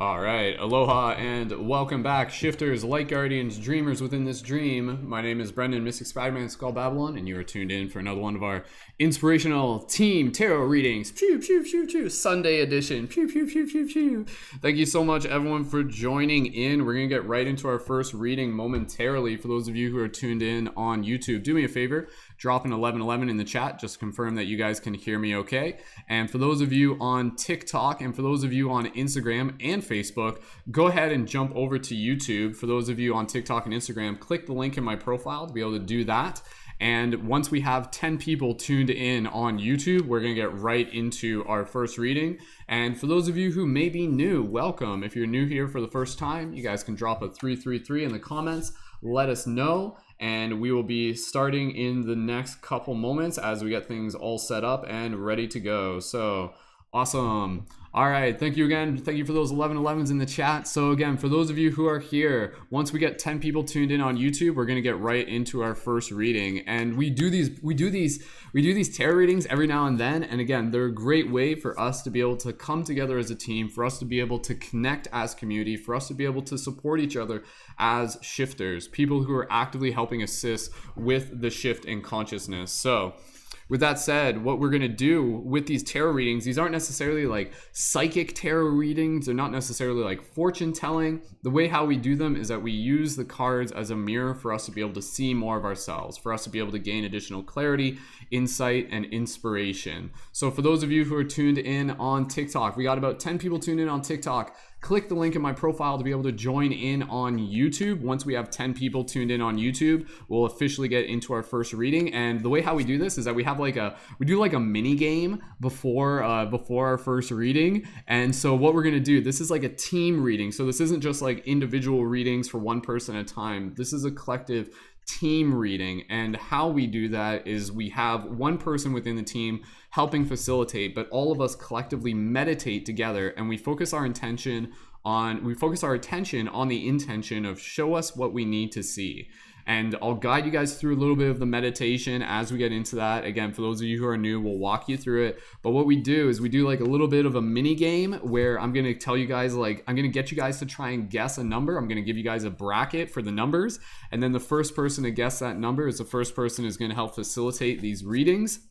All right, aloha and welcome back, shifters, light guardians, dreamers within this dream. My name is Brendan, Mystic Spider-Man, Skull Babylon, and you are tuned in for another one of our inspirational team tarot readings. Pew, pew, pew, pew, Sunday edition. Pew, pew, pew, pew, pew. Thank you so much, everyone, for joining in. We're going to get right into our first reading momentarily. For those of you who are tuned in on YouTube, do me a favor, drop an 1111 in the chat, just confirm that you guys can hear me okay. And for those of you on TikTok and for those of you on Instagram and Facebook, go ahead and jump over to YouTube. For those of you on TikTok and Instagram, click the link in my profile to be able to do that. And once we have 10 people tuned in on YouTube, we're going to get right into our first reading. And for those of you who may be new, welcome. If you're new here for the first time, you guys can drop a 333 in the comments. Let us know. And we will be starting in the next couple moments as we get things all set up and ready to go. So awesome. All right, thank you again. Thank you for those 1111s in the chat. So again, for those of you who are here, once we get 10 people tuned in on YouTube, we're going to get right into our first reading. And we do these tarot readings every now and then. And again, they're a great way for us to be able to come together as a team, for us to be able to connect as community, for us to be able to support each other as shifters, people who are actively helping assist with the shift in consciousness. So with that said, what we're going to do with these tarot readings, these aren't necessarily like psychic tarot readings. They're not necessarily like fortune telling. The way how we do them is that we use the cards as a mirror for us to be able to see more of ourselves, for us to be able to gain additional clarity, insight, and inspiration. So for those of you who are tuned in on TikTok, we got about 10 people tuned in on TikTok. Click the link in my profile to be able to join in on YouTube. Once we have 10 people tuned in on YouTube, we'll officially get into our first reading. And the way how we do this is that we do like a mini game before our first reading. And so what we're gonna do, this is like a team reading. So this isn't just like individual readings for one person at a time. This is a collective team reading, and how we do that is we have one person within the team helping facilitate, but all of us collectively meditate together, and we focus our attention on the intention of show us what we need to see. And I'll guide you guys through a little bit of the meditation as we get into that. Again, for those of you who are new, we'll walk you through it. But what we do is we do like a little bit of a mini game where I'm going to tell you guys, like, I'm going to get you guys to try and guess a number. I'm going to give you guys a bracket for the numbers. And then the first person to guess that number is the first person who's going to help facilitate these readings.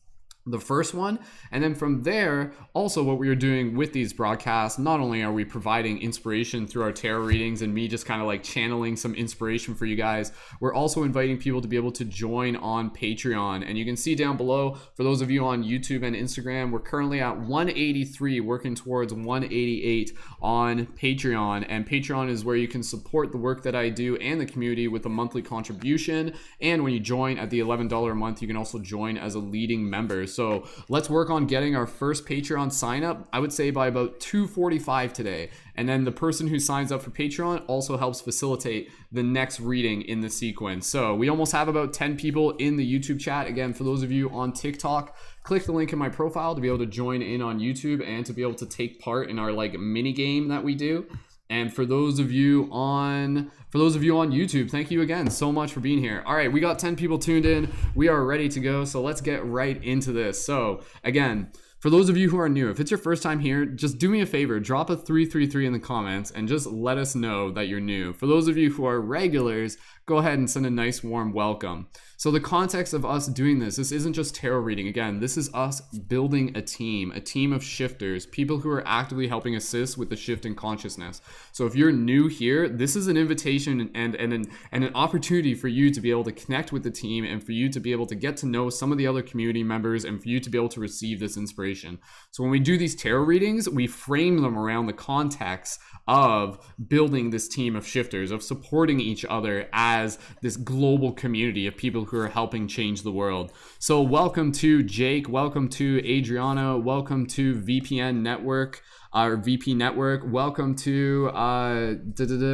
The first one. And then from there, also what we are doing with these broadcasts, not only are we providing inspiration through our tarot readings and me just kind of like channeling some inspiration for you guys, we're also inviting people to be able to join on Patreon. And you can see down below, for those of you on YouTube and Instagram, we're currently at 183, working towards 188 on Patreon. And Patreon is where you can support the work that I do and the community with a monthly contribution. And when you join at the $11 a month, you can also join as a leading member. So let's work on getting our first Patreon sign up, I would say by about 2:45 today. And then the person who signs up for Patreon also helps facilitate the next reading in the sequence. So we almost have about 10 people in the YouTube chat. Again, for those of you on TikTok, click the link in my profile to be able to join in on YouTube and to be able to take part in our like mini game that we do. And for those of you on YouTube, thank you again so much for being here. All right, we got 10 people tuned in. We are ready to go. So let's get right into this. So again, for those of you who are new, if it's your first time here, just do me a favor, drop a 333 in the comments and just let us know that you're new. For those of you who are regulars, go ahead and send a nice warm welcome. So the context of us doing this isn't just tarot reading. Again, this is us building a team of shifters, people who are actively helping assist with the shift in consciousness. So if you're new here, this is an invitation and an opportunity for you to be able to connect with the team and for you to be able to get to know some of the other community members and for you to be able to receive this inspiration. So when we do these tarot readings, we frame them around the context of building this team of shifters, of supporting each other as this global community of people who are helping change the world. So welcome to Jake, welcome to Adriana, welcome to VPN Network, our VP Network, welcome to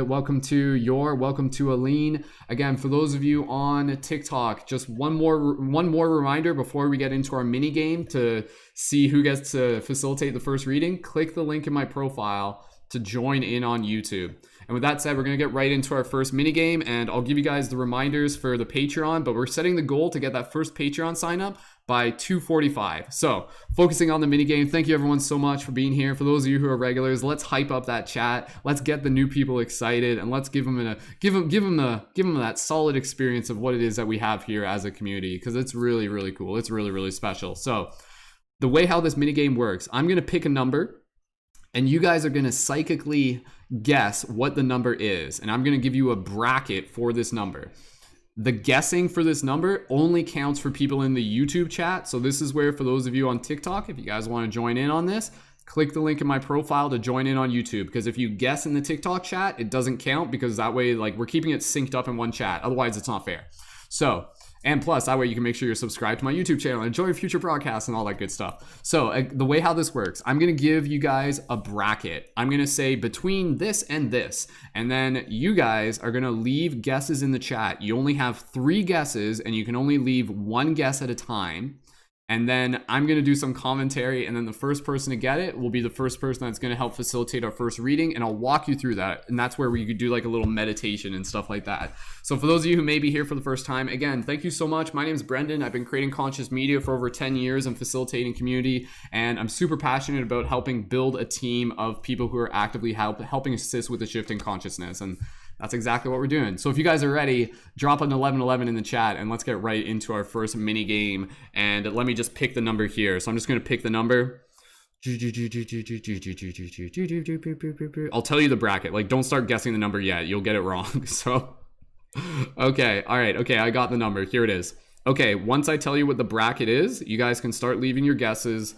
welcome to Aline. Again, for those of you on TikTok, just one more reminder before we get into our mini game to see who gets to facilitate the first reading. Click the link in my profile to join in on YouTube. And with that said, we're going to get right into our first mini game, and I'll give you guys the reminders for the Patreon, but we're setting the goal to get that first Patreon sign up by 2:45. So focusing on the mini game. Thank you everyone so much for being here. For those of you who are regulars, let's hype up that chat. Let's get the new people excited, and let's give them that solid experience of what it is that we have here as a community, because it's really, really cool. It's really, really special. So the way how this mini game works, I'm gonna pick a number, and you guys are gonna psychically guess what the number is, and I'm gonna give you a bracket for this number. The guessing for this number only counts for people in the YouTube chat. So this is where, for those of you on TikTok, if you guys want to join in on this, click the link in my profile to join in on YouTube. Because if you guess in the TikTok chat, it doesn't count, because that way, like, we're keeping it synced up in one chat. Otherwise, it's not fair. So, and plus, that way you can make sure you're subscribed to my YouTube channel and enjoy future broadcasts and all that good stuff. So the way how this works, I'm going to give you guys a bracket. I'm going to say between this, and then you guys are going to leave guesses in the chat. You only have 3 guesses, and you can only leave 1 guess at a time. And then I'm going to do some commentary, and then the first person to get it will be the first person that's going to help facilitate our first reading, and I'll walk you through that. And that's where we could do like a little meditation and stuff like that. So for those of you who may be here for the first time, again, thank you so much. My name is Brendan. I've been creating conscious media for over 10 years and facilitating community, and I'm super passionate about helping build a team of people who are actively helping assist with the shift in consciousness. And that's exactly what we're doing. So if you guys are ready, drop an 1111 in the chat, and let's get right into our first mini game. And let me just pick the number here. So I'm just going to pick the number. I'll tell you the bracket. Like, don't start guessing the number yet. You'll get it wrong. So, okay. All right. Okay. I got the number. Here it is. Okay. Once I tell you what the bracket is, you guys can start leaving your guesses.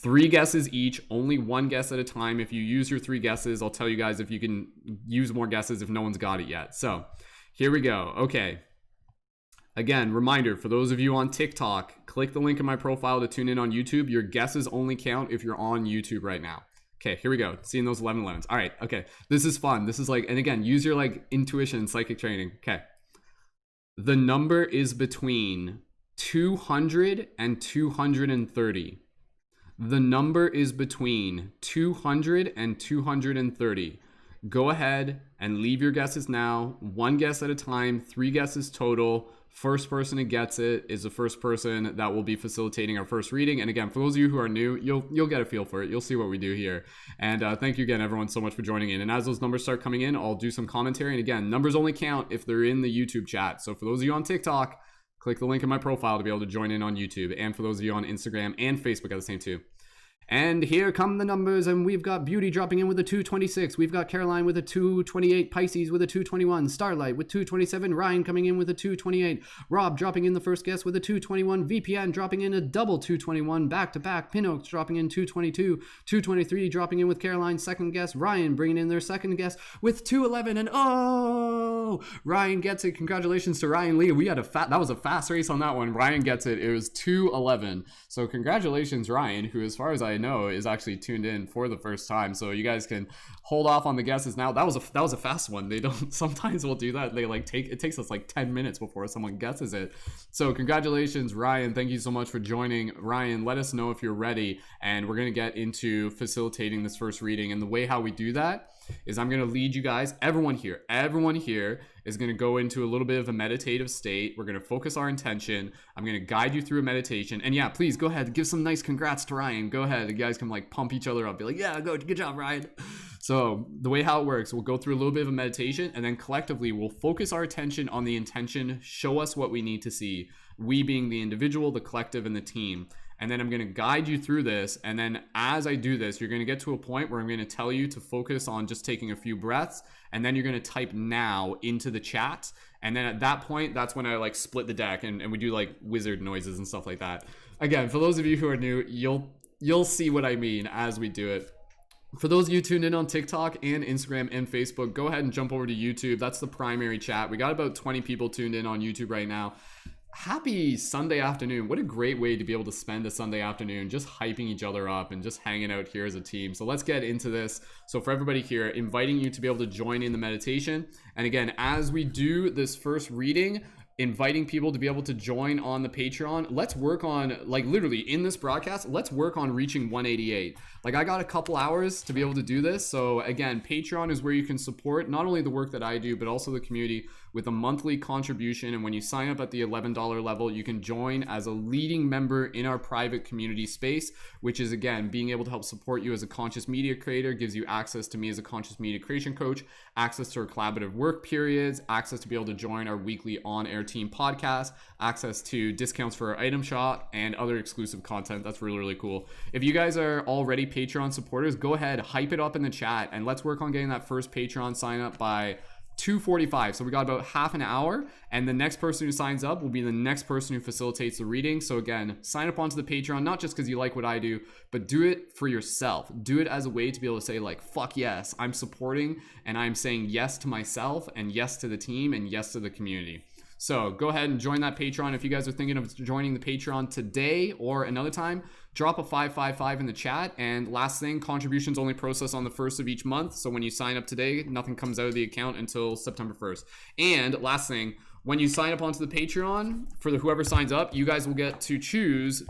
3 guesses each, only 1 guess at a time. If you use your 3 guesses, I'll tell you guys if you can use more guesses if no one's got it yet. So here we go. Okay. Again, reminder for those of you on TikTok, click the link in my profile to tune in on YouTube. Your guesses only count if you're on YouTube right now. Okay, here we go. Seeing those 1111s. All right. Okay. This is fun. This is like, and again, use your like intuition, psychic training. Okay. The number is between 200 and 230. The number is between 200 and 230. Go ahead and leave your guesses now. 1 guess at a time, 3 guesses total. First person who gets it is the first person that will be facilitating our first reading. And again, for those of you who are new, you'll get a feel for it. You'll see what we do here. And thank you again, everyone, so much for joining in. And as those numbers start coming in, I'll do some commentary. And again, numbers only count if they're in the YouTube chat. So for those of you on TikTok, click the link in my profile to be able to join in on YouTube. And for those of you on Instagram and Facebook at the same too. And here come the numbers, and we've got Beauty dropping in with a 226. We've got Caroline with a 228, Pisces with a 221, Starlight with 227, Ryan coming in with a 228, Rob dropping in the first guess with a 221, VPN dropping in a double 221, back-to-back, Pinox dropping in 222, 223 dropping in with Caroline's second guess, Ryan bringing in their second guess with 211, and oh, Ryan gets it. Congratulations to Ryan Lee. We had that was a fast race on that one. Ryan gets it. It was 211. So congratulations, Ryan, who, as far as I know, is actually tuned in for the first time. So you guys can hold off on the guesses now. That was a fast one. They don't, sometimes we'll do that. They like it takes us like 10 minutes before someone guesses it. So congratulations, Ryan. Thank you so much for joining. Ryan, let us know if you're ready, and we're going to get into facilitating this first reading. And the way how we do that is I'm going to lead you guys, everyone here is going to go into a little bit of a meditative state. We're going to focus our intention. I'm going to guide you through a meditation. And yeah, please go ahead, give some nice congrats to Ryan. Go ahead. You guys can like pump each other up. Be like, yeah, good job, Ryan. So the way how it works, we'll go through a little bit of a meditation, and then collectively we'll focus our attention on the intention. Show us what we need to see. We being the individual, the collective, and the team. And then I'm going to guide you through this. And then as I do this, you're going to get to a point where I'm going to tell you to focus on just taking a few breaths. And then you're going to type now into the chat. And then at that point, that's when I like split the deck and we do like wizard noises and stuff like that. Again, for those of you who are new, you'll see what I mean as we do it. For those of you tuned in on TikTok and Instagram and Facebook, go ahead and jump over to YouTube. That's the primary chat. We got about 20 people tuned in on YouTube right now. Happy Sunday afternoon. What a great way to be able to spend a Sunday afternoon just hyping each other up and just hanging out here as a team. So let's get into this. So for everybody here, inviting you to be able to join in the meditation. And again, as we do this first reading, inviting people to be able to join on the Patreon. Let's work on, like literally in this broadcast, let's work on reaching 188. Like I got a couple hours to be able to do this. So again, Patreon is where you can support not only the work that I do, but also the community with a monthly contribution. And when you sign up at the $11 level, you can join as a leading member in our private community space, which is, again, being able to help support you as a conscious media creator, gives you access to me as a conscious media creation coach, access to our collaborative work periods, access to be able to join our weekly on-air team podcast, access to discounts for our item shop, and other exclusive content. That's really, really cool. If you guys are already Patreon supporters, go ahead, hype it up in the chat, and let's work on getting that first Patreon sign up by 2:45. So we got about half an hour, and the next person who signs up will be the next person who facilitates the reading. So again, sign up onto the Patreon, not just because you like what I do, but do it for yourself. Do it as a way to be able to say, like, fuck yes, I'm supporting, and I'm saying yes to myself, and yes to the team, and yes to the community. So go ahead and join that Patreon. If you guys are thinking of joining the Patreon today or another time, drop a 555 in the chat. And last thing, contributions only process on the 1st of each month. So when you sign up today, nothing comes out of the account until September 1st. And last thing, when you sign up onto the Patreon, for whoever signs up, you guys will get to choose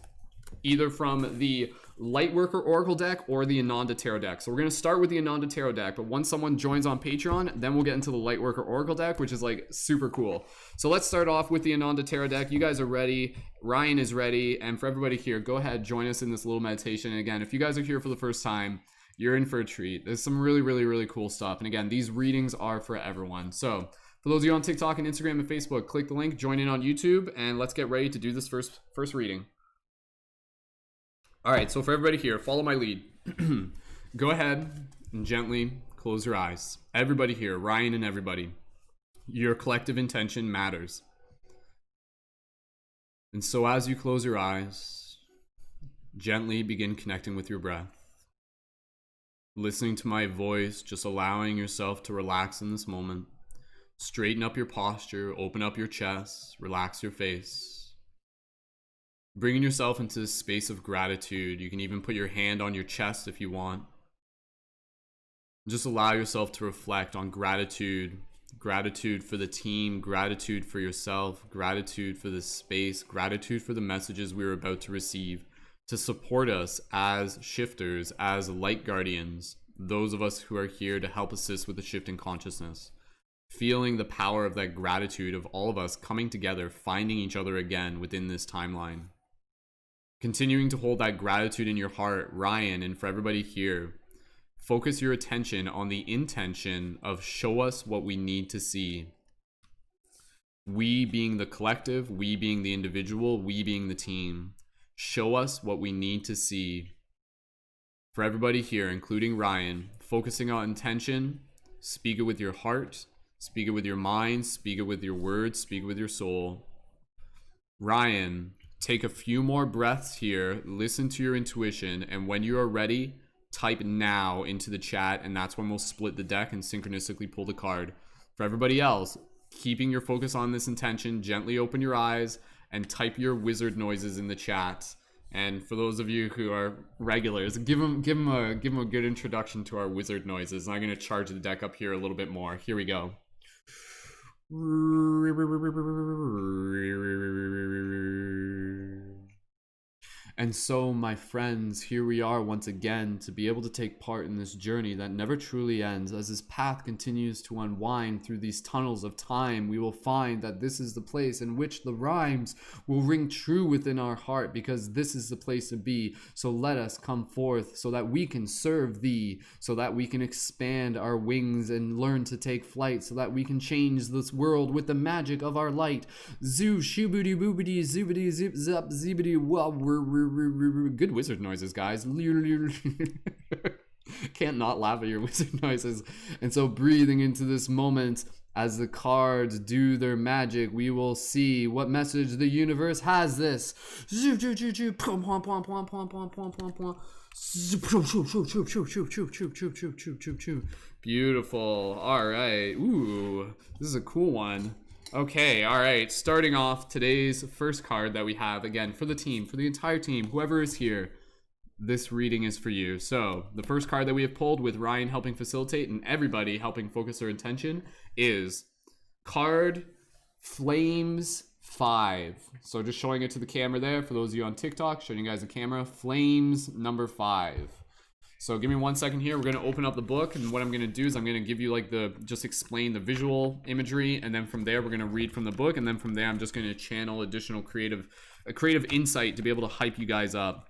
either from the Lightworker Oracle deck or the Ananda Tarot deck. So we're going to start with the Ananda Tarot deck, but once someone joins on Patreon, then we'll get into the Lightworker Oracle deck, which is like super cool. So let's start off with the Ananda Tarot deck. You guys are ready. Ryan is ready. And for everybody here, go ahead, join us in this little meditation. And again, if you guys are here for the first time, you're in for a treat. There's some really, really, really cool stuff. And again, these readings are for everyone. So for those of you on TikTok and Instagram and Facebook, click the link, join in on YouTube, and let's get ready to do this first reading. All right, so for everybody here, follow my lead. Go ahead and gently close your eyes. Everybody here, Ryan and everybody, your collective intention matters. And so as you close your eyes, gently begin connecting with your breath. Listening to my voice, just allowing yourself to relax in this moment. Straighten up your posture, open up your chest, relax your face. Bringing yourself into this space of gratitude. You can even put your hand on your chest if you want. Just allow yourself to reflect on gratitude. Gratitude for the team, gratitude for yourself, gratitude for this space, gratitude for the messages we are about to receive to support us as shifters, as light guardians, those of us who are here to help assist with the shift in consciousness. Feeling the power of that gratitude of all of us coming together, finding each other again within this timeline. Continuing to hold that gratitude in your heart, Ryan, and for everybody here, focus your attention on the intention of show us what we need to see. We being the collective, we being the individual, we being the team. Show us what we need to see. For everybody here, including Ryan, focusing on intention, speak it with your heart, speak it with your mind, speak it with your words, speak it with your soul. Ryan, take a few more breaths here, listen to your intuition, and when you are ready, type now into the chat, and that's when we'll split the deck and synchronistically pull the card. For everybody else, keeping your focus on this intention, gently open your eyes and type your wizard noises in the chat. And for those of you who are regulars, give them a good introduction to our wizard noises. I'm going to charge the deck up here a little bit more. Here we go. And so, my friends, here we are once again to be able to take part in this journey that never truly ends. As this path continues to unwind through these tunnels of time, we will find that this is the place in which the rhymes will ring true within our heart, because this is the place to be. So let us come forth so that we can serve thee, so that we can expand our wings and learn to take flight, so that we can change this world with the magic of our light. Zoo, shooboody, boobity, zoobity, zip, zap, zibity, wow, good wizard noises, guys. Can't not laugh at your wizard noises. And so breathing into this moment as the cards do their magic, we will see what message the universe has this. Beautiful. All right. Ooh, this is a cool one. Okay, all right, starting off today's first card that we have, again, for the team, for the entire team, whoever is here, this reading is for you. So the first card that we have pulled, with Ryan helping facilitate and everybody helping focus their attention, is card Flames 5. So just showing it to the camera there, for those of you on TikTok, showing you guys the camera, Flames number 5. So give me 1 second here. We're going to open up the book, and what I'm going to do is I'm going to give you like just explain the visual imagery, and then from there we're going to read from the book, and then from there I'm just going to channel additional creative insight to be able to hype you guys up.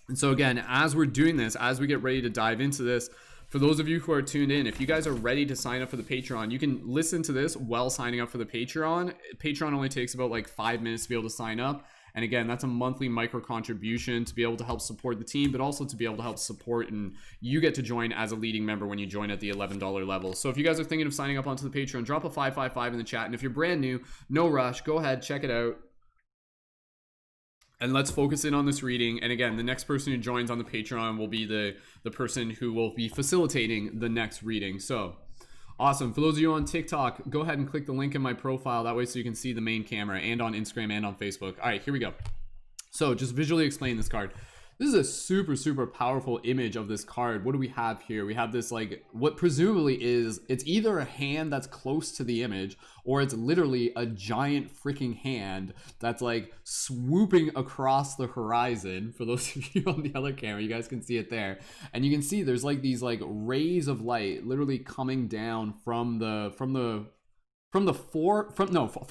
And so again, as we're doing this, as we get ready to dive into this, for those of you who are tuned in, if you guys are ready to sign up for the Patreon, you can listen to this while signing up for the Patreon. Patreon only takes about like 5 minutes to be able to sign up. And again, that's a monthly micro contribution to be able to help support the team, but also to be able to help support, and you get to join as a leading member when you join at the $11 level. So if you guys are thinking of signing up onto the Patreon, drop a 555 in the chat. And if you're brand new, no rush, go ahead, check it out. And let's focus in on this reading. And again, the next person who joins on the Patreon will be the person who will be facilitating the next reading. So awesome. For those of you on TikTok, go ahead and click the link in my profile. That way so you can see the main camera, and on Instagram and on Facebook. All right, here we go. So just visually explain this card. This is a super, super powerful image of this card. What do we have here? We have this like what presumably is, it's either a hand that's close to the image, or it's literally a giant freaking hand that's like swooping across the horizon. For those of you on the other camera, you guys can see it there. And you can see there's like these like rays of light literally coming down from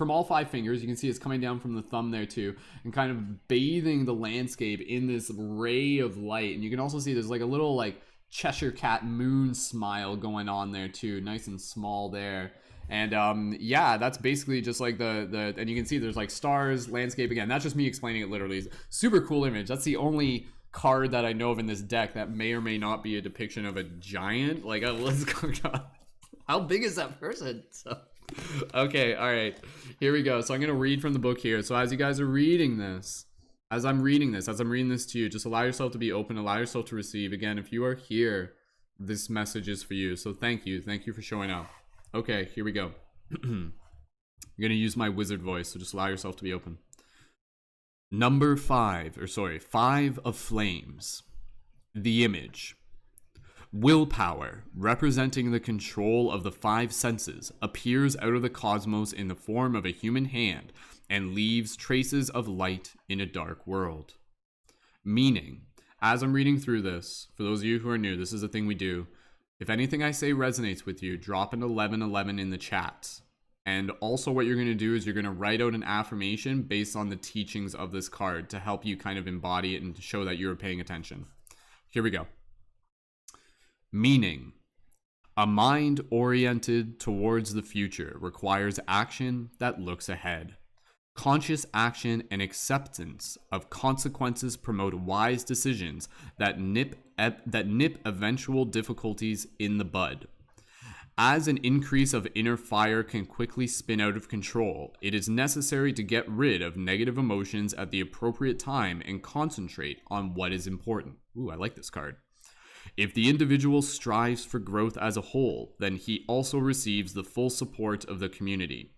all 5 fingers. You can see it's coming down from the thumb there too, and kind of bathing the landscape in this ray of light. And you can also see there's like a little like Cheshire cat moon smile going on there too, nice and small there. And yeah, that's basically just like the and you can see there's like stars, landscape. Again, that's just me explaining it literally. Super cool image. That's the only card that I know of in this deck that may or may not be a depiction of a giant. Like, let's go. How big is that person? So okay, all right, here we go. So I'm gonna read from the book here. So as you guys are reading this, as I'm reading this to you, just allow yourself to be open, allow yourself to receive. Again, if you are here, this message is for you. So thank you for showing up. Okay, here we go. I'm gonna use my wizard voice, so just allow yourself to be open. Number 5 of flames. The image. Willpower, representing the control of the 5 senses, appears out of the cosmos in the form of a human hand and leaves traces of light in a dark world. Meaning, as I'm reading through this, for those of you who are new, this is a thing we do. If anything I say resonates with you, drop an 1111 in the chat. And also what you're going to do is you're going to write out an affirmation based on the teachings of this card to help you kind of embody it and to show that you're paying attention. Here we go. Meaning, a mind oriented towards the future requires action that looks ahead. Conscious action and acceptance of consequences promote wise decisions that nip eventual difficulties in the bud. As an increase of inner fire can quickly spin out of control, it is necessary to get rid of negative emotions at the appropriate time and concentrate on what is important. Ooh, I like this card. If the individual strives for growth as a whole, then he also receives the full support of the community.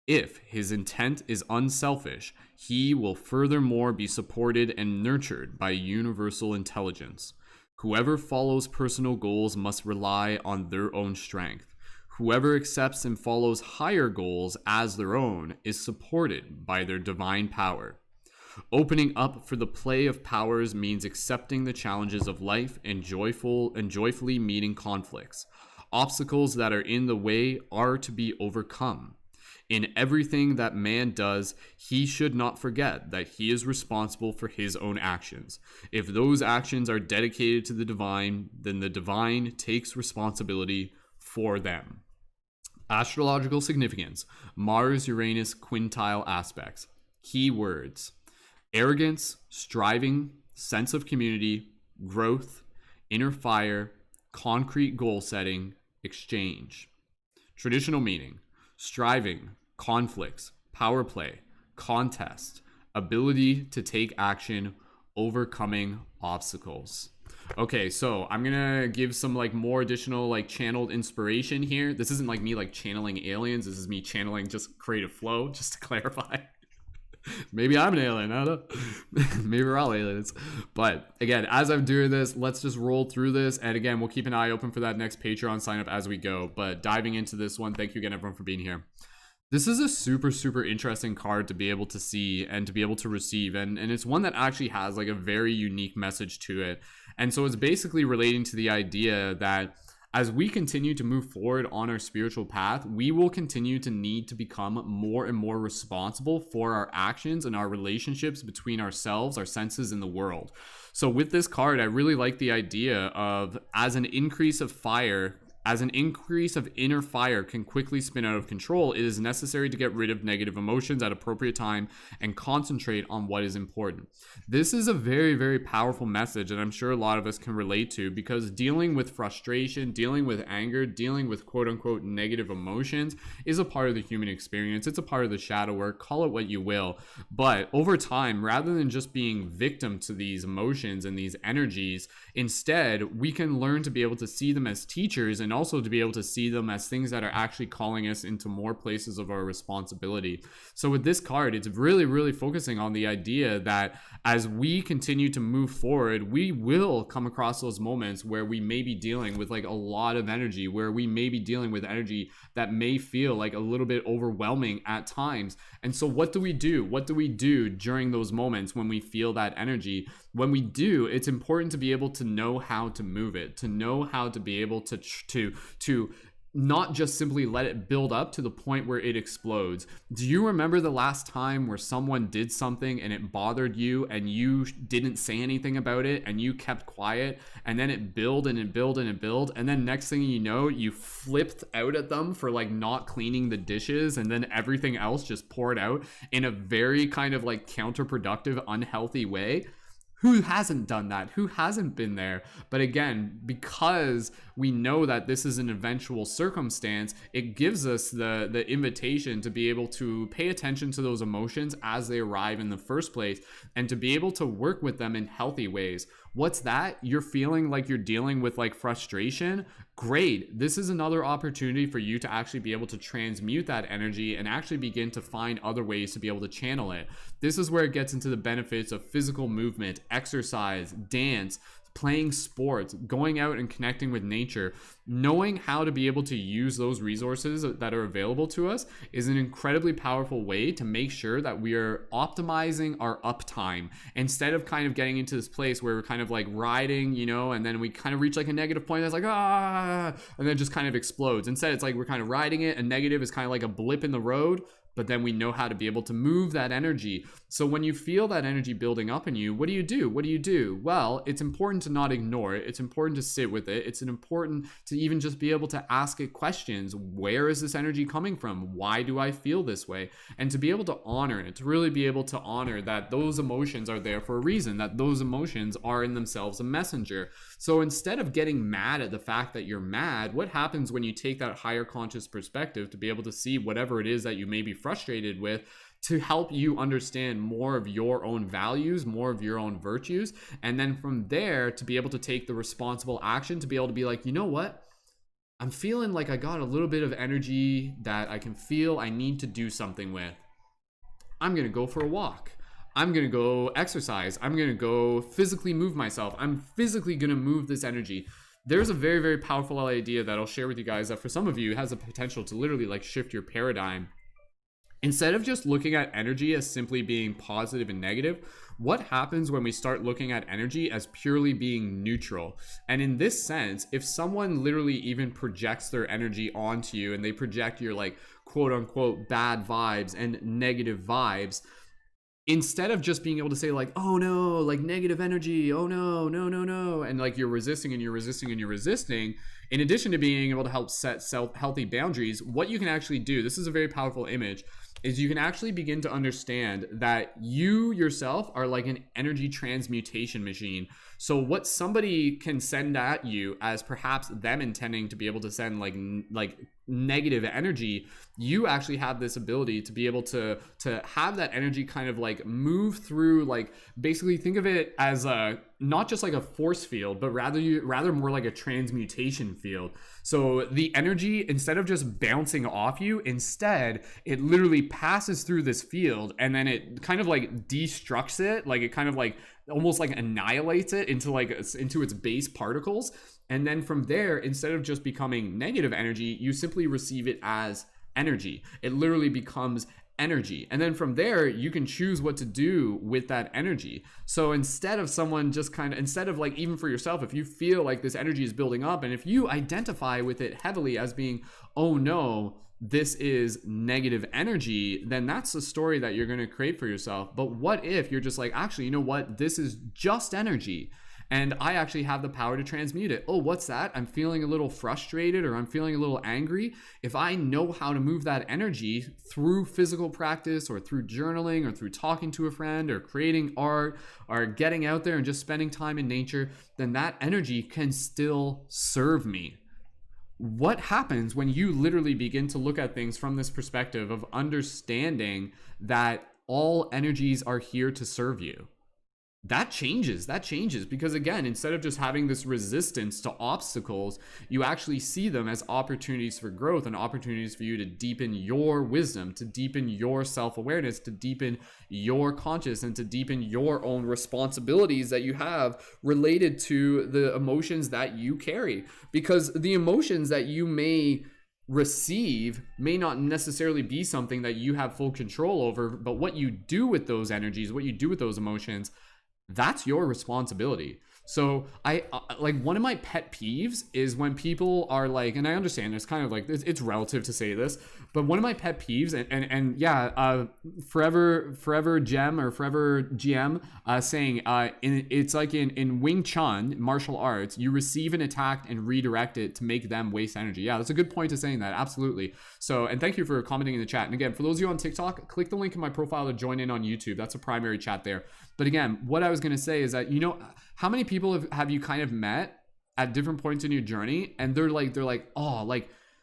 If his intent is unselfish, he will furthermore be supported and nurtured by universal intelligence. Whoever follows personal goals must rely on their own strength. Whoever accepts and follows higher goals as their own is supported by their divine power. Opening up for the play of powers means accepting the challenges of life and joyfully meeting conflicts. Obstacles that are in the way are to be overcome. In everything that man does, he should not forget that he is responsible for his own actions. If those actions are dedicated to the divine, then the divine takes responsibility for them. Astrological significance: Mars-Uranus quintile aspects. Key words: arrogance, striving, sense of community, growth, inner fire, concrete goal setting, exchange. Traditional meaning: striving, conflicts, power play, contest, ability to take action, overcoming obstacles. Okay, so I'm gonna give some like more additional like channeled inspiration here. This isn't like me like channeling aliens. This is me channeling just creative flow, just to clarify. Maybe I'm an alien, I don't know. Maybe we're all aliens. But again, as I'm doing this, let's just roll through this. And again, we'll keep an eye open for that next Patreon sign up as we go. But diving into this one, thank you again everyone for being here. This is a super, super interesting card to be able to see and to be able to receive. And it's one that actually has like a very unique message to it. And so it's basically relating to the idea that as we continue to move forward on our spiritual path, we will continue to need to become more and more responsible for our actions and our relationships between ourselves, our senses, and the world. So with this card, I really like the idea of as an increase of fire, as an increase of inner fire can quickly spin out of control, it is necessary to get rid of negative emotions at appropriate time and concentrate on what is important. This is a very, very powerful message, and I'm sure a lot of us can relate to, because dealing with frustration, dealing with anger, dealing with quote unquote negative emotions is a part of the human experience. It's a part of the shadow work, call it what you will. But over time, rather than just being victim to these emotions and these energies, instead, we can learn to be able to see them as teachers and also to be able to see them as things that are actually calling us into more places of our responsibility. So with this card, it's really, really focusing on the idea that as we continue to move forward, we will come across those moments where we may be dealing with like a lot of energy, where we may be dealing with energy that may feel like a little bit overwhelming at times. And so what do we do? What do we do during those moments when we feel that energy? When we do, it's important to be able to know how to move it, to know how to be able to not just simply let it build up to the point where it explodes. Do you remember the last time where someone did something and it bothered you and you didn't say anything about it and you kept quiet, and then it built and it built and it built, and then next thing you know, you flipped out at them for like not cleaning the dishes, and then everything else just poured out in a very kind of like counterproductive, unhealthy way? Who hasn't done that? Who hasn't been there? But again, because we know that this is an eventual circumstance, it gives us the invitation to be able to pay attention to those emotions as they arrive in the first place, and to be able to work with them in healthy ways. What's that? You're feeling like you're dealing with like frustration? Great. This is another opportunity for you to actually be able to transmute that energy and actually begin to find other ways to be able to channel it. This is where it gets into the benefits of physical movement, exercise, dance, playing sports, going out and connecting with nature. Knowing how to be able to use those resources that are available to us is an incredibly powerful way to make sure that we are optimizing our uptime, instead of kind of getting into this place where we're kind of like riding, you know, and then we kind of reach like a negative point that's like, and then it just kind of explodes. Instead, it's like we're kind of riding it, and negative is kind of like a blip in the road, but then we know how to be able to move that energy. So when you feel that energy building up in you, what do you do? What do you do? Well, it's important to not ignore it. It's important to sit with it. It's important to even just be able to ask it questions. Where is this energy coming from? Why do I feel this way? And to be able to honor it, to really be able to honor that those emotions are there for a reason, that those emotions are in themselves a messenger. So instead of getting mad at the fact that you're mad, what happens when you take that higher conscious perspective to be able to see whatever it is that you may be frustrated with, to help you understand more of your own values, more of your own virtues, and then from there to be able to take the responsible action to be able to be like, you know what? I'm feeling like I got a little bit of energy that I can feel I need to do something with. I'm gonna go for a walk. I'm gonna go exercise. I'm gonna go physically move myself. I'm physically gonna move this energy. There's a very, very powerful idea that I'll share with you guys that for some of you has the potential to literally like shift your paradigm. Instead of just looking at energy as simply being positive and negative, what happens when we start looking at energy as purely being neutral? And in this sense, if someone literally even projects their energy onto you and they project your like quote unquote bad vibes and negative vibes, instead of just being able to say like, oh no, like negative energy, oh no, no, no, no, and like you're resisting and you're resisting and you're resisting, in addition to being able to help set healthy boundaries, what you can actually do, this is a very powerful image, is you can actually begin to understand that you yourself are like an energy transmutation machine. So what somebody can send at you as perhaps them intending to be able to send like negative energy, you actually have this ability to be able to have that energy kind of like move through, like basically think of it as a not just like a force field, but rather more like a transmutation field. So the energy, instead of just bouncing off you, instead it literally passes through this field and then it kind of like destructs it, like it kind of like almost like annihilates it into its base particles. And then from there, instead of just becoming negative energy, you simply receive it as energy. It literally becomes energy. And then from there, you can choose what to do with that energy. So instead of someone just instead of like, even for yourself, if you feel like this energy is building up and if you identify with it heavily as being, oh no, this is negative energy, then that's the story that you're going to create for yourself. But what if you're just like, actually, you know what? This is just energy. And I actually have the power to transmute it. Oh, what's that? I'm feeling a little frustrated or I'm feeling a little angry. If I know how to move that energy through physical practice or through journaling or through talking to a friend or creating art or getting out there and just spending time in nature, then that energy can still serve me. What happens when you literally begin to look at things from this perspective of understanding that all energies are here to serve you? That changes because again, instead of just having this resistance to obstacles, you actually see them as opportunities for growth and opportunities for you to deepen your wisdom, to deepen your self-awareness, to deepen your conscious, and to deepen your own responsibilities that you have related to the emotions that you carry. Because the emotions that you may receive may not necessarily be something that you have full control over, but what you do with those energies, what you do with those emotions, that's your responsibility. So I like, one of my pet peeves is when people are like, and I understand it's kind of like, it's relative to say this, but one of my pet peeves, and yeah, forever gem or forever GM saying it's like in Wing Chun martial arts, you receive an attack and redirect it to make them waste energy. Yeah, that's a good point to saying that. Absolutely. So, and thank you for commenting in the chat. And again, for those of you on TikTok, click the link in my profile to join in on YouTube. That's a primary chat there. But again, what I was going to say is that, you know, how many people have you kind of met at different points in your journey, and they're like, oh,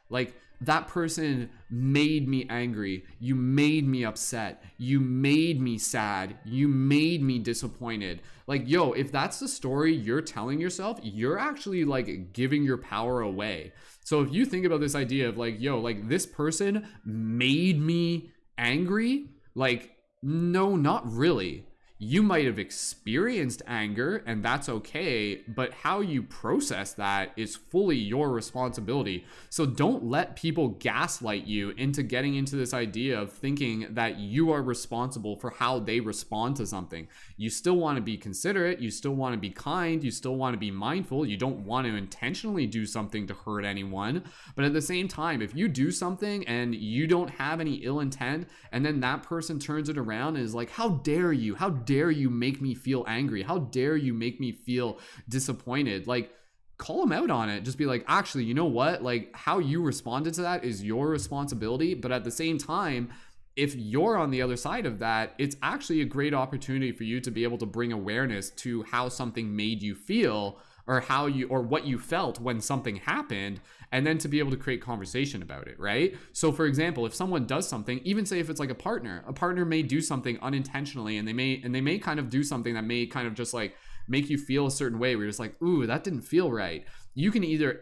like that person made me angry, you made me upset, you made me sad, you made me disappointed. Like, yo, if that's the story you're telling yourself, you're actually like giving your power away. So if you think about this idea of like, yo, like this person made me angry, like, no, not really. You might have experienced anger, and that's okay, but how you process that is fully your responsibility. So don't let people gaslight you into getting into this idea of thinking that you are responsible for how they respond to something. You still want to be considerate, you still want to be kind, you still want to be mindful, you don't want to intentionally do something to hurt anyone. But at the same time, if you do something and you don't have any ill intent, and then that person turns it around and is like, how dare you? How dare you make me feel angry? How dare you make me feel disappointed? Like, call them out on it. Just be like, actually, you know what? Like, how you responded to that is your responsibility. But at the same time, if you're on the other side of that, it's actually a great opportunity for you to be able to bring awareness to how something made you feel, or how you, or what you felt when something happened, and then to be able to create conversation about it, right? So for example, if someone does something, even say if it's like a partner may do something unintentionally, and they may kind of do something that may kind of just like make you feel a certain way, where you're just like, ooh, that didn't feel right. You can either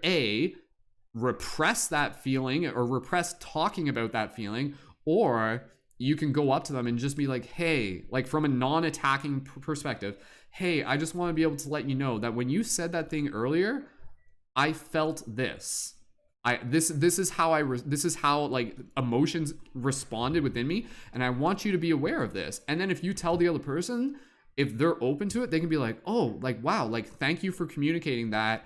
repress that feeling or repress talking about that feeling, or you can go up to them and just be like, hey, like from a non-attacking perspective, hey, I just want to be able to let you know that when you said that thing earlier, I felt this. This is how like emotions responded within me, and I want you to be aware of this. And then if you tell the other person, if they're open to it, they can be like, oh, like, wow, like, thank you for communicating that.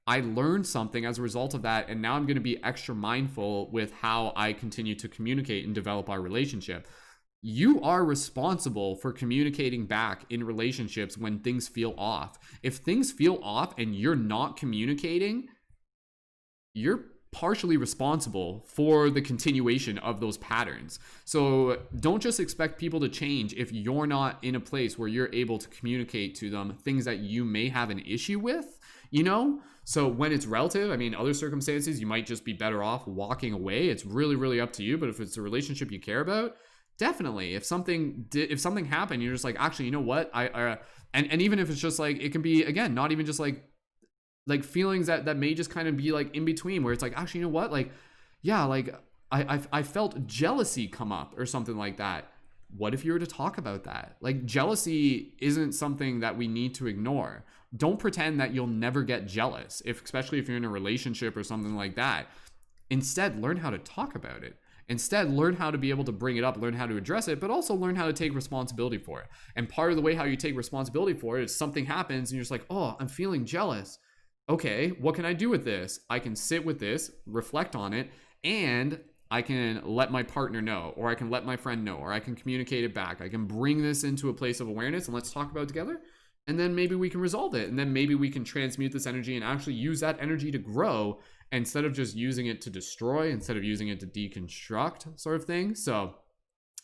I learned something as a result of that, and now I'm going to be extra mindful with how I continue to communicate and develop our relationship. You are responsible for communicating back in relationships when things feel off. If things feel off and you're not communicating, you're partially responsible for the continuation of those patterns. So don't just expect people to change if you're not in a place where you're able to communicate to them things that you may have an issue with, you know? So when it's relative, I mean, other circumstances, you might just be better off walking away. It's really, really up to you. But if it's a relationship you care about, definitely. If something happened, you're just like, actually, you know what? And even if it's just like, it can be, again, not even just like feelings that may just kind of be like in between, where it's like, actually, you know what? Like, yeah, like I felt jealousy come up or something like that. What if you were to talk about that? Like, jealousy isn't something that we need to ignore. Don't pretend that you'll never get jealous, especially if you're in a relationship or something like that. Instead, learn how to talk about it. Instead, learn how to be able to bring it up, learn how to address it, but also learn how to take responsibility for it. And part of the way how you take responsibility for it is something happens and you're just like, oh, I'm feeling jealous. Okay, what can I do with this? I can sit with this, reflect on it, and I can let my partner know, or I can let my friend know, or I can communicate it back. I can bring this into a place of awareness and let's talk about it together. And then maybe we can resolve it. And then maybe we can transmute this energy and actually use that energy to grow instead of just using it to destroy, instead of using it to deconstruct, sort of thing. So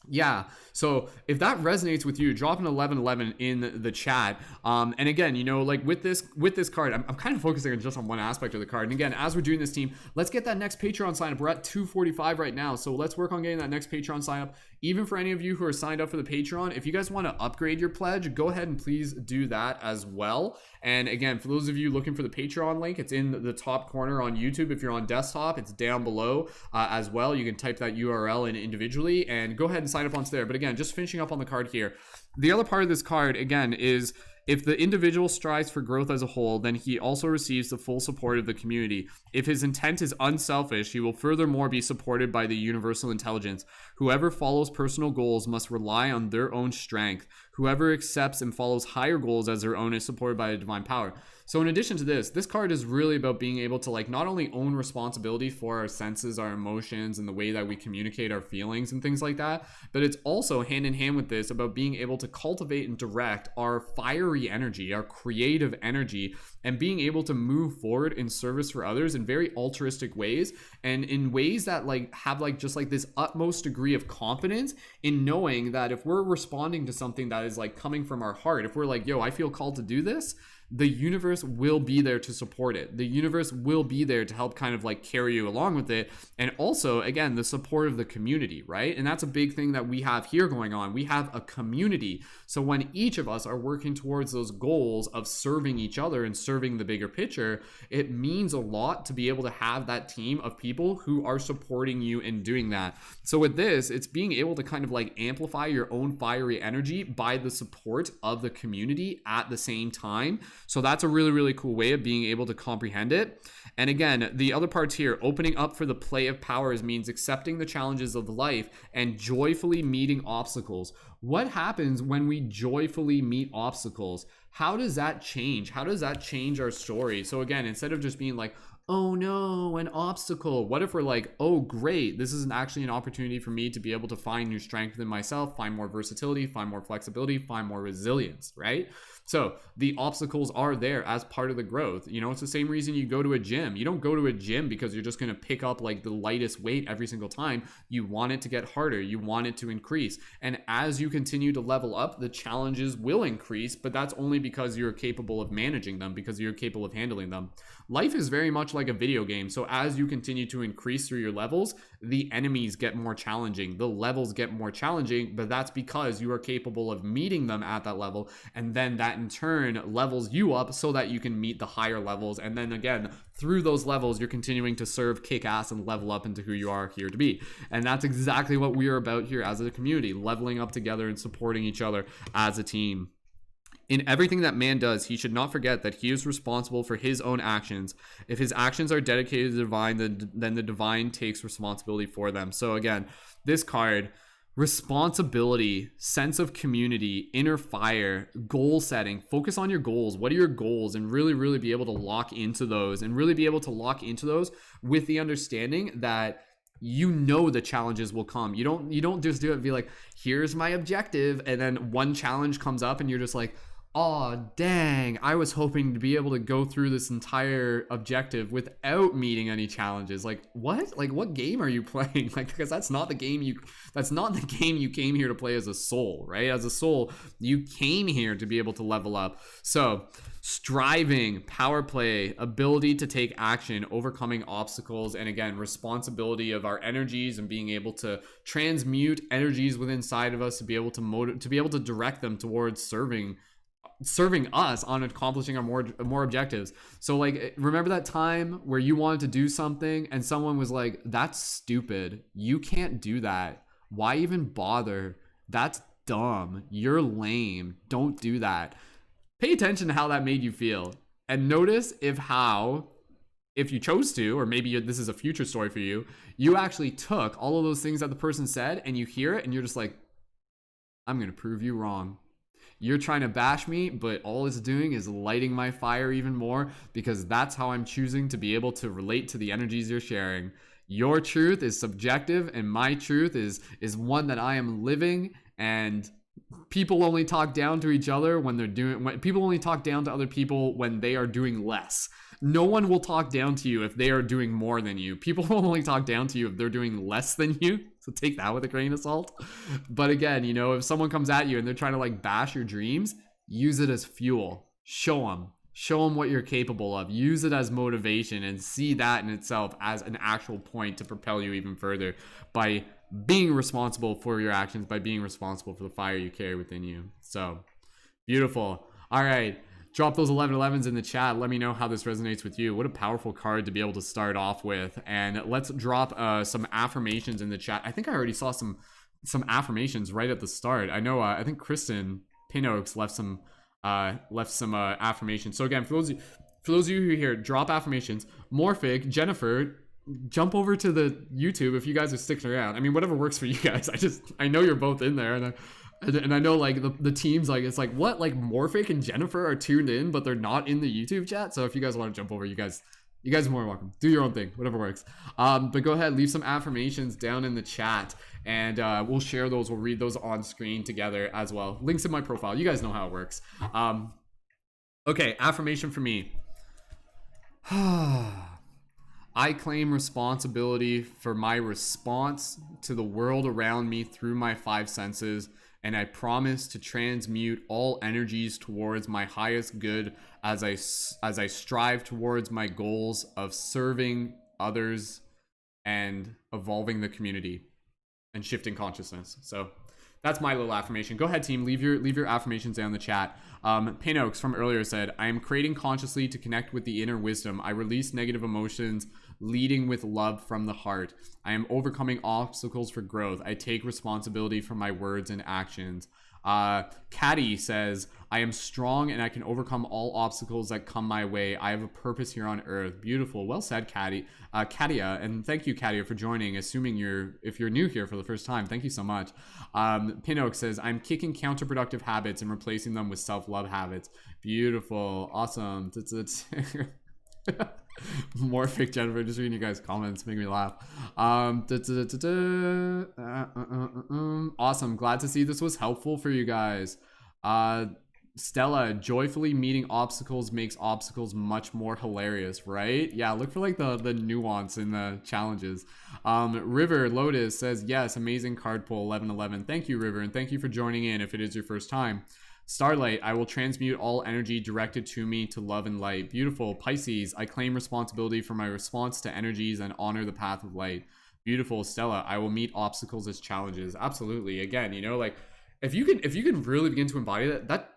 yeah, so if that resonates with you, drop an 1111 in the chat. And again, you know, like with this card, I'm kind of focusing just on one aspect of the card. And again, as we're doing this, team, let's get that next Patreon sign up. We're at 245 right now, so let's work on getting that next Patreon sign up. Even for any of you who are signed up for the Patreon, if you guys want to upgrade your pledge, go ahead and please do that as well. And again, for those of you looking for the Patreon link, it's in the top corner on YouTube. If you're on desktop, it's down below as well. You can type that URL in individually and go ahead and sign up onto there. But again, just finishing up on the card here. The other part of this card, again, is if the individual strives for growth as a whole, then he also receives the full support of the community. If his intent is unselfish, he will furthermore be supported by the universal intelligence. Whoever follows personal goals must rely on their own strength. Whoever accepts and follows higher goals as their own is supported by a divine power. So in addition to this card is really about being able to like not only own responsibility for our senses, our emotions, and the way that we communicate our feelings and things like that, but it's also hand in hand with this about being able to cultivate and direct our fiery energy, our creative energy, and being able to move forward in service for others in very altruistic ways, and in ways that like have like just like this utmost degree of confidence in knowing that if we're responding to something that is like coming from our heart, if we're like, yo, I feel called to do this, the universe will be there to support it. The universe will be there to help kind of like carry you along with it. And also, again, the support of the community, right? And that's a big thing that we have here going on. We have a community. So when each of us are working towards those goals of serving each other and serving the bigger picture, it means a lot to be able to have that team of people who are supporting you in doing that. So with this, it's being able to kind of like amplify your own fiery energy by the support of the community at the same time. So that's a really, really cool way of being able to comprehend it. And again, the other parts here, opening up for the play of powers means accepting the challenges of life and joyfully meeting obstacles. What happens when we joyfully meet obstacles? How does that change? How does that change our story? So again, instead of just being like, oh no, an obstacle, what if we're like, oh great, this is actually an opportunity for me to be able to find new strength within myself, find more versatility, find more flexibility, find more resilience, right? So the obstacles are there as part of the growth. You know, it's the same reason you go to a gym. You don't go to a gym because you're just going to pick up like the lightest weight every single time. You want it to get harder. You want it to increase. And as you continue to level up, the challenges will increase, but that's only because you're capable of managing them, because you're capable of handling them. Life is very much like a video game. So as you continue to increase through your levels, the enemies get more challenging, the levels get more challenging, but that's because you are capable of meeting them at that level. And then that in turn levels you up so that you can meet the higher levels. And then again, through those levels, you're continuing to serve, kick ass, and level up into who you are here to be. And that's exactly what we are about here as a community, leveling up together and supporting each other as a team. In everything that man does, he should not forget that he is responsible for his own actions. If his actions are dedicated to the divine, then the divine takes responsibility for them. So again, this card, responsibility, sense of community, inner fire, goal setting, focus on your goals. What are your goals? And really, really be able to lock into those, and really be able to lock into those with the understanding that you know the challenges will come. You don't just do it and be like, here's my objective, and then one challenge comes up and you're just like, oh dang, I was hoping to be able to go through this entire objective without meeting any challenges. Like what? Like what game are you playing? Like, because that's not the game you came here to play as a soul, right? As a soul, you came here to be able to level up. So striving, power play, ability to take action, overcoming obstacles, and again, responsibility of our energies and being able to transmute energies within inside of us to be able to direct them towards serving us on accomplishing our more objectives. So like, remember that time where you wanted to do something and someone was like, that's stupid, you can't do that, why even bother, that's dumb, you're lame, don't do that. Pay attention to how that made you feel, and notice if if you chose to, or maybe this is a future story for you, you actually took all of those things that the person said and you hear it and you're just like, I'm going to prove you wrong. You're trying to bash me, but all it's doing is lighting my fire even more, because that's how I'm choosing to be able to relate to the energies you're sharing. Your truth is subjective, and my truth is one that I am living. And people only talk down to each other when people only talk down to other people when they are doing less. No one will talk down to you if they are doing more than you. People will only talk down to you if they're doing less than you. So take that with a grain of salt. But again, you know, if someone comes at you and they're trying to like bash your dreams, use it as fuel. Show them what you're capable of. Use it as motivation, and see that in itself as an actual point to propel you even further by being responsible for your actions, by being responsible for the fire you carry within you. So beautiful. All right, drop those 1111s in the chat. Let me know how this resonates with you. What a powerful card to be able to start off with. And let's drop some affirmations in the chat. I think I already saw some affirmations right at the start. I know I think Kristen Pinoaks left some affirmations. So again, for those of you who are here, drop affirmations. Morphic, Jennifer, jump over to the YouTube if you guys are sticking around. I mean, whatever works for you guys. I know you're both in there, and I know like the teams, like it's like, what, like Morphic and Jennifer are tuned in but they're not in the YouTube chat. So if you guys want to jump over, you guys are more than welcome. Do your own thing, whatever works. But go ahead, leave some affirmations down in the chat, and we'll share those. We'll read those on screen together as well. Links in my profile. You guys know how it works. Okay, affirmation for me. I claim responsibility for my response to the world around me through my 5 senses, and I promise to transmute all energies towards my highest good as I strive towards my goals of serving others and evolving the community and shifting consciousness. So that's my little affirmation. Go ahead, team. Leave your affirmations down in the chat. Pinoaks from earlier said, I am creating consciously to connect with the inner wisdom. I release negative emotions, leading with love from the heart. I am overcoming obstacles for growth. I take responsibility for my words and actions. Caddy says, I am strong and I can overcome all obstacles that come my way. I have a purpose here on earth. Beautiful. Well said, Caddy. Katia, and thank you, Katia, for joining. Assuming if you're new here for the first time, thank you so much. Pinoak says, I'm kicking counterproductive habits and replacing them with self-love habits. Beautiful. Awesome. Morphic, Jennifer, just reading you guys' comments make me laugh. Awesome. Glad to see this was helpful for you guys. Stella, joyfully meeting obstacles makes obstacles much more hilarious, right? Yeah, look for like the nuance in the challenges. River Lotus says, yes, amazing card pull, 1111. Thank you, River, and thank you for joining in if it is your first time. Starlight, I will transmute all energy directed to me to love and light. Beautiful. Pisces, I claim responsibility for my response to energies and honor the path of light. Beautiful. Stella, I will meet obstacles as challenges. Absolutely. Again, you know, like if you can really begin to embody that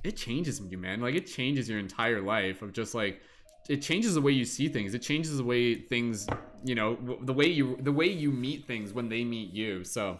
it changes you, man. Like it changes your entire life of just like, it changes the way you see things. It changes the way things, you know, the way you meet things when they meet you. So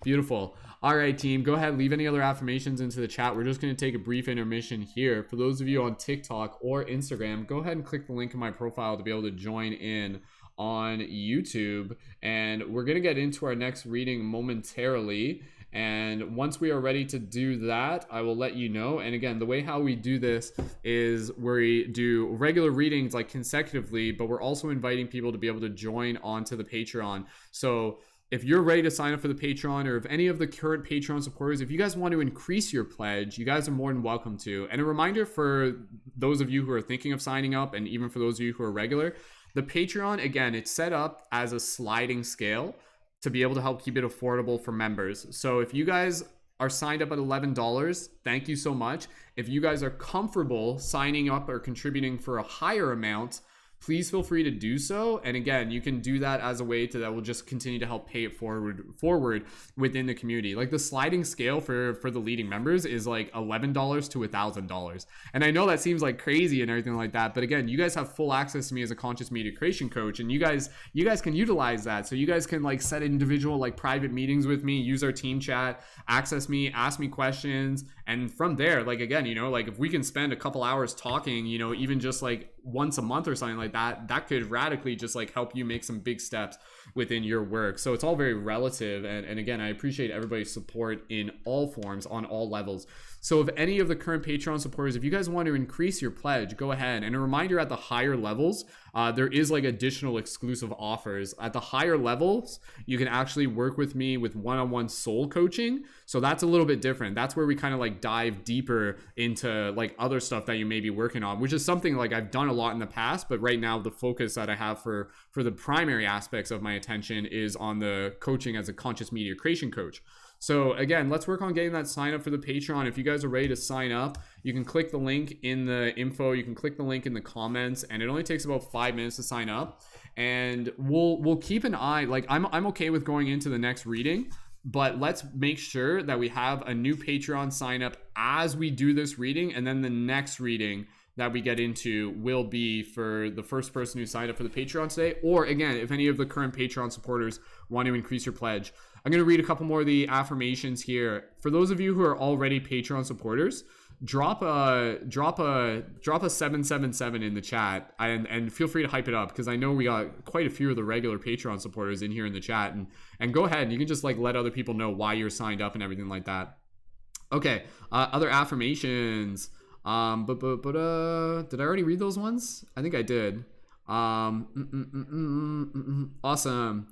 beautiful. All right, team, go ahead, leave any other affirmations into the chat. We're just going to take a brief intermission here. For those of you on TikTok or Instagram, go ahead and click the link in my profile to be able to join in on YouTube. And we're going to get into our next reading momentarily. And once we are ready to do that, I will let you know. And again, the way how we do this is we do regular readings like consecutively, but we're also inviting people to be able to join onto the Patreon. So if you're ready to sign up for the Patreon, or if any of the current Patreon supporters, if you guys want to increase your pledge, you guys are more than welcome to. And a reminder for those of you who are thinking of signing up, and even for those of you who are regular, the Patreon, again, it's set up as a sliding scale to be able to help keep it affordable for members. So if you guys are signed up at $11, thank you so much. If you guys are comfortable signing up or contributing for a higher amount, please feel free to do so. And again, you can do that as a way that will just continue to help pay it forward within the community. Like the sliding scale for the leading members is like $11 to $1,000. And I know that seems like crazy and everything like that, but again, you guys have full access to me as a conscious media creation coach, and you guys can utilize that. So you guys can like set individual like private meetings with me, use our team chat, access me, ask me questions. And from there, like, again, you know, like if we can spend a couple hours talking, you know, even just like once a month or something like that could radically just like help you make some big steps within your work. So it's all very relative. And again, I appreciate everybody's support in all forms on all levels. So if any of the current Patreon supporters, if you guys want to increase your pledge, go ahead. And a reminder, at the higher levels, there is like additional exclusive offers. At the higher levels, you can actually work with me with one-on-one soul coaching. So that's a little bit different. That's where we kind of like dive deeper into like other stuff that you may be working on, which is something like I've done a lot in the past, but right now the focus that I have for the primary aspects of my attention is on the coaching as a conscious media creation coach. So again, let's work on getting that sign up for the Patreon. If you guys are ready to sign up, you can click the link in the info. You can click the link in the comments, and it only takes about 5 minutes to sign up. And we'll keep an eye. Like I'm okay with going into the next reading, but let's make sure that we have a new Patreon sign up as we do this reading, and then the next reading that we get into will be for the first person who signed up for the Patreon today. Or again, if any of the current Patreon supporters want to increase your pledge. I'm going to read a couple more of the affirmations here. For those of you who are already Patreon supporters, drop a 777 in the chat and feel free to hype it up, because I know we got quite a few of the regular Patreon supporters in here in the chat, and go ahead, you can just like let other people know why you're signed up and everything like that. Okay, other affirmations. Did I already read those ones? I think I did. Awesome.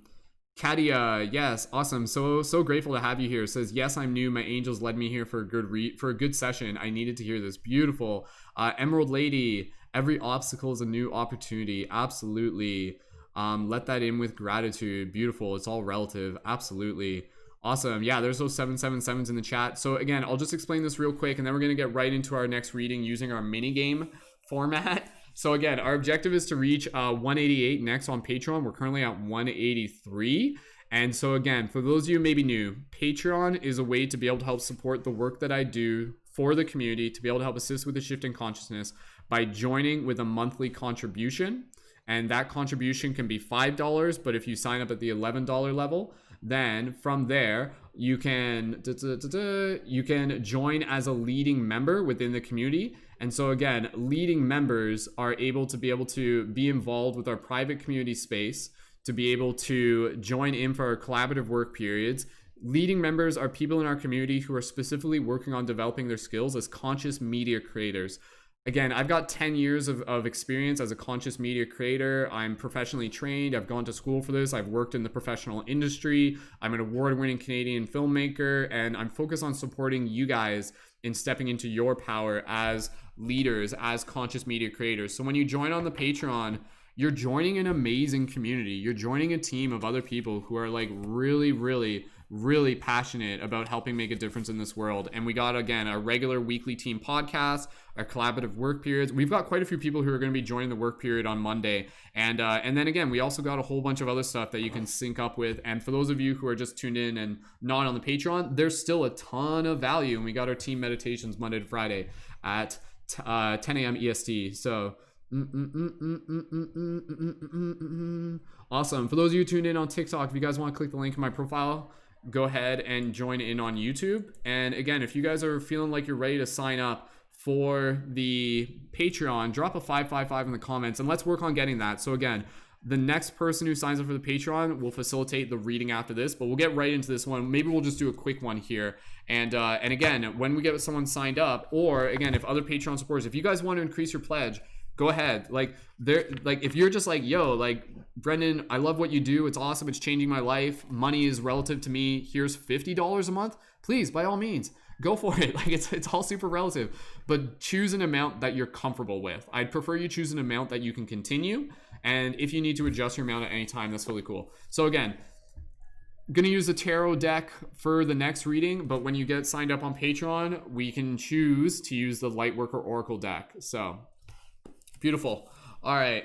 Katia, yes, awesome. So grateful to have you here. Says, yes, I'm new. My angels led me here for a good session. I needed to hear this. Beautiful. Emerald Lady, every obstacle is a new opportunity. Absolutely. Let that in with gratitude. Beautiful. It's all relative. Absolutely. Awesome. Yeah, there's those 777s in the chat. So again, I'll just explain this real quick, and then we're going to get right into our next reading using our mini game format. So again, our objective is to reach 188 next on Patreon. We're currently at 183. And so again, for those of you who may be new, Patreon is a way to be able to help support the work that I do for the community, to be able to help assist with the shift in consciousness by joining with a monthly contribution. And that contribution can be $5, but if you sign up at the $11 level, then from there you can join as a leading member within the community. And so again, leading members are able to be involved with our private community space, to be able to join in for our collaborative work periods. Leading members are people in our community who are specifically working on developing their skills as conscious media creators. Again, I've got 10 years of experience as a conscious media creator. I'm professionally trained. I've gone to school for this. I've worked in the professional industry. I'm an award-winning Canadian filmmaker, and I'm focused on supporting you guys in stepping into your power as leaders, as conscious media creators. So when you join on the Patreon, you're joining an amazing community. You're joining a team of other people who are like really passionate about helping make a difference in this world. And we got, again, our regular weekly team podcast, our collaborative work periods. We've got quite a few people who are going to be joining the work period on Monday. And then again, we also got a whole bunch of other stuff that you can sync up with. And for those of you who are just tuned in and not on the Patreon, there's still a ton of value. And we got our team meditations Monday to Friday at 10 a.m. EST. So awesome. For those of you tuned in on TikTok, if you guys want to click the link in my profile, go ahead and join in on YouTube. And again, if you guys are feeling like you're ready to sign up for the Patreon, drop a 555 in the comments and let's work on getting that. So again, the next person who signs up for the Patreon will facilitate the reading after this, but we'll get right into this one. Maybe we'll just do a quick one here. And again, when we get someone signed up, or again, if other Patreon supporters, if you guys want to increase your pledge, go ahead. Like if you're just like, yo, like, Brendan, I love what you do. It's awesome. It's changing my life. Money is relative to me. Here's $50 a month. Please, by all means, go for it. Like it's all super relative, but choose an amount that you're comfortable with. I'd prefer you choose an amount that you can continue. And if you need to adjust your amount at any time, that's really cool. So again, going to use the tarot deck for the next reading, but when you get signed up on Patreon, we can choose to use the Lightworker Oracle deck. So beautiful. All right.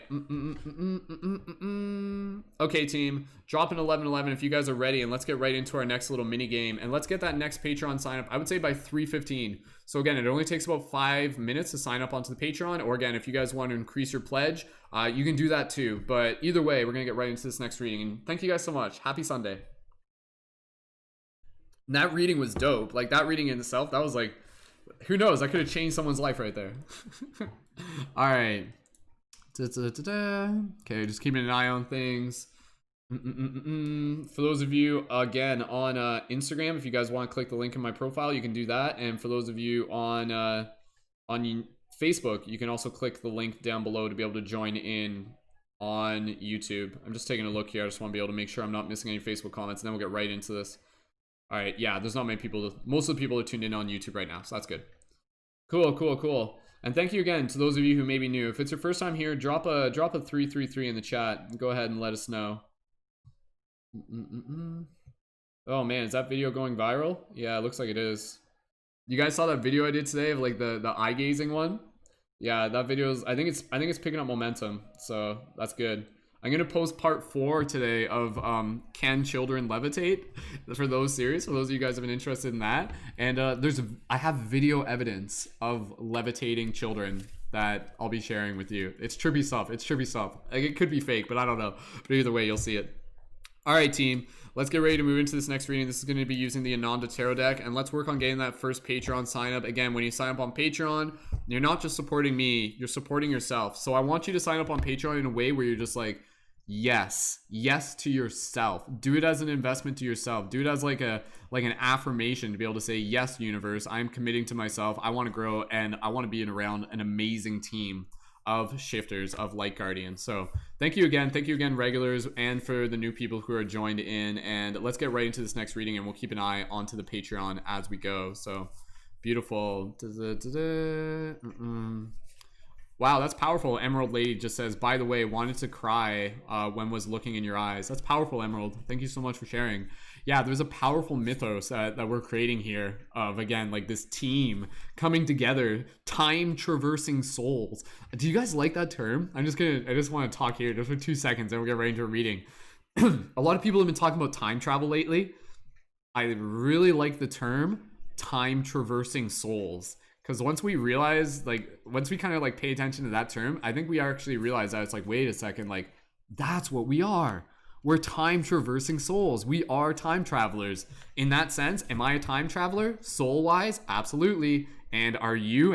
Okay, team, drop an 1111 if you guys are ready, and let's get right into our next little mini game, and let's get that next Patreon sign up. I would say by 3:15. So again, it only takes about 5 minutes to sign up onto the Patreon, or again, if you guys want to increase your pledge, you can do that too. But either way, we're gonna get right into this next reading, and thank you guys so much. Happy Sunday. And that reading was dope. Like that reading in itself, that was like, who knows? I could have changed someone's life right there. All right. Okay, just keeping an eye on things. For those of you again on Instagram, if you guys want to click the link in my profile, you can do that. And for those of you on Facebook, you can also click the link down below to be able to join in on YouTube. I'm just taking a look here. I just want to be able to make sure I'm not missing any Facebook comments, and then we'll get right into this. All right, yeah, there's not many people. Most of the people are tuned in on YouTube right now, so that's good. Cool. And thank you again to those of you who may be new. If it's your first time here, drop a 333 in the chat. Go ahead and let us know. Oh man, is that video going viral? Yeah, it looks like it is. You guys saw that video I did today of like the eye gazing one? Yeah, that video is, I think it's picking up momentum, so that's good. I'm gonna post part 4 today of can children levitate for those series, for those of you guys have been interested in that. And I have video evidence of levitating children that I'll be sharing with you. It's trippy stuff. Like, it could be fake, but I don't know. But either way, you'll see it. All right, team, let's get ready to move into this next reading. This is going to be using the Ananda Tarot deck, and let's work on getting that first Patreon sign up. Again, when you sign up on Patreon, you're not just supporting me, you're supporting yourself. So I want you to sign up on Patreon in a way where you're just like, yes to yourself. Do it as an investment to yourself. Do it as like an affirmation to be able to say, yes, universe, I'm committing to myself. I want to grow, and I want to be around an amazing team of shifters, of light guardians. So thank you again, regulars, and for the new people who are joined in. And let's get right into this next reading, and we'll keep an eye onto the Patreon as we go. So beautiful. Wow, that's powerful. Emerald Lady just says, by the way, wanted to cry when was looking in your eyes. That's powerful, Emerald. Thank you so much for sharing. Yeah, there's a powerful mythos that we're creating here of, again, like this team coming together, time traversing souls. Do you guys like that term? I just want to talk here just for 2 seconds and we'll get right into a reading. A lot of people have been talking about time travel lately. I really like the term time traversing souls. Because once we realize, like, once we kind of like pay attention to that term, I think we actually realize that it's like, wait a second, like, that's what we are. We're time traversing souls. We are time travelers. In that sense, am I a time traveler? Soul wise? Absolutely. And are you?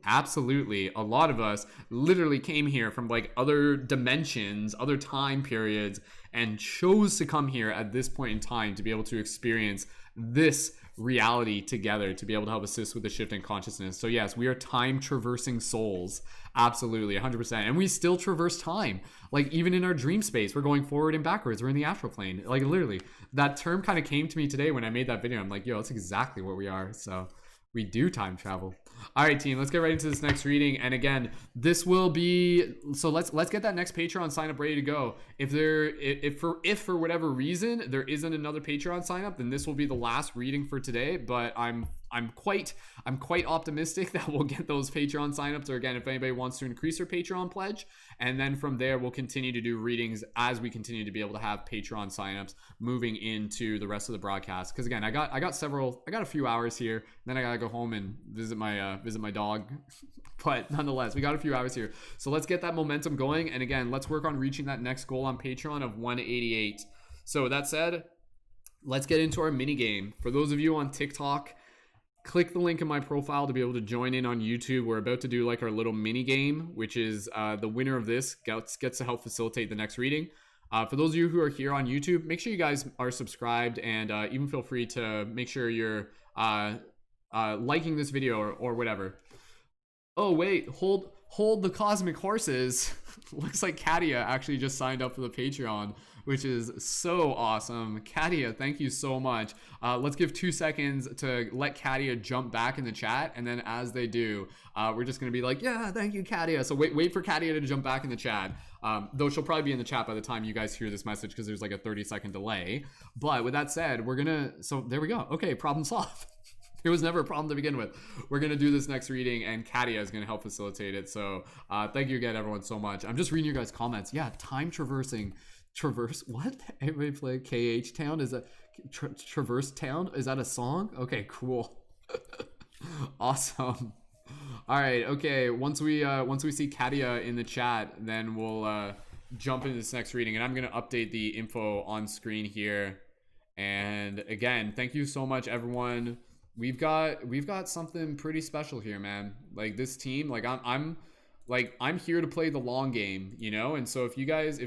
Absolutely. A lot of us literally came here from like other dimensions, other time periods, and chose to come here at this point in time to be able to experience this reality together, to be able to help assist with the shift in consciousness. So yes, we are time traversing souls. Absolutely, 100%. And we still traverse time. Like, even in our dream space, we're going forward and backwards. We're in the astral plane. Like, literally, that term kind of came to me today when I made that video. I'm like, yo, that's exactly what we are. So we do time travel. All right, team, let's get right into this next reading. And again, this will be, so let's get that next Patreon sign up ready to go. If for whatever reason there isn't another Patreon sign up, then this will be the last reading for today. But I'm quite optimistic that we'll get those Patreon signups, or again, if anybody wants to increase their Patreon pledge, and then from there we'll continue to do readings as we continue to be able to have Patreon signups moving into the rest of the broadcast. Because again, I got a few hours here, then I gotta go home and visit my dog. But nonetheless, we got a few hours here, so let's get that momentum going. And again, let's work on reaching that next goal on Patreon of 188. So with that said, let's get into our mini game. For those of you on TikTok, click the link in my profile to be able to join in on YouTube. We're about to do like our little mini game, which is the winner of this gets to help facilitate the next reading. For those of you who are here on YouTube, make sure you guys are subscribed, and even feel free to make sure you're liking this video or whatever. Oh wait, hold the cosmic horses. Looks like Katia actually just signed up for the Patreon, which is so awesome. Katia, thank you so much. Let's give 2 seconds to let Katia jump back in the chat, and then as they do, we're just gonna be like, yeah, thank you, Katia. So wait for Katia to jump back in the chat. Though she'll probably be in the chat by the time you guys hear this message, because there's like a 30-second delay. But with that said, so there we go. Okay, problem solved. It was never a problem to begin with. We're going to do this next reading, and Katia is going to help facilitate it. So thank you again, everyone, so much. I'm just reading your guys' comments. Yeah, time traversing. What? Everybody play KH Town? Is that Traverse Town? Is that a song? Okay, cool. Awesome. All right, okay. Once we see Katia in the chat, then we'll jump into this next reading. And I'm going to update the info on screen here. And again, thank you so much, everyone. We've got something pretty special here, man. Like, this team, like I'm like I'm here to play the long game, you know? And so if you guys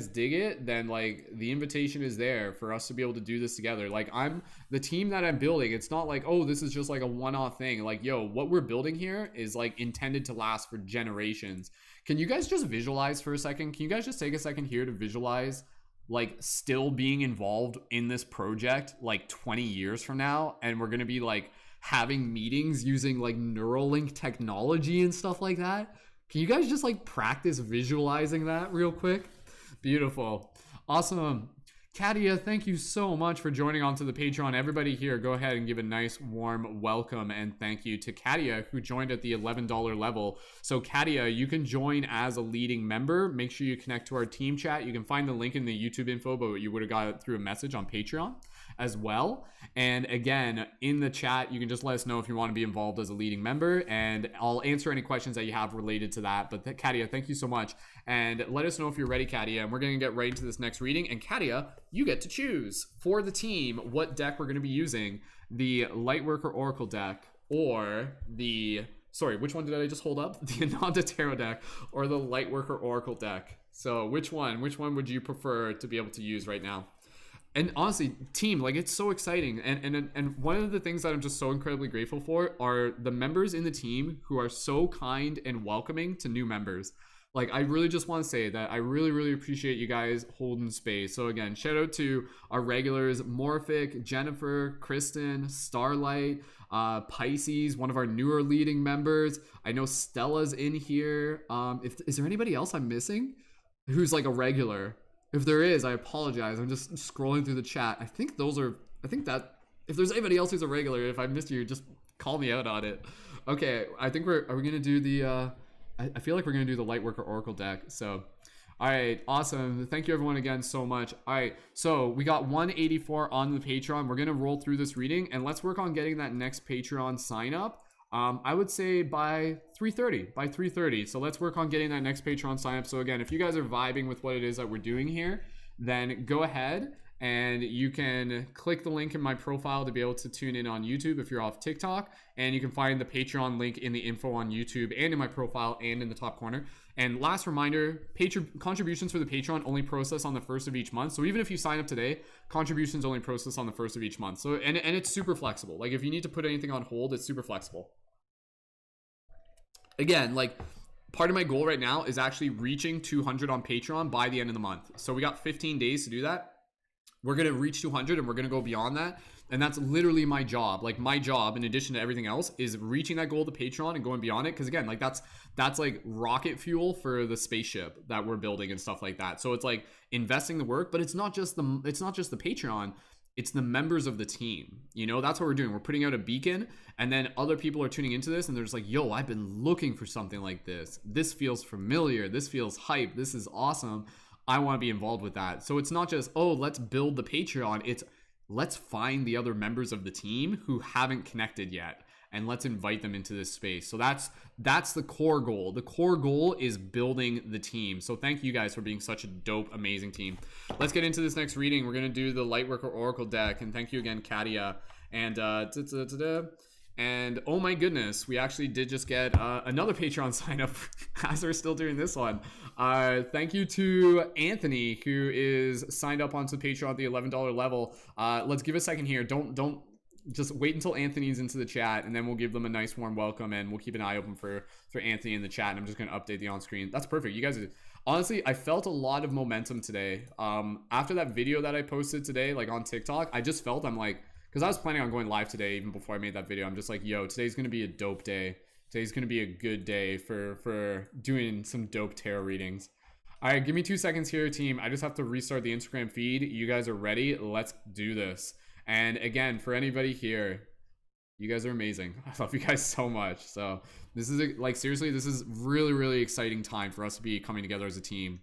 dig it, then like the invitation is there for us to be able to do this together. Like I'm the team that I'm building, it's not like, oh, this is just like a one-off thing. Like, yo, what we're building here is like intended to last for generations. Can you guys just visualize for a second? Can you guys just take a second here to visualize like still being involved in this project like 20 years from now, and we're going to be like having meetings using like Neuralink technology and stuff like that? Can you guys just like practice visualizing that real quick? Beautiful. Awesome. Katia, thank you so much for joining onto the Patreon. Everybody here, go ahead and give a nice warm welcome and thank you to Katia, who joined at the $11 level. So Katia, you can join as a leading member. Make sure you connect to our team chat. You can find the link in the YouTube info, but you would have got it through a message on Patreon as well. And again, in the chat, you can just let us know if you want to be involved as a leading member, and I'll answer any questions that you have related to that. But Katia, thank you so much. And let us know if you're ready, Katia. And we're going to get right into this next reading. And Katia, you get to choose for the team what deck we're going to be using: the Lightworker Oracle deck, or the, sorry, which one did I just hold up? The Ananda Tarot deck or the Lightworker Oracle deck. So which one would you prefer to be able to use right now? And honestly, team, like it's so exciting. And one of the things that I'm just so incredibly grateful for are the members in the team who are so kind and welcoming to new members. Like, I really just want to say that I really, really appreciate you guys holding space. So again, shout out to our regulars: Morphic, Jennifer, Kristen, Starlight, Pisces, one of our newer leading members. I know Stella's in here. Is there anybody else I'm missing who's like a regular? If there is, I apologize. I'm just scrolling through the chat. I think that if there's anybody else who's a regular, if I missed you, just call me out on it. Okay, I think are we gonna do the I feel like we're gonna do the Lightworker Oracle deck. So all right, awesome. Thank you everyone again so much. All right, so we got 184 on the Patreon. We're gonna roll through this reading and let's work on getting that next Patreon sign up. I would say by 3:30. So let's work on getting that next Patreon sign up. So again, if you guys are vibing with what it is that we're doing here, then go ahead and you can click the link in my profile to be able to tune in on YouTube if you're off TikTok. And you can find the Patreon link in the info on YouTube and in my profile and in the top corner. And last reminder, contributions for the Patreon only process on the 1st of each month. So even if you sign up today, contributions only process on the 1st of each month. So and it's super flexible. Like if you need to put anything on hold, it's super flexible. Again, like part of my goal right now is actually reaching 200 on Patreon by the end of the month. So we got 15 days to do that. We're going to reach 200 and we're going to go beyond that. And that's literally my job. Like my job, in addition to everything else, is reaching that goal to Patreon and going beyond it. Because again, like that's like rocket fuel for the spaceship that we're building and stuff like that. So it's like investing the work, but it's not just the Patreon. It's the members of the team. You know, that's what we're doing. We're putting out a beacon, and then other people are tuning into this and they're just like, yo, I've been looking for something like this. This feels familiar. This feels hype. This is awesome. I want to be involved with that. So it's not just, oh, let's build the Patreon. It's let's find the other members of the team who haven't connected yet, and let's invite them into this space. So that's the core goal. The core goal is building the team. So thank you guys for being such a dope, amazing team. Let's get into this next reading. We're going to do the Lightworker Oracle deck. And thank you again, Katia. And and oh my goodness, we actually did just get another Patreon sign up as we're still doing this one. Thank you to Anthony, who is signed up onto Patreon at the $11 level. Let's give a second here. Don't just wait until Anthony's into the chat, and then we'll give them a nice warm welcome, and we'll keep an eye open for Anthony in the chat. And I'm just going to update the on screen. That's perfect. You guys, honestly, I felt a lot of momentum today. After that video that I posted today, like on TikTok, I just felt, I'm like, because I was planning on going live today even before I made that video. I'm just like, yo, today's going to be a dope day. Today's going to be a good day for doing some dope tarot readings. All right, give me 2 seconds here, team. I just have to restart the Instagram feed. You guys are ready? Let's do this. And again, for anybody here, you guys are amazing. I love you guys so much. So this is like, seriously, this is really, really exciting time for us to be coming together as a team.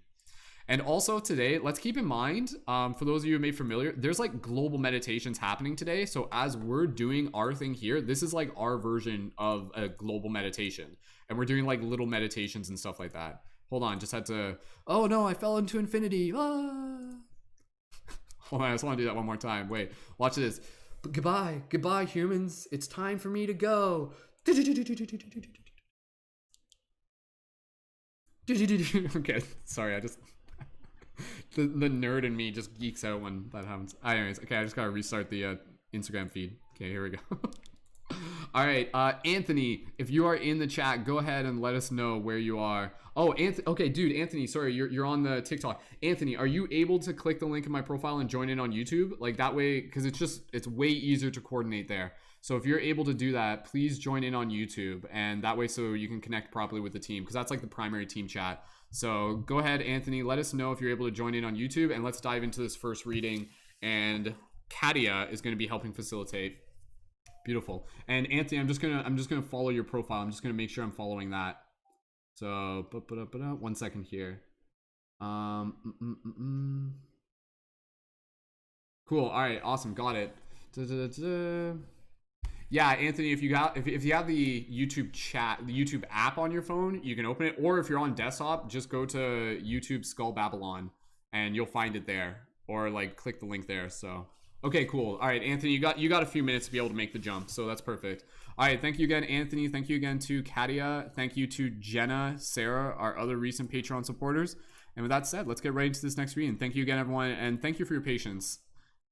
And also today, let's keep in mind, for those of you who may be familiar, there's like global meditations happening today. So as we're doing our thing here, this is like our version of a global meditation. And we're doing like little meditations and stuff like that. Hold on, just had to, oh no, I fell into infinity. Ah. Hold on, I just want to do that one more time. Wait, watch this. Goodbye, humans. It's time for me to go. Okay, sorry, I just the nerd in me just geeks out when that happens. Anyways, okay, I just gotta restart the Instagram feed. Okay, here we go. All right, Anthony, if you are in the chat, go ahead and let us know where you are. Oh, Anthony. Okay, dude, Anthony, sorry, you're on the TikTok. Anthony, are you able to click the link in my profile and join in on YouTube? Like that way, because it's way easier to coordinate there. So if you're able to do that, please join in on YouTube, and that way so you can connect properly with the team, because that's like the primary team chat. So go ahead, Anthony, let us know if you're able to join in on YouTube, and let's dive into this first reading. And Katia is going to be helping facilitate. Beautiful. And Anthony, I'm just gonna follow your profile. I'm just gonna make sure I'm following that. So, 1 second here. Cool. All right. Awesome. Got it. Yeah, Anthony, if you have the YouTube chat, the YouTube app on your phone, you can open it. Or if you're on desktop, just go to YouTube Skull Babylon, and you'll find it there. Or like click the link there. So. Okay, cool. All right, Anthony, you got a few minutes to be able to make the jump, so that's perfect. All right, thank you again, Anthony. Thank you again to Katia. Thank you to Jenna, Sarah, our other recent Patreon supporters. And with that said, let's get right into this next reading. Thank you again, everyone, and thank you for your patience.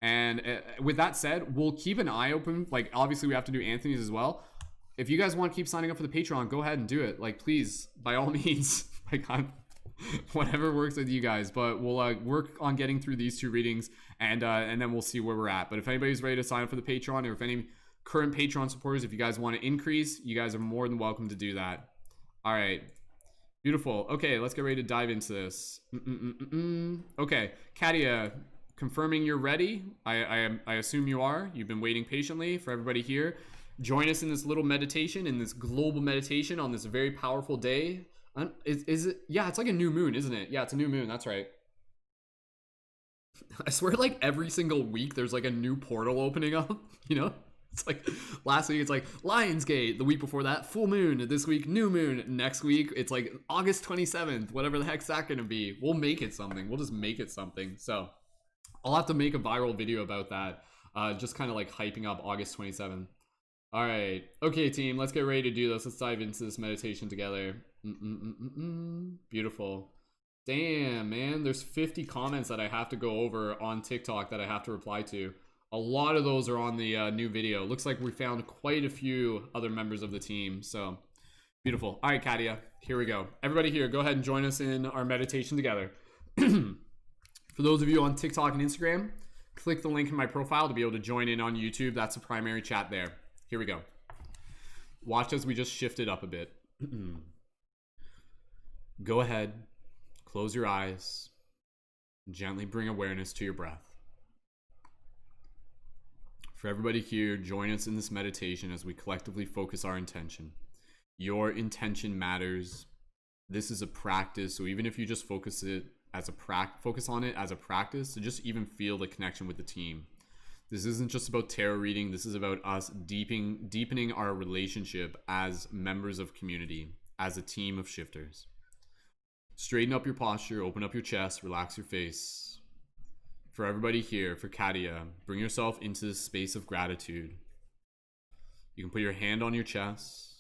And with that said, we'll keep an eye open. Like, obviously, we have to do Anthony's as well. If you guys want to keep signing up for the Patreon, go ahead and do it. Like, please, by all means. Like, whatever works with you guys, but we'll work on getting through these two readings, and then we'll see where we're at. But if anybody's ready to sign up for the Patreon, or if any current Patreon supporters, if you guys want to increase, you guys are more than welcome to do that. All right, beautiful. Okay, let's get ready to dive into this. Okay, Katia, confirming you're ready. I assume you are. You've been waiting patiently for everybody here. Join us in this little meditation, in this global meditation on this very powerful day. Is it? Yeah, it's like a new moon, isn't it? Yeah, it's a new moon. That's right. I swear, like every single week, there's like a new portal opening up. You know, it's like last week it's like Lionsgate. The week before that, full moon. This week, new moon. Next week, it's like August 27th. Whatever the heck's that gonna be? We'll make it something. We'll just make it something. So I'll have to make a viral video about that. Just kind of like hyping up August 27th. All right. Okay, team. Let's get ready to do this. Let's dive into this meditation together. Beautiful. Damn, man, there's 50 comments that I have to go over on TikTok that I have to reply to. A lot of those are on the new video. Looks like we found quite a few other members of the team, so beautiful. All right, Katia, here we go. Everybody here, go ahead and join us in our meditation together. For those of you on TikTok and Instagram, click the link in my profile to be able to join in on YouTube. That's the primary chat there. Here we go. Watch as we just shift it up a bit. Go ahead, close your eyes, gently bring awareness to your breath. For everybody here, join us in this meditation as we collectively focus our intention. Your intention matters. This is a practice, so even if you just focus on it as a practice, to just even feel the connection with the team. This isn't just about tarot reading. This is about us deepening our relationship as members of community, as a team of shifters. Straighten up your posture, open up your chest, relax your face. For everybody here, for Katia, bring yourself into this space of gratitude. You can put your hand on your chest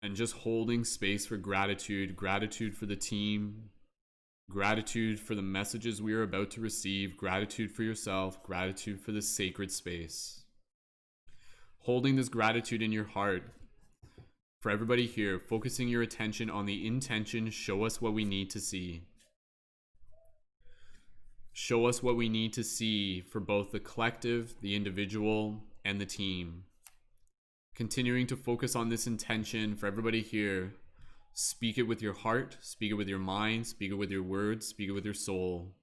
and just holding space for gratitude. Gratitude for the team, gratitude for the messages we are about to receive, gratitude for yourself, gratitude for this sacred space. Holding this gratitude in your heart. For everybody here, focusing your attention on the intention, show us what we need to see. Show us what we need to see for both the collective, the individual, and the team. Continuing to focus on this intention for everybody here. Speak it with your heart, speak it with your mind, speak it with your words, speak it with your soul.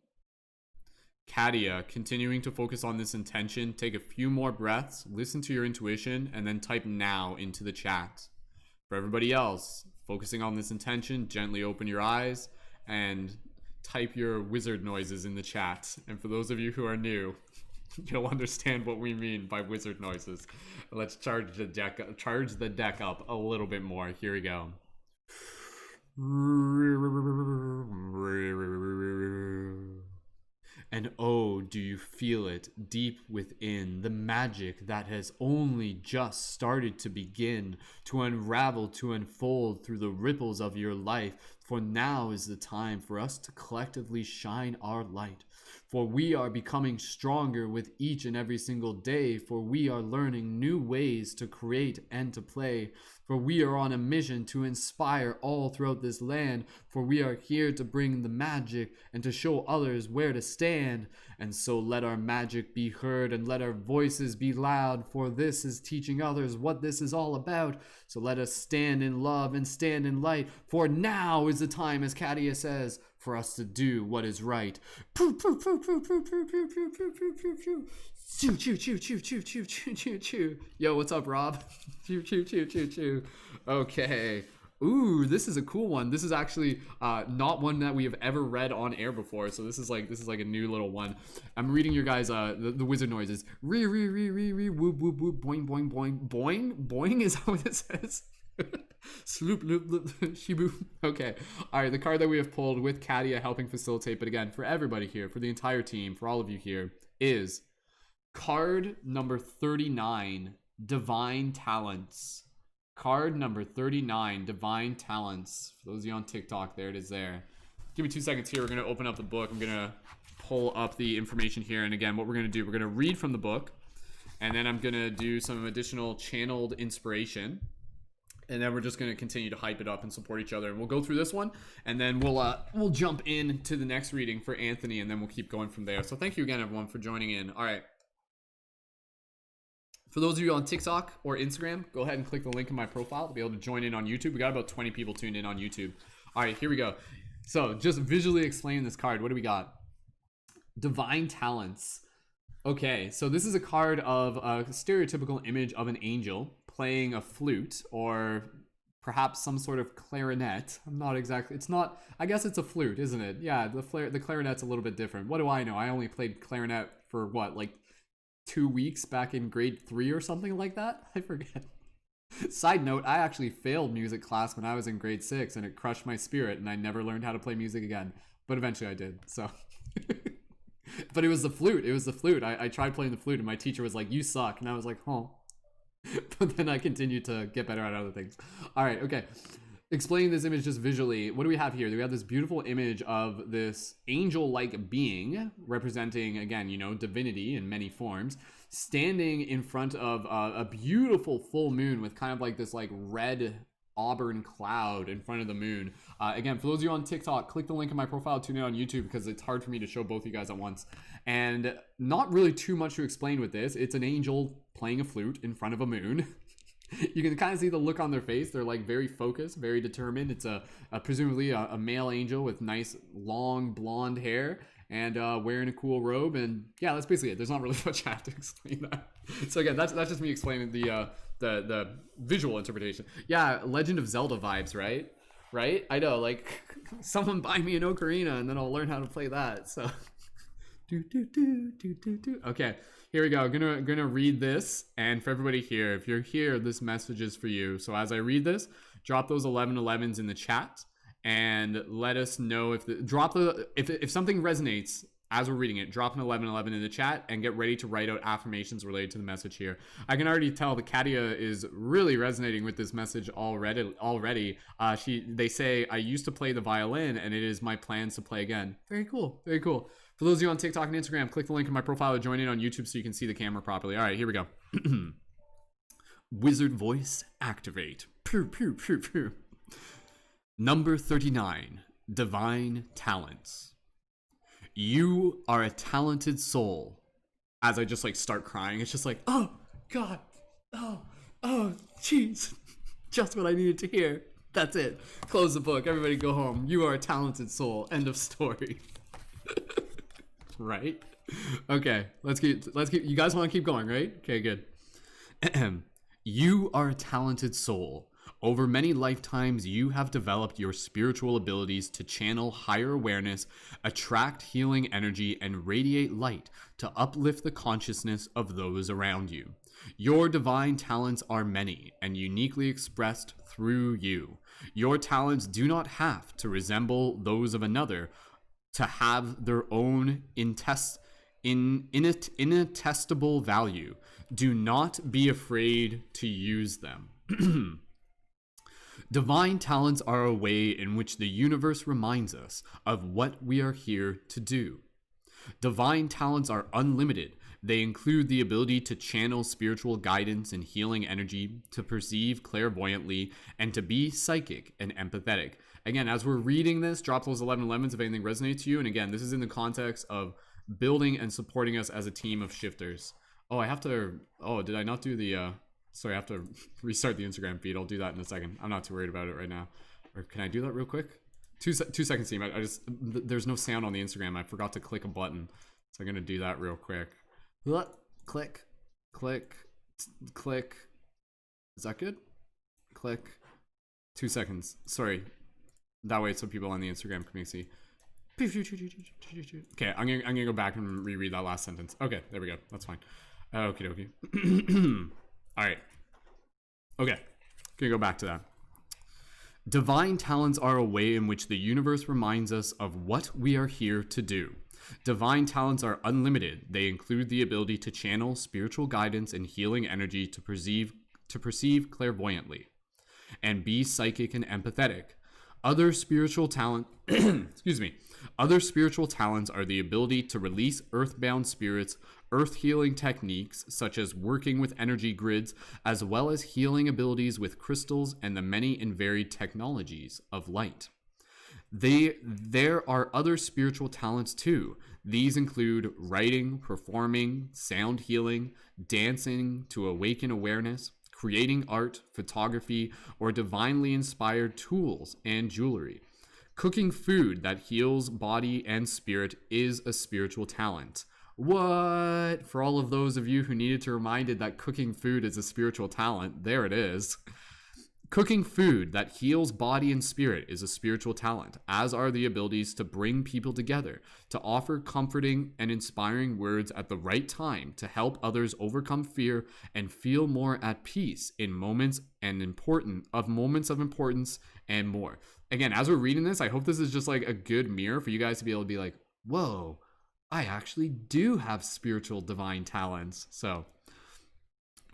Katia, continuing to focus on this intention, take a few more breaths, listen to your intuition, and then type now into the chat. For everybody else, focusing on this intention, gently open your eyes and type your wizard noises in the chat. And for those of you who are new, you'll understand what we mean by wizard noises. Let's charge the deck up a little bit more. Here we go. And oh, do you feel it deep within, the magic that has only just started to begin to unravel, to unfold through the ripples of your life. For now is the time for us to collectively shine our light. For we are becoming stronger with each and every single day, for we are learning new ways to create and to play. For we are on a mission to inspire all throughout this land, for we are here to bring the magic and to show others where to stand. And so let our magic be heard and let our voices be loud, for this is teaching others what this is all about. So let us stand in love and stand in light, for now is the time, as Katia says, for us to do what is right. Choo choo choo choo choo choo choo choo choo choo. Choo choo choo choo choo choo choo choo choo. Yo, what's up, Rob? Choo choo choo choo choo. Okay. Ooh, this is a cool one. This is actually not one that we have ever read on air before. So this is like a new little one. I'm reading your guys the wizard noises. Re re re re re whoop whoop whoop boing boing boing boing boing is that what it says? Sloop loop loop shibu. Okay. All right, the card that we have pulled with Katia helping facilitate, but again, for everybody here, for the entire team, for all of you here, is card number 39, Divine Talents. Card number 39, Divine Talents. For those of you on TikTok, there it is there. Give me 2 seconds here. We're going to open up the book. I'm going to pull up the information here. And again, what we're going to do, we're going to read from the book. And then I'm going to do some additional channeled inspiration. And then we're just going to continue to hype it up and support each other. And we'll go through this one. And then we'll jump into the next reading for Anthony. And then we'll keep going from there. So thank you again, everyone, for joining in. All right. For those of you on TikTok or Instagram, go ahead and click the link in my profile to be able to join in on YouTube. We got about 20 people tuned in on YouTube. All right, here we go. So just visually explain this card. What do we got? Divine Talents. Okay, so this is a card of a stereotypical image of an angel playing a flute or perhaps some sort of clarinet. I'm not exactly, it's not, I guess it's a flute, isn't it? Yeah, the clarinet's a little bit different. What do I know? I only played clarinet for what, like 2 weeks back in grade 3 or something like that? I forget. Side note, I actually failed music class when I was in grade 6 and it crushed my spirit and I never learned how to play music again. But eventually I did, so. But it was the flute. It was the flute. I tried playing the flute and my teacher was like, you suck. And I was like, huh. But then I continued to get better at other things. All right, okay. Explaining this image just visually, what do we have here? We have this beautiful image of this angel-like being representing, again, you know, divinity in many forms, standing in front of a beautiful full moon with kind of like this like red auburn cloud in front of the moon. Again, for those of you on TikTok, click the link in my profile, tune in on YouTube because it's hard for me to show both you guys at once. And not really too much to explain with this. It's an angel playing a flute in front of a moon. You can kind of see the look on their face. They're like very focused, very determined. It's presumably a male angel with nice long blonde hair and wearing a cool robe. And yeah, that's basically it. There's not really much I have to explain that. So again, that's just me explaining the visual interpretation. Yeah, Legend of Zelda vibes, right? Right? I know, like someone buy me an ocarina and then I'll learn how to play that. So okay, here we go. I'm gonna read this, and for everybody here, if you're here, this message is for you. So as I read this, drop those 1111s in the chat and let us know if something resonates as we're reading it. Drop an 1111 in the chat and get ready to write out affirmations related to the message here. I can already tell that Katia is really resonating with this message already. They say, I used to play the violin and it is my plans to play again. Very cool, very cool. For those of you on TikTok and Instagram, click the link in my profile to join in on YouTube so you can see the camera properly. All right, here we go. Wizard voice activate. Pew, pew, pew, pew. Number 39, Divine Talents. You are a talented soul. As I just like start crying, it's just like, oh God, oh jeez, just what I needed to hear. That's it. Close the book. Everybody go home. You are a talented soul. End of story. Right? Okay, let's keep. You guys want to keep going, right? Okay, good. You are a talented soul. Over many lifetimes, you have developed your spiritual abilities to channel higher awareness, attract healing energy, and radiate light to uplift the consciousness of those around you. Your divine talents are many and uniquely expressed through you. Your talents do not have to resemble those of another to have their own inatestable value. Do not be afraid to use them. Divine talents are a way in which the universe reminds us of what we are here to do. Divine talents are unlimited. They include the ability to channel spiritual guidance and healing energy, to perceive clairvoyantly, and to be psychic and empathetic. Again, as we're reading this, drop those 11 lemons if anything resonates to you. And again, this is in the context of building and supporting us as a team of shifters. Oh, I have to... Oh, did I not do the... Sorry, I have to restart the Instagram feed. I'll do that in a second. I'm not too worried about it right now. Or can I do that real quick? 2 seconds, team. I just... There's no sound on the Instagram. I forgot to click a button. So I'm going to do that real quick. Click. Click. Click. Is that good? Click. 2 seconds. Sorry. That way so people on the Instagram can see. Okay, I'm gonna go back and reread that last sentence. Okay, there we go. That's fine. Okie dokie. All right. Okay, gonna go back to that. Divine talents are a way in which the universe reminds us of what we are here to do. Divine talents are unlimited. They include the ability to channel spiritual guidance and healing energy, to perceive clairvoyantly, and be psychic and empathetic. Other spiritual talent, Other spiritual talents are the ability to release earthbound spirits, earth healing techniques such as working with energy grids, as well as healing abilities with crystals and the many and varied technologies of light. There are other spiritual talents too. These include writing, performing, sound healing, dancing to awaken awareness, creating art, photography, or divinely inspired tools and jewelry. Cooking food that heals body and spirit is a spiritual talent. What? For all of those of you who needed to be reminded that cooking food is a spiritual talent, there it is. Cooking food that heals body and spirit is a spiritual talent, as are the abilities to bring people together, to offer comforting and inspiring words at the right time, to help others overcome fear and feel more at peace in moments of importance and more. Again, as we're reading this, I hope this is just like a good mirror for you guys to be able to be like, whoa, I actually do have spiritual divine talents. So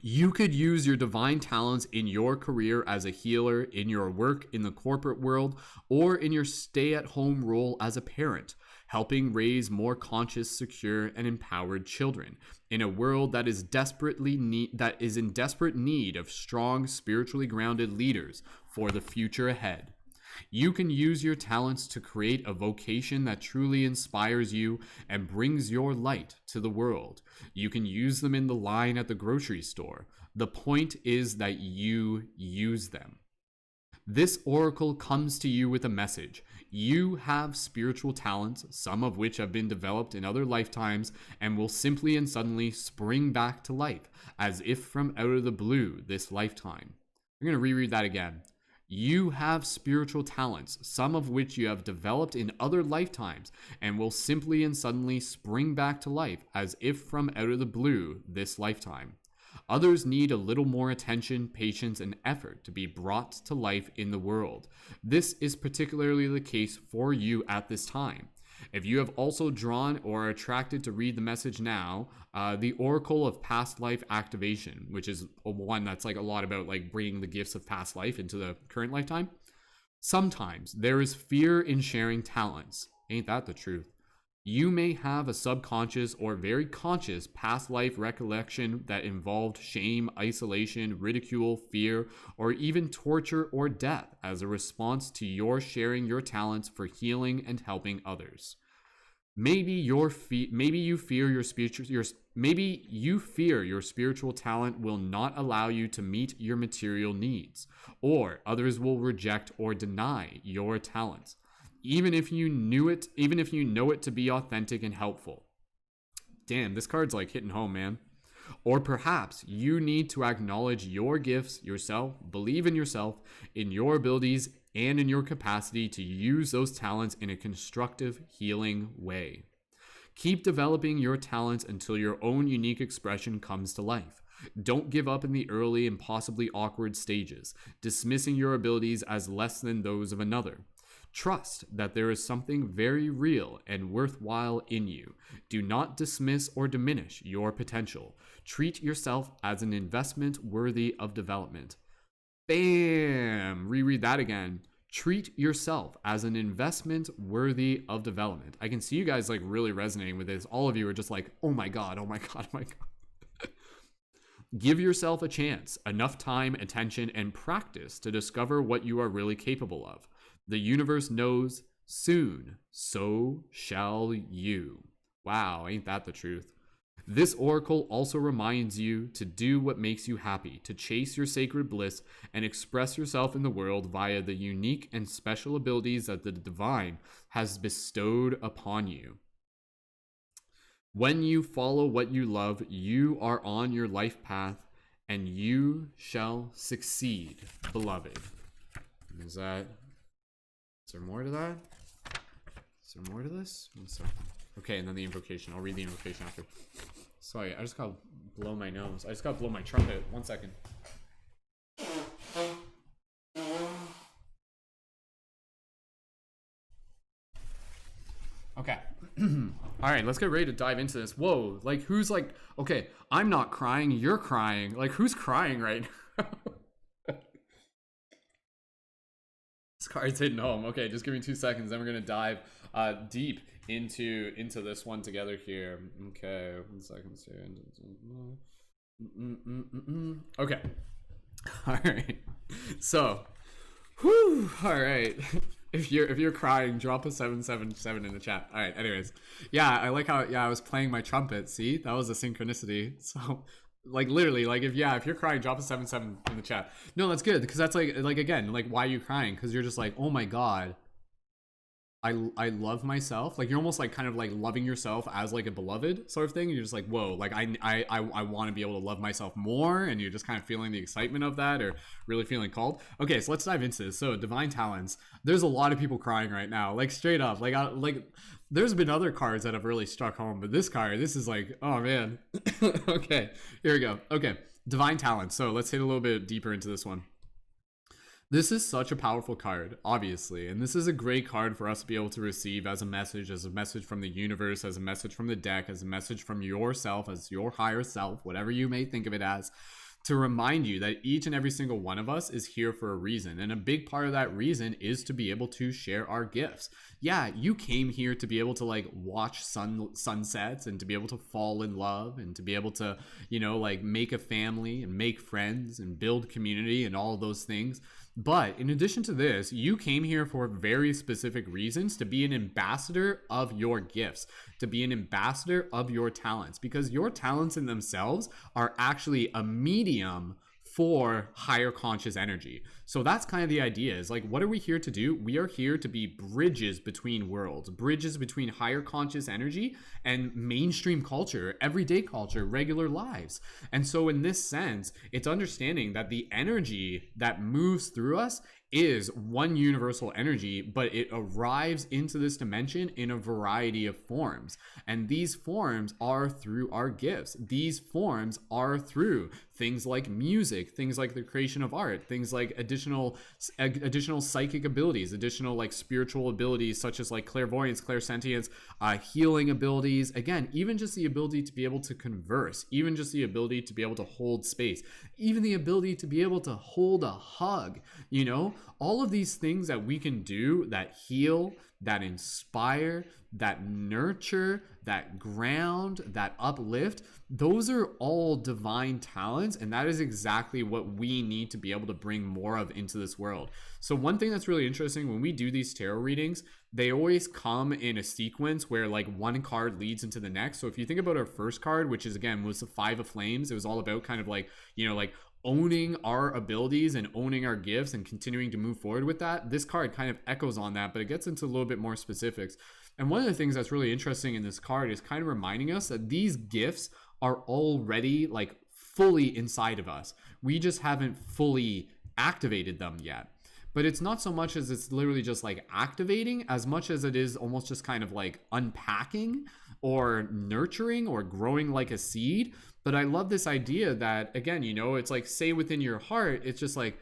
you could use your divine talents in your career as a healer, in your work in the corporate world, or in your stay-at-home role as a parent, helping raise more conscious, secure, and empowered children in a world that is in desperate need of strong, spiritually grounded leaders for the future ahead. You can use your talents to create a vocation that truly inspires you and brings your light to the world. You can use them in the line at the grocery store. The point is that you use them. This oracle comes to you with a message. You have spiritual talents, some of which have been developed in other lifetimes and will simply and suddenly spring back to life, as if from out of the blue this lifetime. I'm going to reread that again. You have spiritual talents, some of which you have developed in other lifetimes, and will simply and suddenly spring back to life as if from out of the blue this lifetime. Others need a little more attention, patience, and effort to be brought to life in the world. This is particularly the case for you at this time. If you have also drawn or are attracted to read the message now, the Oracle of Past Life Activation, which is one that's like a lot about like bringing the gifts of past life into the current lifetime. Sometimes there is fear in sharing talents. Ain't that the truth? You may have a subconscious or very conscious past life recollection that involved shame, isolation, ridicule, fear, or even torture or death as a response to your sharing your talents for healing and helping others. Maybe you fear your spiritual talent will not allow you to meet your material needs, or others will reject or deny your talents. Even if you know it to be authentic and helpful. Damn, this card's like hitting home, man. Or perhaps you need to acknowledge your gifts yourself, believe in yourself, in your abilities, and in your capacity to use those talents in a constructive, healing way. Keep developing your talents until your own unique expression comes to life. Don't give up in the early and possibly awkward stages, dismissing your abilities as less than those of another. Trust that there is something very real and worthwhile in you. Do not dismiss or diminish your potential. Treat yourself as an investment worthy of development. Bam! Reread that again. Treat yourself as an investment worthy of development. I can see you guys like really resonating with this. All of you are just like, oh my God, oh my God, oh my God. Give yourself a chance, enough time, attention, and practice to discover what you are really capable of. The universe knows soon, so shall you. Wow, ain't that the truth? This oracle also reminds you to do what makes you happy, to chase your sacred bliss, and express yourself in the world via the unique and special abilities that the divine has bestowed upon you. When you follow what you love, you are on your life path, and you shall succeed, beloved. Is there more to that? Is there more to this? One second. Okay, and then the invocation. I'll read the invocation after. Sorry, I just gotta blow my nose. I just gotta blow my trumpet. 1 second. Okay. All right, let's get ready to dive into this. Whoa, like who's like, okay, I'm not crying, you're crying. Like who's crying right now? This card's hitting home. Okay, just give me 2 seconds, then we're gonna dive deep into this one together here. Okay, 1 second. Okay. All right. So, whew. All right. If you're crying, drop a 777 in the chat. All right. Anyways, yeah, I like how I was playing my trumpet. See, that was a synchronicity. So, like literally, like if you're crying, drop a 77 in the chat. No, that's good because that's like again, like why are you crying? Because you're just like, oh my God, I love myself. Like you're almost like kind of like loving yourself as like a beloved sort of thing. You're just like, whoa, like I want to be able to love myself more, and you're just kind of feeling the excitement of that, or really feeling called. Okay, so let's dive into this. So divine talents. There's a lot of people crying right now, like straight up. Like there's been other cards that have really struck home, but this card, this is like, oh man. Okay, here we go. Okay, divine talents. So let's hit a little bit deeper into this one. This is such a powerful card, obviously, and this is a great card for us to be able to receive as a message from the universe, as a message from the deck, as a message from yourself, as your higher self, whatever you may think of it as, to remind you that each and every single one of us is here for a reason. And a big part of that reason is to be able to share our gifts. Yeah, you came here to be able to like watch sunsets and to be able to fall in love and to be able to, like make a family and make friends and build community and all of those things. But in addition to this, you came here for very specific reasons, to be an ambassador of your gifts, to be an ambassador of your talents, because your talents in themselves are actually a medium for higher conscious energy. So that's kind of the idea, is like, what are we here to do? We are here to be bridges between worlds, bridges between higher conscious energy and mainstream culture, everyday culture, regular lives. And so in this sense, it's understanding that the energy that moves through us is one universal energy, but it arrives into this dimension in a variety of forms. And these forms are through our gifts. These forms are through things like music, things like the creation of art, things like additional psychic abilities, additional like spiritual abilities such as like clairvoyance, clairsentience, healing abilities. Again, even just the ability to be able to converse, even just the ability to be able to hold space, even the ability to be able to hold a hug, all of these things that we can do that heal, that inspire, that nurture, that ground, that uplift, those are all divine talents, and that is exactly what we need to be able to bring more of into this world. So one thing that's really interesting, when we do these tarot readings, they always come in a sequence where like one card leads into the next. So if you think about our first card, which is again was the Five of Flames, it was all about kind of like, like owning our abilities and owning our gifts and continuing to move forward with that. This card kind of echoes on that, but it gets into a little bit more specifics. And one of the things that's really interesting in this card is kind of reminding us that these gifts are already like fully inside of us. We just haven't fully activated them yet. But it's not so much as it's literally just like activating, as much as it is almost just kind of like unpacking or nurturing or growing like a seed. But I love this idea that, again, it's like, say within your heart, it's just like,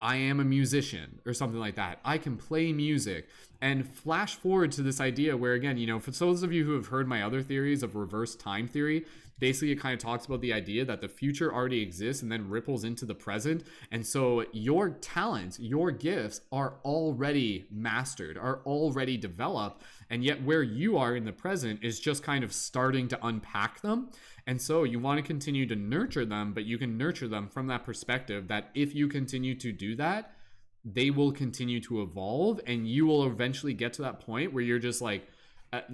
I am a musician or something like that. I can play music. And flash forward to this idea where, again, for those of you who have heard my other theories of reverse time theory, basically it kind of talks about the idea that the future already exists and then ripples into the present. And so your talents, your gifts are already mastered, are already developed. And yet where you are in the present is just kind of starting to unpack them. And so you want to continue to nurture them, but you can nurture them from that perspective that if you continue to do that, they will continue to evolve, and you will eventually get to that point where you're just like,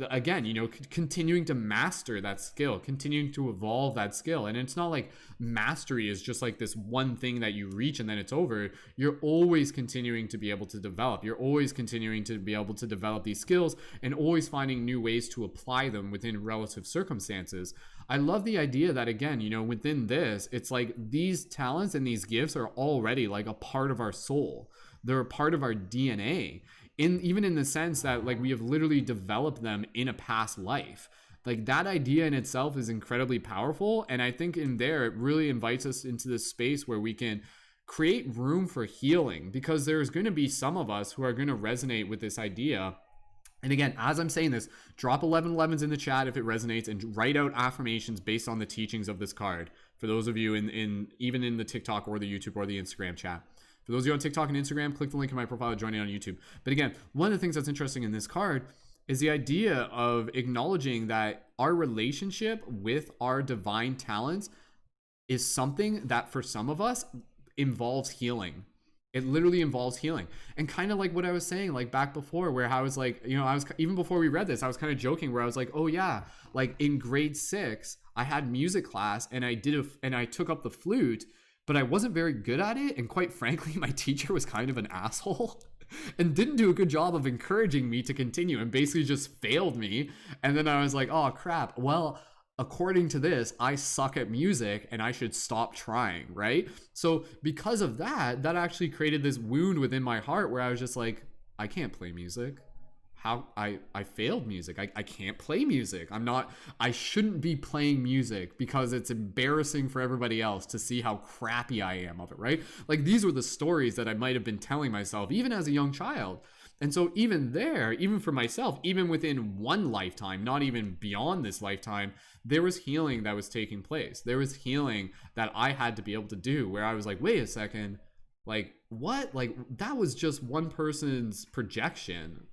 again, continuing to master that skill, continuing to evolve that skill. And it's not like mastery is just like this one thing that you reach and then it's over. You're always continuing to be able to develop. You're always continuing to be able to develop these skills and always finding new ways to apply them within relative circumstances. I love the idea that, again, within this, it's like these talents and these gifts are already like a part of our soul. They're a part of our DNA. Even in the sense that like we have literally developed them in a past life. Like that idea in itself is incredibly powerful. And I think in there, it really invites us into this space where we can create room for healing, because there's going to be some of us who are going to resonate with this idea. And again, as I'm saying this, drop 1111s in the chat if it resonates, and write out affirmations based on the teachings of this card. For those of you even in the TikTok or the YouTube or the Instagram chat. For those of you on TikTok and Instagram, click the link in my profile to join in on YouTube. But again, one of the things that's interesting in this card is the idea of acknowledging that our relationship with our divine talents is something that for some of us involves healing. It literally involves healing. And kind of like what I was saying, like back before, where I was like, I was, even before we read this, I was kind of joking where I was like, oh yeah, like in grade 6, I had music class and I took up the flute, but I wasn't very good at it. And quite frankly, my teacher was kind of an asshole and didn't do a good job of encouraging me to continue, and basically just failed me. And then I was like, oh crap. Well, according to this, I suck at music and I should stop trying, right? So because of that actually created this wound within my heart where I was just like, I can't play music. How I failed music. I can't play music. I shouldn't be playing music because it's embarrassing for everybody else to see how crappy I am of it, right? Like these were the stories that I might have been telling myself even as a young child. And so even there, even for myself, even within one lifetime, not even beyond this lifetime, there was healing that was taking place. There was healing that I had to be able to do where I was like, wait a second, like what? Like that was just one person's projection.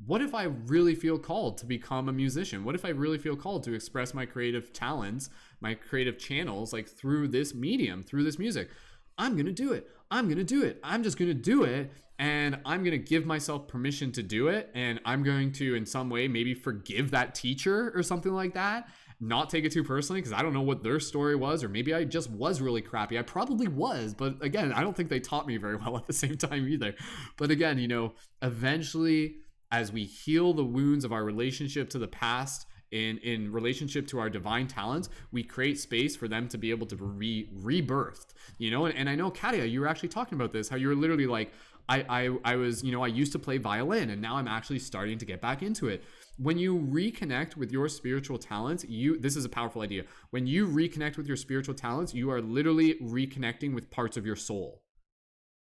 What if I really feel called to become a musician? What if I really feel called to express my creative talents, my creative channels, like through this medium, through this music? I'm going to do it. I'm going to do it. I'm just going to do it. And I'm going to give myself permission to do it. And I'm going to, in some way, maybe forgive that teacher or something like that. Not take it too personally, because I don't know what their story was, or maybe I just was really crappy. I probably was, but again, I don't think they taught me very well at the same time either. But again, eventually, as we heal the wounds of our relationship to the past in relationship to our divine talents, we create space for them to be able to be rebirthed, and I know, Katia, you were actually talking about this, how you were literally like, I was, I used to play violin and now I'm actually starting to get back into it. When you reconnect with your spiritual talents, this is a powerful idea. When you reconnect with your spiritual talents, you are literally reconnecting with parts of your soul.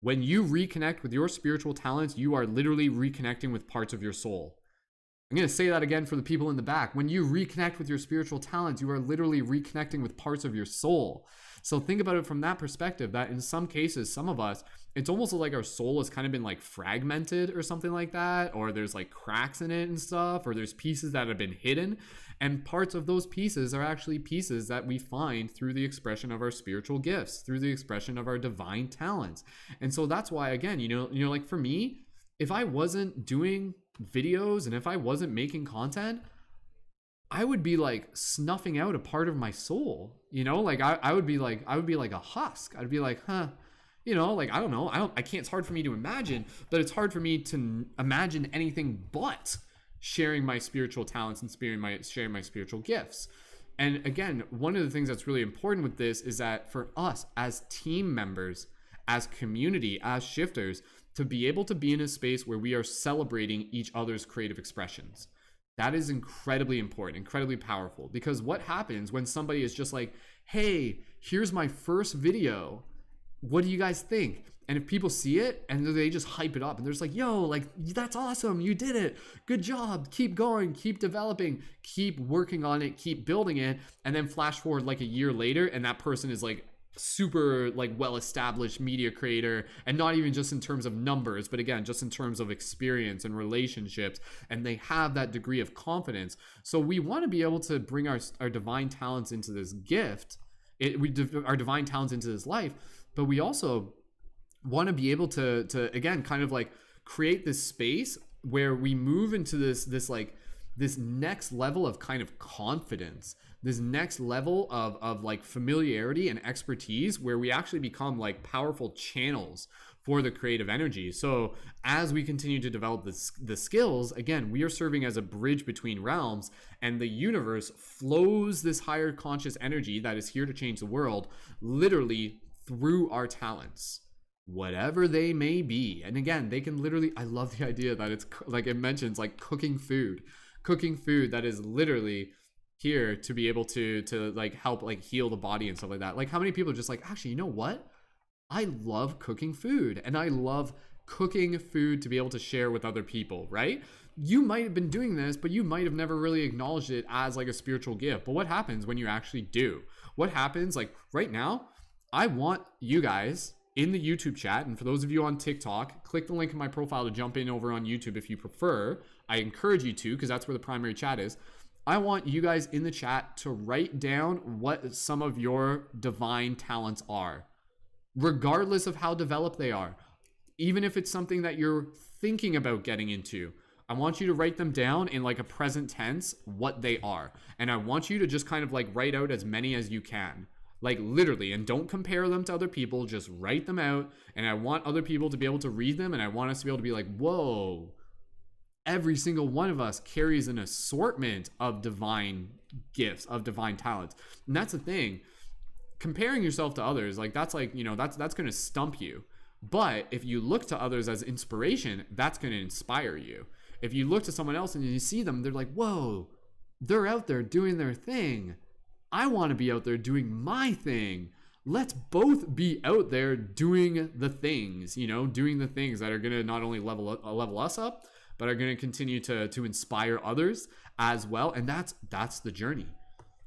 When you reconnect with your spiritual talents, you are literally reconnecting with parts of your soul. I'm going to say that again for the people in the back. When you reconnect with your spiritual talents, you are literally reconnecting with parts of your soul. So think about it from that perspective, that in some cases, some of us, it's almost like our soul has kind of been like fragmented or something like that, or there's like cracks in it and stuff, or there's pieces that have been hidden. And parts of those pieces are actually pieces that we find through the expression of our spiritual gifts, through the expression of our divine talents. And so that's why, again, like for me, if I wasn't doing videos and if I wasn't making content, I would be like snuffing out a part of my soul, like I would be like a husk. I'd be like, like, I don't know. It's hard for me to imagine, but it's hard for me to imagine anything but sharing my spiritual talents and sharing my spiritual gifts. And again, one of the things that's really important with this is that for us as team members, as community, as shifters, to be able to be in a space where we are celebrating each other's creative expressions. That is incredibly important, incredibly powerful, because what happens when somebody is just like, hey, here's my first video. What do you guys think? And if people see it and they just hype it up and they're just like, yo, like, that's awesome, you did it, good job, keep going, keep developing, keep working on it, keep building it. And then flash forward like a year later and that person is like super like well-established media creator, and not even just in terms of numbers, but again just in terms of experience and relationships, and they have that degree of confidence. So we want to be able to bring our divine talents into this gift, our divine talents into this life, but we also want to be able to again kind of like create this space where we move into this next level of kind of confidence, this next level of like familiarity and expertise, where we actually become like powerful channels for the creative energy. So as we continue to develop the skills, again, we are serving as a bridge between realms, and the universe flows this higher conscious energy that is here to change the world literally through our talents, whatever they may be. And again, they can literally, I love the idea that it's like it mentions like cooking food that is literally here to be able to like help like heal the body and stuff like that. Like how many people are just like, actually, you know what? I love cooking food, and I love cooking food to be able to share with other people, right? You might have been doing this, but you might have never really acknowledged it as like a spiritual gift. But what happens when you actually do? What happens like right now? I want you guys in the YouTube chat, and for those of you on TikTok, click the link in my profile to jump in over on YouTube if you prefer. I encourage you to, because that's where the primary chat is. I want you guys in the chat to write down what some of your divine talents are, regardless of how developed they are. Even if it's something that you're thinking about getting into, I want you to write them down in like a present tense, what they are. And I want you to just kind of like write out as many as you can. Like literally, and don't compare them to other people, just write them out. And I want other people to be able to read them, and I want us to be able to be like, whoa, every single one of us carries an assortment of divine gifts, of divine talents. And that's the thing. Comparing yourself to others, like that's like, you know, that's going to stump you. But if you look to others as inspiration, that's going to inspire you. If you look to someone else and you see them, they're like, whoa, they're out there doing their thing. I want to be out there doing my thing. Let's both be out there doing the things, you know, doing the things that are going to not only level us up, but are going to continue to inspire others as well. And that's the journey,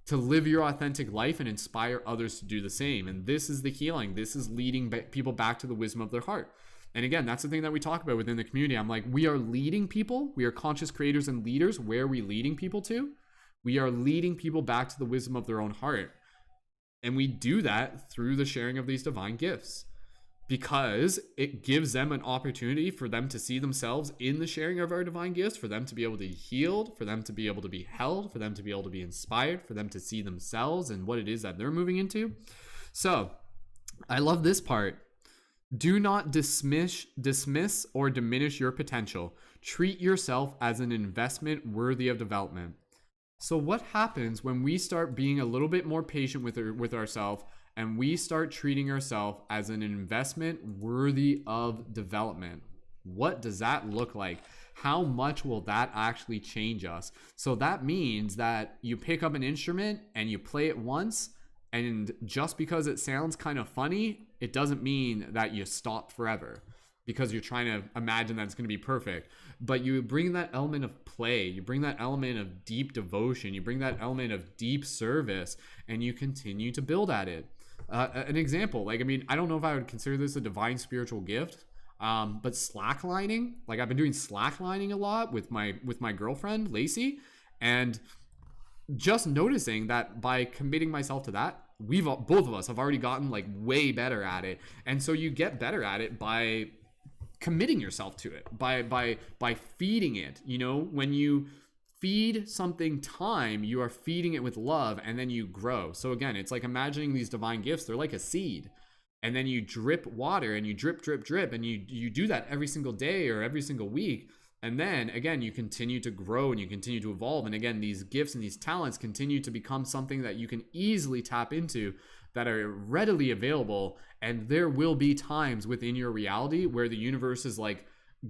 to live your authentic life and inspire others to do the same. And this is the healing. This is leading people back to the wisdom of their heart. And again, that's the thing that we talk about within the community. I'm like, we are leading people. We are conscious creators and leaders. Where are we leading people to? We are leading people back to the wisdom of their own heart. And we do that through the sharing of these divine gifts, because it gives them an opportunity for them to see themselves in the sharing of our divine gifts, for them to be able to be healed, for them to be able to be held, for them to be able to be inspired, for them to see themselves and what it is that they're moving into. So I love this part. Do not dismiss or diminish your potential. Treat yourself as an investment worthy of development. So what happens when we start being a little bit more patient with ourselves, and we start treating ourselves as an investment worthy of development? What does that look like? How much will that actually change us? So that means that you pick up an instrument and you play it once, and just because it sounds kind of funny, it doesn't mean that you stop forever because you're trying to imagine that it's going to be perfect. But you bring that element of play, you bring that element of deep devotion, you bring that element of deep service, and you continue to build at it. An example, like, I mean, I don't know if I would consider this a divine spiritual gift, but slacklining, like I've been doing slacklining a lot with my girlfriend, Lacey, and just noticing that by committing myself to that, both of us have already gotten like way better at it. And so you get better at it by committing yourself to it, by feeding it. You know, when you feed something time, you are feeding it with love, and then you grow. So again, it's like imagining these divine gifts. They're like a seed, and then you drip water, and you drip, and you do that every single day or every single week. And then again, you continue to grow and you continue to evolve. And again, these gifts and these talents continue to become something that you can easily tap into, that are readily available. And there will be times within your reality where the universe is like,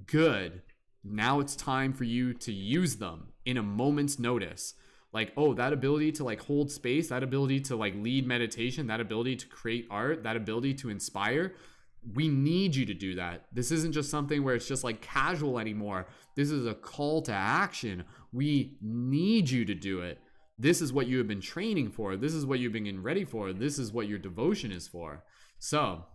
good, now it's time for you to use them in a moment's notice. Like, oh, that ability to like hold space, that ability to like lead meditation, that ability to create art, that ability to inspire, We need you to do that. This isn't just something where it's just like casual anymore. This is a call to action. We need you to do it. This is what you have been training for. This is what you've been getting ready for. This is what your devotion is for. So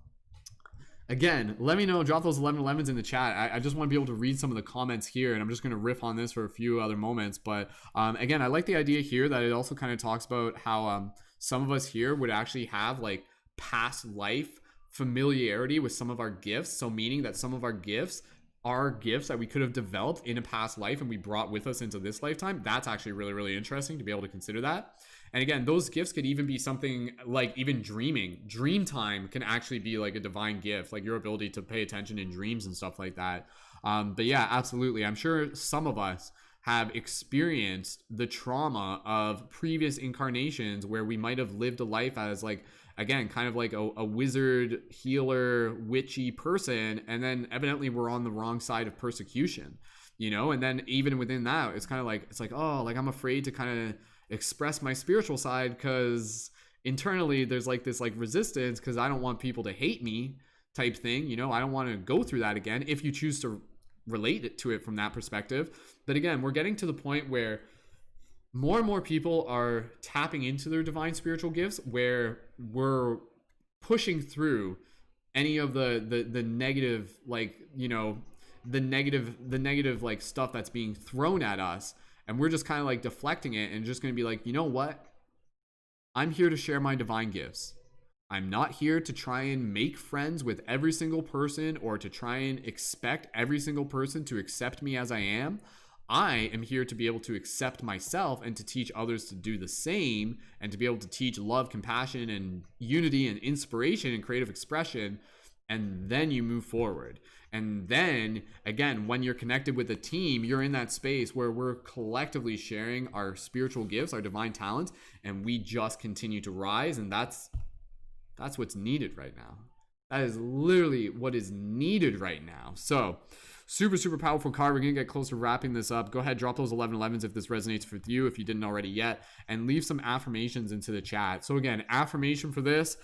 again, let me know, drop those 1111s in the chat. I just want to be able to read some of the comments here, and I'm just going to riff on this for a few other moments. But again, I like the idea here that it also kind of talks about how some of us here would actually have like past life familiarity with some of our gifts. So meaning that some of our gifts are gifts that we could have developed in a past life and we brought with us into this lifetime. That's actually really, really interesting to be able to consider that. And again, those gifts could even be something like even dreaming. Dream time can actually be like a divine gift, like your ability to pay attention in dreams and stuff like that. But yeah, absolutely. I'm sure some of us have experienced the trauma of previous incarnations where we might have lived a life as like, again, kind of like a wizard, healer, witchy person, and then evidently we're on the wrong side of persecution, you know? And then even within that, it's kind of like, it's like, oh, like I'm afraid to kind of express my spiritual side because internally there's like this like resistance because I don't want people to hate me type thing, you know? I don't want to go through that again if you choose to relate it to it from that perspective. But again, we're getting to the point where more and more people are tapping into their divine spiritual gifts, where we're pushing through any of the negative, like, you know, the negative like stuff that's being thrown at us, and we're just kind of like deflecting it and just going to be like, you know what, I'm here to share my divine gifts. I'm not here to try and make friends with every single person or to try and expect every single person to accept me as I am. I am here to be able to accept myself and to teach others to do the same, and to be able to teach love, compassion, and unity and inspiration and creative expression. And then you move forward. And then again, when you're connected with a team, you're in that space where we're collectively sharing our spiritual gifts, our divine talents, and we just continue to rise. And that's what's needed right now. That is literally what is needed right now. So super, super powerful card. We're going to get close to wrapping this up. Go ahead, drop those 1111s if this resonates with you, if you didn't already yet, and leave some affirmations into the chat. So again, affirmation for this,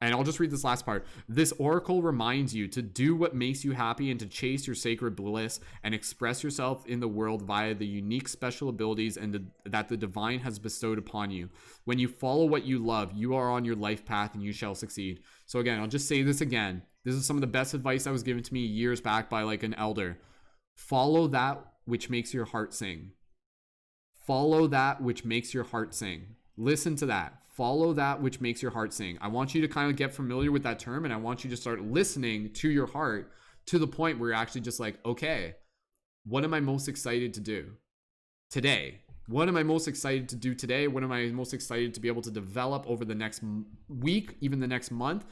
and I'll just read this last part. This oracle reminds you to do what makes you happy and to chase your sacred bliss and express yourself in the world via the unique special abilities that the divine has bestowed upon you. When you follow what you love, you are on your life path and you shall succeed. So again, I'll just say this again. This is some of the best advice that was given to me years back by like an elder. Follow that which makes your heart sing. Follow that which makes your heart sing. Listen to that. Follow that which makes your heart sing. I want you to kind of get familiar with that term, and I want you to start listening to your heart to the point where you're actually just like, okay, what am I most excited to do today? What am I most excited to do today? What am I most excited to be able to develop over the next week, even the next month?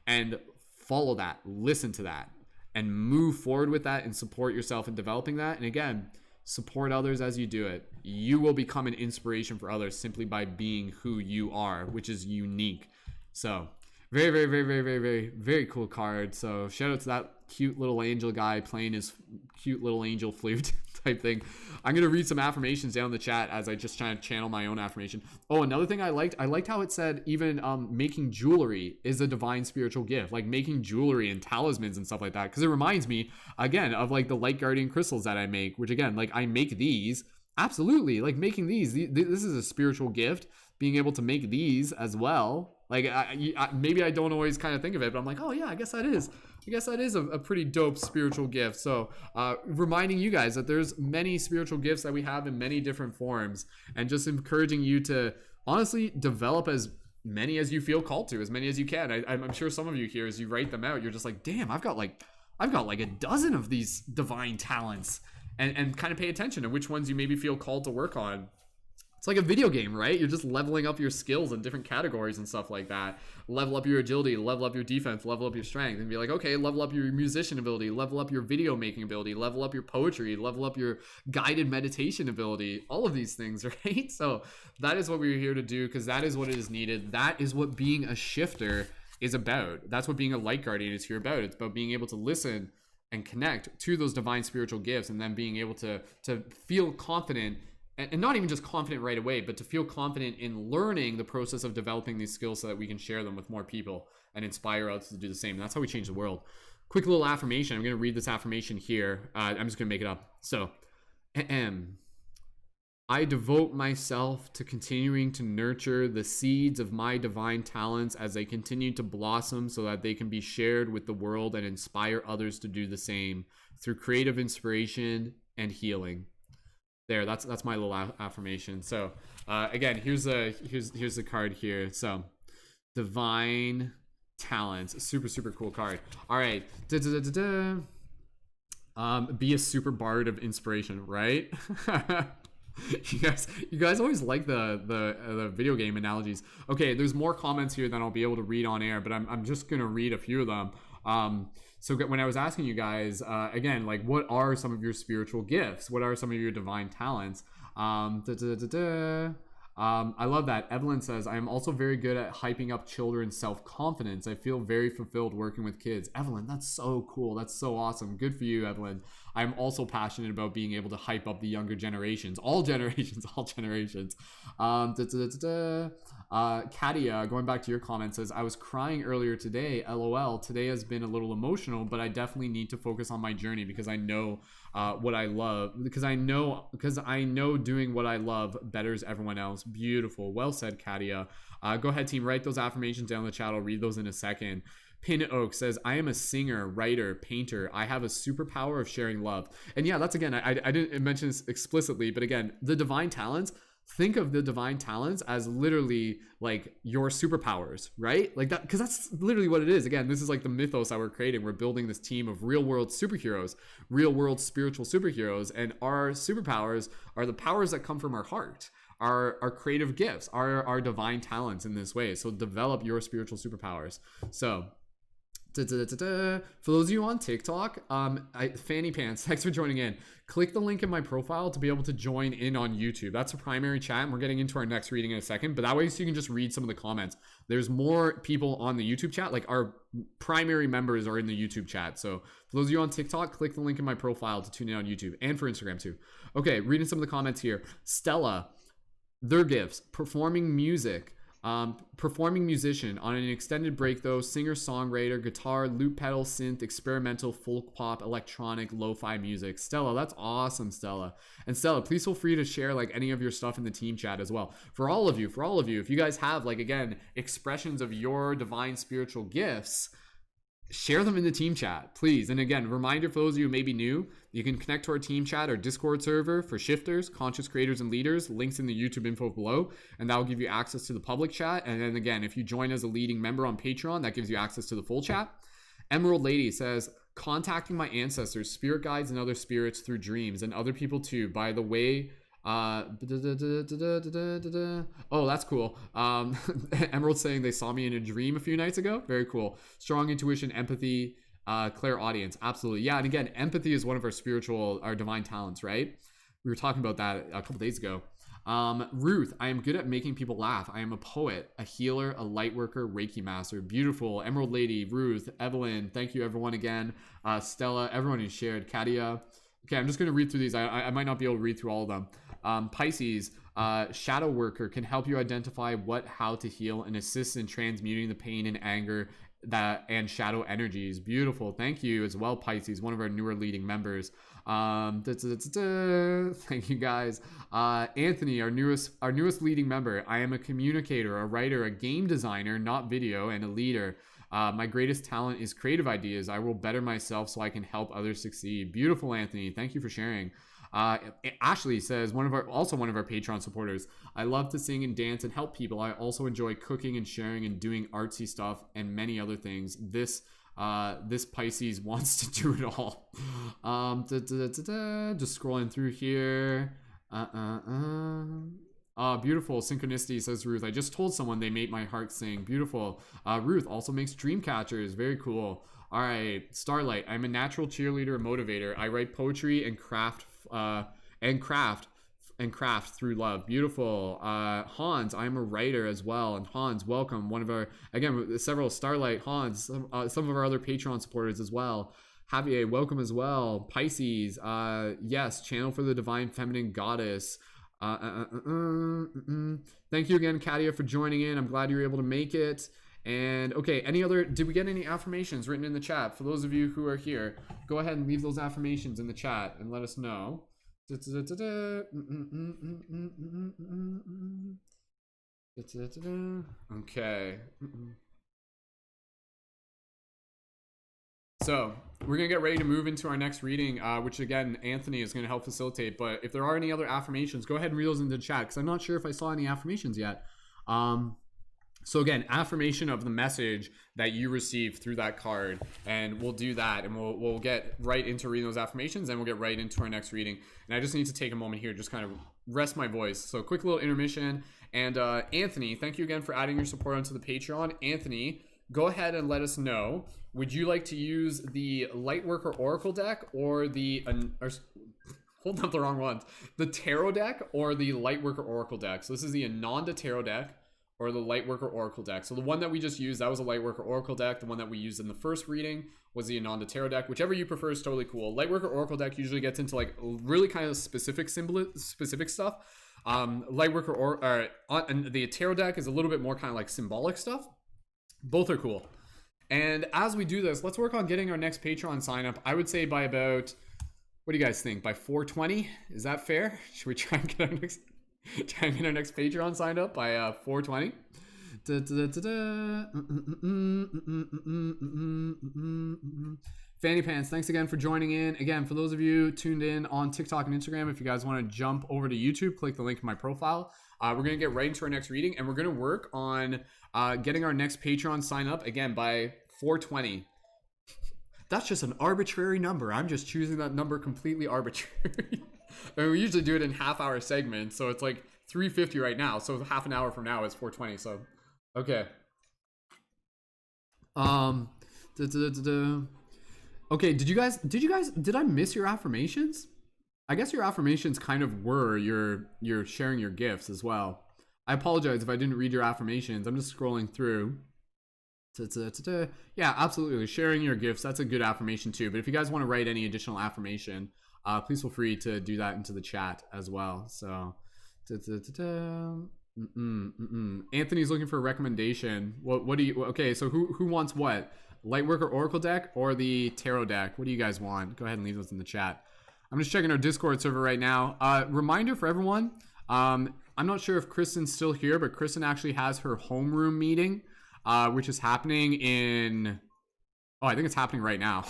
And follow that, listen to that, and move forward with that and support yourself in developing that. And again, support others as you do it. You will become an inspiration for others simply by being who you are, which is unique. So very, very, very, very, very, very, very cool card. So shout out to that cute little angel guy playing his cute little angel flute type thing. I'm going to read some affirmations down in the chat as I just try to channel my own affirmation. Oh, another thing I liked how it said even making jewelry is a divine spiritual gift, like making jewelry and talismans and stuff like that. Because it reminds me, again, of like the light guardian crystals that I make, which again, like I make these. Absolutely. Like making these, this is a spiritual gift, being able to make these as well. Like maybe I don't always kind of think of it, but I'm like, oh yeah, I guess that is a pretty dope spiritual gift. So reminding you guys that there's many spiritual gifts that we have in many different forms, and just encouraging you to honestly develop as many as you feel called to, as many as you can. I'm sure some of you here, as you write them out, you're just like, damn, I've got like a dozen of these divine talents. And kind of pay attention to which ones you maybe feel called to work on. It's like a video game, right? You're just leveling up your skills in different categories and stuff like that. Level up your agility, level up your defense, level up your strength, and be like, okay, level up your musician ability, level up your video making ability, level up your poetry, level up your guided meditation ability, all of these things, right? So that is what we're here to do, because that is what is needed. That is what being a shifter is about. That's what being a light guardian is here about. It's about being able to listen and connect to those divine spiritual gifts, and then being able to feel confident and not even just confident right away, but to feel confident in learning the process of developing these skills so that we can share them with more people and inspire others to do the same. And that's how we change the world. Quick little affirmation. I'm going to read this affirmation here. I'm just going to make it up. So, I devote myself to continuing to nurture the seeds of my divine talents as they continue to blossom so that they can be shared with the world and inspire others to do the same through creative inspiration and healing. There, that's my little affirmation. So again, here's the card here. So divine talents, super cool card. All right, be a super bard of inspiration, right? You guys always like the video game analogies. Okay, there's more comments here than I'll be able to read on air, but I'm just gonna read a few of them. So when I was asking you guys, again, like, what are some of your spiritual gifts? What are some of your divine talents? I love that. Evelyn says, I am also very good at hyping up children's self-confidence. I feel very fulfilled working with kids. Evelyn, that's so cool. That's so awesome. Good for you, Evelyn. I'm also passionate about being able to hype up the younger generations. All generations. Katia, going back to your comment, says, I was crying earlier today. LOL. Today has been a little emotional, but I definitely need to focus on my journey because I know what I love. Because I know doing what I love betters everyone else. Beautiful. Well said, Katia. Go ahead, team. Write those affirmations down in the chat. I'll read those in a second. Pin Oak says, I am a singer, writer, painter. I have a superpower of sharing love. And yeah, that's, again, I didn't mention this explicitly, but again, the divine talents, think of the divine talents as literally like your superpowers, right? Like that, because that's literally what it is. Again, this is like the mythos that we're creating. We're building this team of real world superheroes, real world spiritual superheroes. And our superpowers are the powers that come from our heart. Our creative gifts, our divine talents in this way. So develop your spiritual superpowers. So for those of you on TikTok, Fanny Pants, thanks for joining in. Click the link in my profile to be able to join in on YouTube. That's a primary chat, and we're getting into our next reading in a second, but that way so you can just read some of the comments. There's more people on the YouTube chat, like our primary members are in the YouTube chat. So for those of you on TikTok, click the link in my profile to tune in on YouTube, and for Instagram too. Okay, reading some of the comments here. Stella, their gifts, performing music. Performing musician. On an extended break though, singer, songwriter, guitar, loop pedal, synth, experimental, folk pop, electronic, lo-fi music. Stella, that's awesome, Stella. And Stella, please feel free to share like any of your stuff in the team chat as well. For all of you, if you guys have like, again, expressions of your divine spiritual gifts, share them in the team chat, please. And again, reminder for those of you who may be new, you can connect to our team chat or Discord server for shifters, conscious creators, and leaders. Links in the YouTube info below, and that will give you access to the public chat. And then again, if you join as a leading member on Patreon, that gives you access to the full chat. Emerald Lady says, contacting my ancestors, spirit guides, and other spirits through dreams, and other people too. By the way, oh, that's cool. Emerald saying they saw me in a dream a few nights ago. Very cool. Strong intuition, empathy, clairaudience. Absolutely. Yeah. And again, empathy is one of our divine talents, right? We were talking about that a couple days ago. Ruth, I am good at making people laugh. I am a poet, a healer, a light worker, Reiki master. Beautiful. Emerald Lady, Ruth, Evelyn. Thank you everyone again. Stella, everyone who shared. Katia. Okay, I'm just going to read through these. I might not be able to read through all of them. Pisces, shadow worker, can help you identify how to heal and assist in transmuting the pain and anger and shadow energies. Beautiful. Thank you as well, Pisces, one of our newer leading members. Thank you guys. Anthony, our newest leading member. I am a communicator, a writer, a game designer, not video, and a leader. My greatest talent is creative ideas. I will better myself so I can help others succeed. Beautiful, Anthony. Thank you for sharing. Ashley says, one of our Patreon supporters, I love to sing and dance and help people. I also enjoy cooking and sharing and doing artsy stuff and many other things. This Pisces wants to do it all. Just scrolling through here. Beautiful. Synchronicity, says Ruth. I just told someone they made my heart sing. Beautiful. Ruth also makes dream catchers. Very cool. All right. Starlight. I'm a natural cheerleader, motivator. I write poetry and craft through love. Beautiful. Hans, I'm a writer as well. And Hans, welcome. One of our, again, several Starlight, Hans, some of our other Patreon supporters as well. Javier, welcome as well. Pisces, yes, channel for the divine feminine goddess. Thank you again, Katia, for joining in. I'm glad you were able to make it. And okay, did we get any affirmations written in the chat? For those of you who are here, go ahead and leave those affirmations in the chat and let us know. Okay. So we're going to get ready to move into our next reading, which again, Anthony is going to help facilitate. But if there are any other affirmations, go ahead and read those in the chat because I'm not sure if I saw any affirmations yet. So again, affirmation of the message that you received through that card, and we'll do that, and we'll get right into reading those affirmations, and we'll get right into our next reading. And I just need to take a moment here, just kind of rest my voice. So quick little intermission. And Anthony, thank you again for adding your support onto the Patreon. Anthony, go ahead and let us know. Would you like to use the Lightworker Oracle deck or the hold up the wrong ones, the Tarot deck or the Lightworker Oracle deck? So this is the Ananda Tarot deck or the Lightworker Oracle deck. So the one that we just used, that was a Lightworker Oracle deck. The one that we used in the first reading was the Ananda Tarot deck. Whichever you prefer is totally cool. Lightworker Oracle deck usually gets into like really kind of specific stuff. Lightworker and the Tarot deck is a little bit more kind of like symbolic stuff. Both are cool. And as we do this, let's work on getting our next Patreon sign up. I would say by about, what do you guys think? By 420? Is that fair? Should we try and get our next Patreon signed up by 420? Fanny Pants, thanks again for joining in. Again, for those of you tuned in on TikTok and Instagram, if you guys want to jump over to YouTube, click the link in my profile. We're going to get right into our next reading, and we're going to work on getting our next Patreon sign up again by 420. That's just an arbitrary number. I'm just choosing that number completely arbitrary. I mean, we usually do it in half-hour segments, so it's like 3:50 right now. So half an hour from now is 4:20. So, okay. Okay. Did I miss your affirmations? I guess your affirmations kind of were you're sharing your gifts as well. I apologize if I didn't read your affirmations. I'm just scrolling through. Yeah, absolutely. Sharing your gifts, that's a good affirmation too. But if you guys want to write any additional affirmation, please feel free to do that into the chat as well. So, Anthony's looking for a recommendation. What do you? Okay, so who wants what? Lightworker Oracle deck or the Tarot deck? What do you guys want? Go ahead and leave those in the chat. I'm just checking our Discord server right now. Reminder for everyone. I'm not sure if Kristen's still here, but Kristen actually has her homeroom meeting, which is happening in. Oh, I think it's happening right now.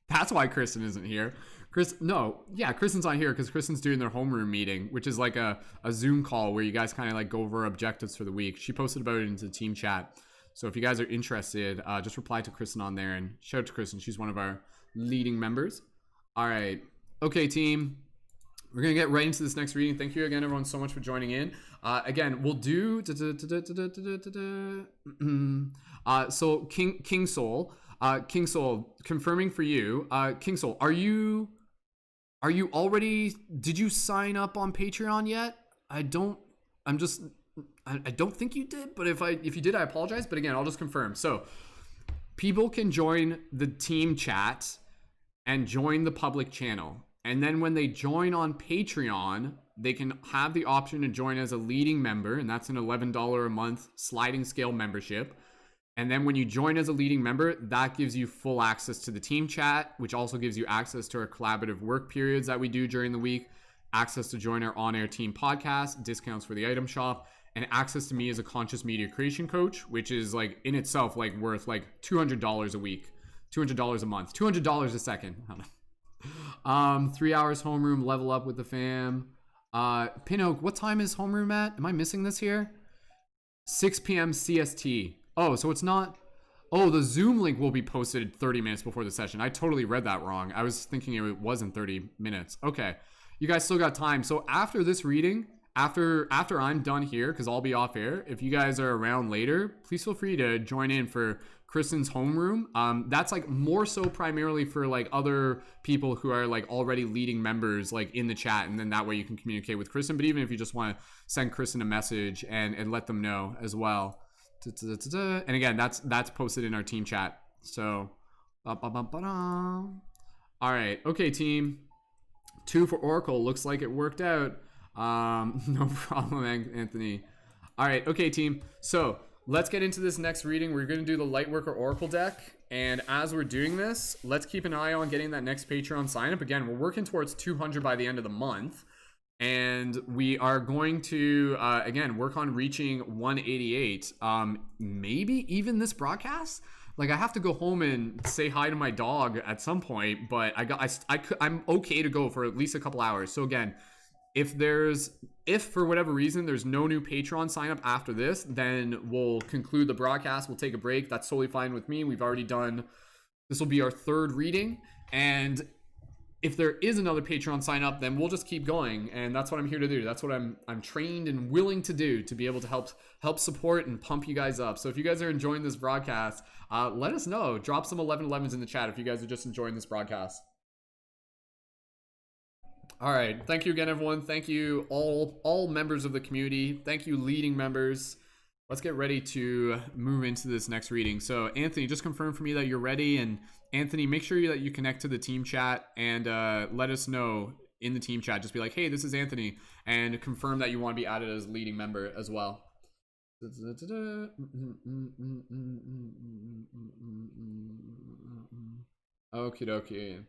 That's why Kristen isn't here. Kristen's not here because Kristen's doing their homeroom meeting, which is like a Zoom call where you guys kind of like go over objectives for the week. She posted about it into the team chat. So if you guys are interested, just reply to Kristen on there and shout out to Kristen. She's one of our leading members. All right. Okay, team. We're going to get right into this next reading. Thank you again, everyone, so much for joining in. Again, we'll do... So King Soul, confirming for you. King Soul, are you already... Did you sign up on Patreon yet? I don't think you did, but if you did, I apologize. But again, I'll just confirm. So people can join the team chat and join the public channel. And then when they join on Patreon, they can have the option to join as a leading member, and that's an $11 a month sliding scale membership. And then when you join as a leading member, that gives you full access to the team chat, which also gives you access to our collaborative work periods that we do during the week, access to join our on-air team podcast, discounts for the item shop, and access to me as a conscious media creation coach, which is like in itself like worth like $200 a week, $200 a month, $200 a second. 3 hours homeroom, level up with the fam. Pinoak, what time is homeroom at? Am I missing this here? 6 p.m. CST. Oh, so it's not... Oh, the Zoom link will be posted 30 minutes before the session. I totally read that wrong. I was thinking it wasn't 30 minutes. Okay. You guys still got time. So after this reading, after I'm done here, because I'll be off air, if you guys are around later, please feel free to join in for Kristen's homeroom. That's like more so primarily for like other people who are like already leading members like in the chat, and then that way you can communicate with Kristen. But even if you just want to send Kristen a message and let them know as well. And again, that's posted in our team chat. So all right, okay, team. 2 for Oracle. Looks like it worked out. No problem, Anthony. All right, okay, team. So let's get into this next reading. We're going to do the Lightworker Oracle deck. And as we're doing this, let's keep an eye on getting that next Patreon sign up. Again, we're working towards 200 by the end of the month. And we are going to, again, work on reaching 188. Maybe even this broadcast? Like, I have to go home and say hi to my dog at some point. But I'm okay to go for at least a couple hours. So again, if for whatever reason there's no new Patreon sign up after this, then we'll conclude the broadcast. We'll take a break. That's totally fine with me. We've already done, this will be our third reading. And if there is another Patreon sign up, then we'll just keep going. And that's what I'm here to do. That's what I'm trained and willing to do, to be able to help support and pump you guys up. So if you guys are enjoying this broadcast, let us know. Drop some 1111s in the chat if you guys are just enjoying this broadcast. All right, thank you again, everyone. Thank you all members of the community. Thank you, leading members. Let's get ready to move into this next reading. So Anthony, just confirm for me that you're ready. And Anthony, make sure that you connect to the team chat and let us know in the team chat. Just be like, hey, this is Anthony, and confirm that you want to be added as a leading member as well. Okie dokie.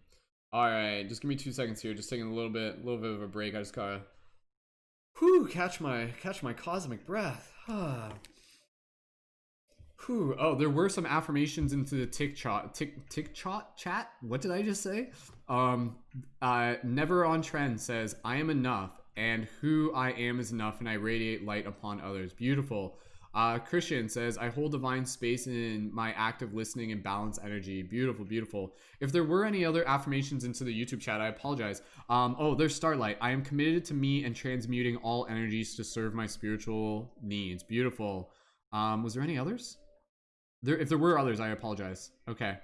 All right, just give me 2 seconds here. Just taking a little bit of a break. I just gotta catch my cosmic breath. Oh, there were some affirmations into the TikTok chat. What did I just say? Never on Trend says, I am enough, and who I am is enough, and I radiate light upon others. Beautiful. Christian says, I hold divine space in my active listening and balanced energy. Beautiful, beautiful. If there were any other affirmations into the YouTube chat, I apologize. Oh, there's Starlight. I am committed to me and transmuting all energies to serve my spiritual needs. Beautiful. Was there any others? If there were others, I apologize. Okay.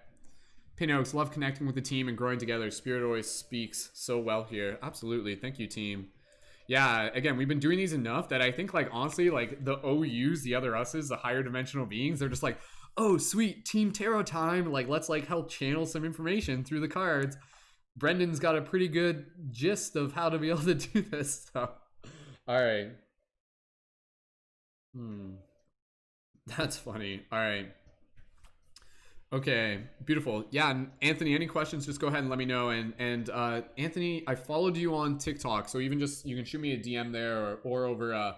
Pinox, love connecting with the team and growing together. Spirit always speaks so well here. Absolutely. Thank you, team. Yeah, again, we've been doing these enough that I think, like, honestly, like, the OUs, the other us's, the higher dimensional beings, they're just like, oh, sweet, Team Tarot time. Like, let's, like, help channel some information through the cards. Brendan's got a pretty good gist of how to be able to do this. So, all right. That's funny. All right. Okay, beautiful. Yeah, Anthony, any questions, just go ahead and let me know. And Anthony, I followed you on TikTok, so even just, you can shoot me a DM there or over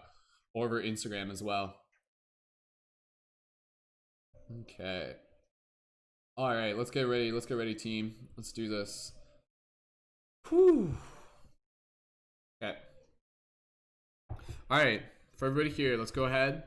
Instagram as well. Okay. All right, let's get ready. Let's get ready, team. Let's do this. Whew. Okay. All right, for everybody here, let's go ahead.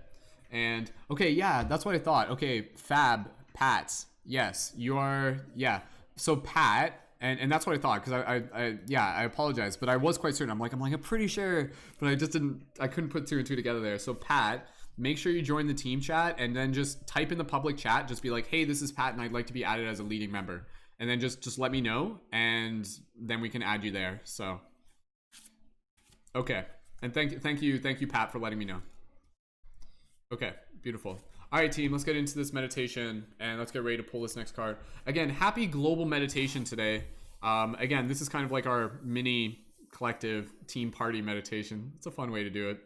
And okay, yeah, that's what I thought. Okay, Fab, Pats. Yes, you are. Yeah. So Pat, and that's what I thought, because I apologize, but I was quite certain. I'm pretty sure, but I couldn't put 2 and 2 together there. So Pat, make sure you join the team chat, and then just type in the public chat. Just be like, hey, this is Pat, and I'd like to be added as a leading member. And then just let me know, and then we can add you there. So, okay, and thank you, Pat, for letting me know. Okay, beautiful. All right, team, let's get into this meditation, and let's get ready to pull this next card. Again, happy global meditation today. Again, this is kind of like our mini collective team party meditation. It's a fun way to do it.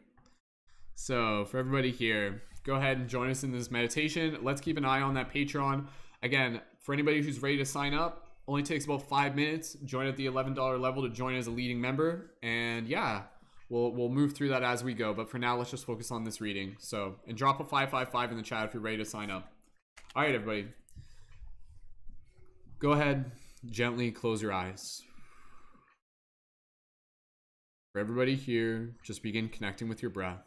So for everybody here, go ahead and join us in this meditation. Let's keep an eye on that Patreon. Again, for anybody who's ready to sign up, only takes about 5 minutes. Join at the $11 level to join as a leading member. And yeah, we'll move through that as we go, but for now, let's just focus on this reading. So, and drop a 555 in the chat if you're ready to sign up. All right, everybody. Go ahead, gently close your eyes. For everybody here, just begin connecting with your breath.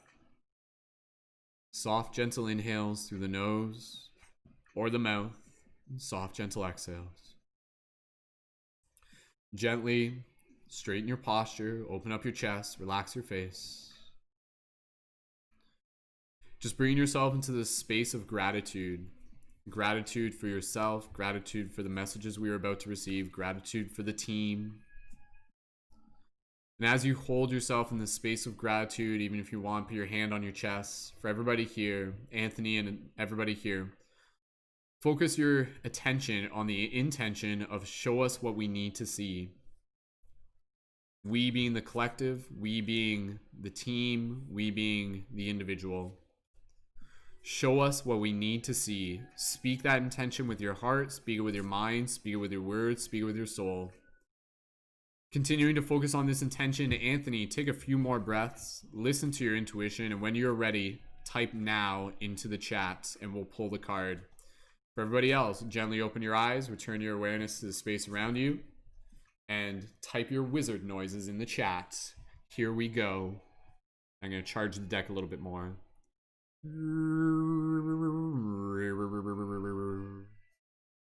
Soft, gentle inhales through the nose or the mouth. Soft, gentle exhales. Gently straighten your posture, open up your chest, relax your face. Just bring yourself into this space of gratitude. Gratitude for yourself, gratitude for the messages we are about to receive, gratitude for the team. And as you hold yourself in this space of gratitude, even if you want, put your hand on your chest. For everybody here, Anthony and everybody here, focus your attention on the intention of show us what we need to see. We being the collective, we being the team, we being the individual. Show us what we need to see. Speak that intention with your heart, speak it with your mind, speak it with your words, speak it with your soul. Continuing to focus on this intention, Anthony, take a few more breaths, listen to your intuition, and when you're ready, type now into the chat and we'll pull the card. For everybody else, gently open your eyes, return your awareness to the space around you, and type your wizard noises in the chat. Here we go. I'm going to charge the deck a little bit more.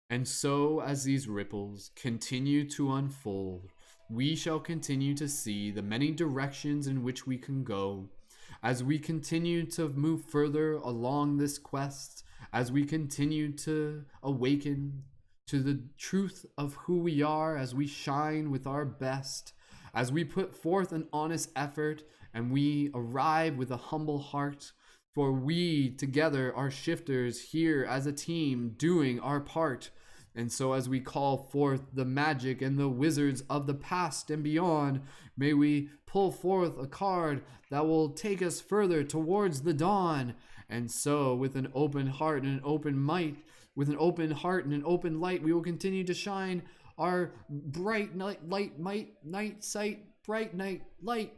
And so, as these ripples continue to unfold, we shall continue to see the many directions in which we can go. As we continue to move further along this quest, as we continue to awaken to the truth of who we are, as we shine with our best, as we put forth an honest effort and we arrive with a humble heart, for we together are shifters here as a team doing our part. And so as we call forth the magic and the wizards of the past and beyond, may we pull forth a card that will take us further towards the dawn. And so with an open heart and an open might, with an open heart and an open light, we will continue to shine our bright night sight, bright night light.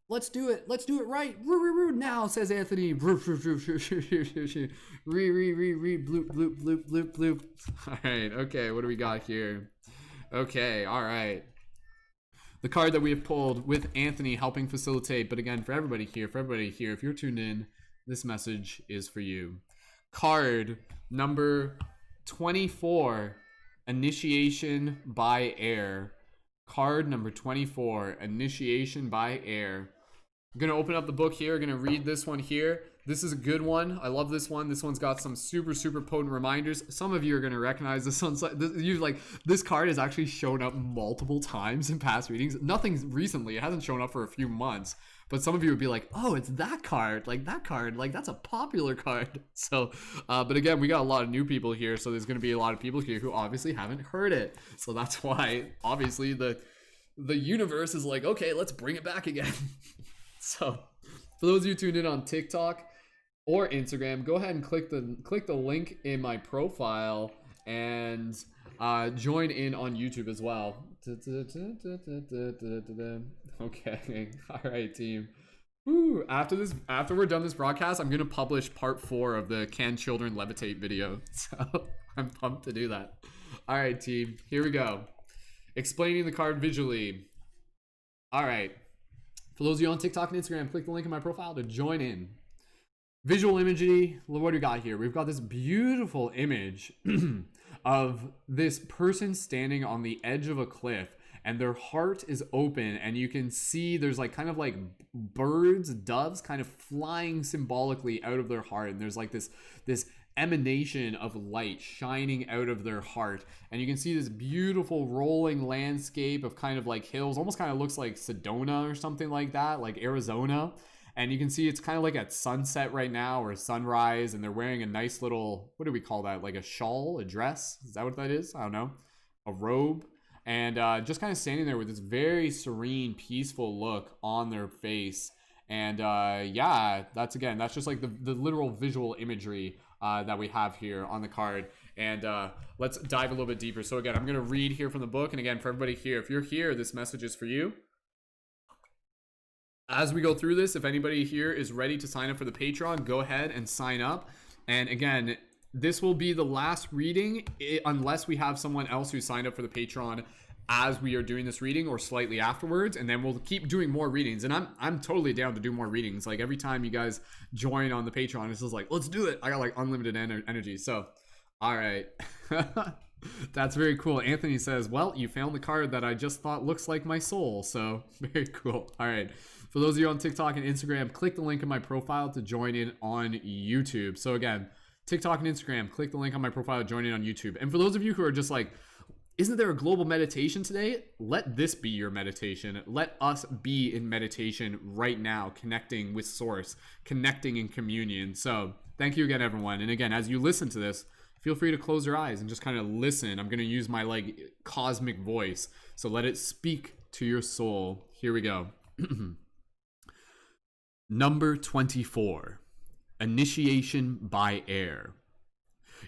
Let's do it. Let's do it right. Now, says Anthony. Bloop, bloop, bloop, bloop. All right. Okay. What do we got here? Okay. All right. The card that we have pulled with Anthony helping facilitate. But again, for everybody here, if you're tuned in, this message is for you. Card number 24, Initiation by Air. Card number 24, Initiation by Air. I'm going to open up the book here. I'm going to read this one here. This is a good one. I love this one. This one's got some super, super potent reminders. Some of you are going to recognize this one. This card has actually shown up multiple times in past readings. Nothing recently. It hasn't shown up for a few months. But some of you would be like, oh, it's that card. Like, that card. Like, that's a popular card. So, but again, we got a lot of new people here. So there's going to be a lot of people here who obviously haven't heard it. So that's why, obviously, the universe is like, okay, let's bring it back again. So for those of you tuned in on TikTok or Instagram, go ahead and click the link in my profile and join in on YouTube as well. Okay. All right, team. Woo. After we're done this broadcast, I'm gonna publish part 4 of the Can Children Levitate video. So I'm pumped to do that. All right, team. Here we go. Explaining the card visually. All right. For those of you on TikTok and Instagram, click the link in my profile to join in. Visual imagery, what do we got here? We've got this beautiful image of this person standing on the edge of a cliff and their heart is open and you can see there's like kind of like birds, doves kind of flying symbolically out of their heart. And there's like this emanation of light shining out of their heart, and you can see this beautiful rolling landscape of kind of like hills, almost kind of looks like Sedona or something like that, like Arizona. And you can see it's kind of like at sunset right now or sunrise, and they're wearing a nice little, what do we call that, like a shawl, a dress, is that what that is? I don't know, a robe. And just kind of standing there with this very serene, peaceful look on their face. And yeah, that's just like the literal visual imagery that we have here on the card. And let's dive a little bit deeper. So again, I'm going to read here from the book. And again, for everybody here, if you're here, this message is for you. As we go through this, if anybody here is ready to sign up for the Patreon, go ahead and sign up. And again, this will be the last reading unless we have someone else who signed up for the Patreon as we are doing this reading or slightly afterwards, and then we'll keep doing more readings. And I'm totally down to do more readings. Like every time you guys join on the Patreon, it's just like, let's do it. I got like unlimited energy. So all right. That's very cool. Anthony says, well, you found the card that I just thought looks like my soul. So very cool. All right, for those of you on TikTok and Instagram, click the link in my profile to join in on YouTube. So again, TikTok and Instagram, click the link on my profile to join in on YouTube. And for those of you who are just like, isn't there a global meditation today? Let this be your meditation. Let us be in meditation right now, connecting with Source, connecting in communion. So thank you again, everyone. And again, as you listen to this, feel free to close your eyes and just kind of listen. I'm going to use my like cosmic voice. So let it speak to your soul. Here we go. Number 24. Initiation by air.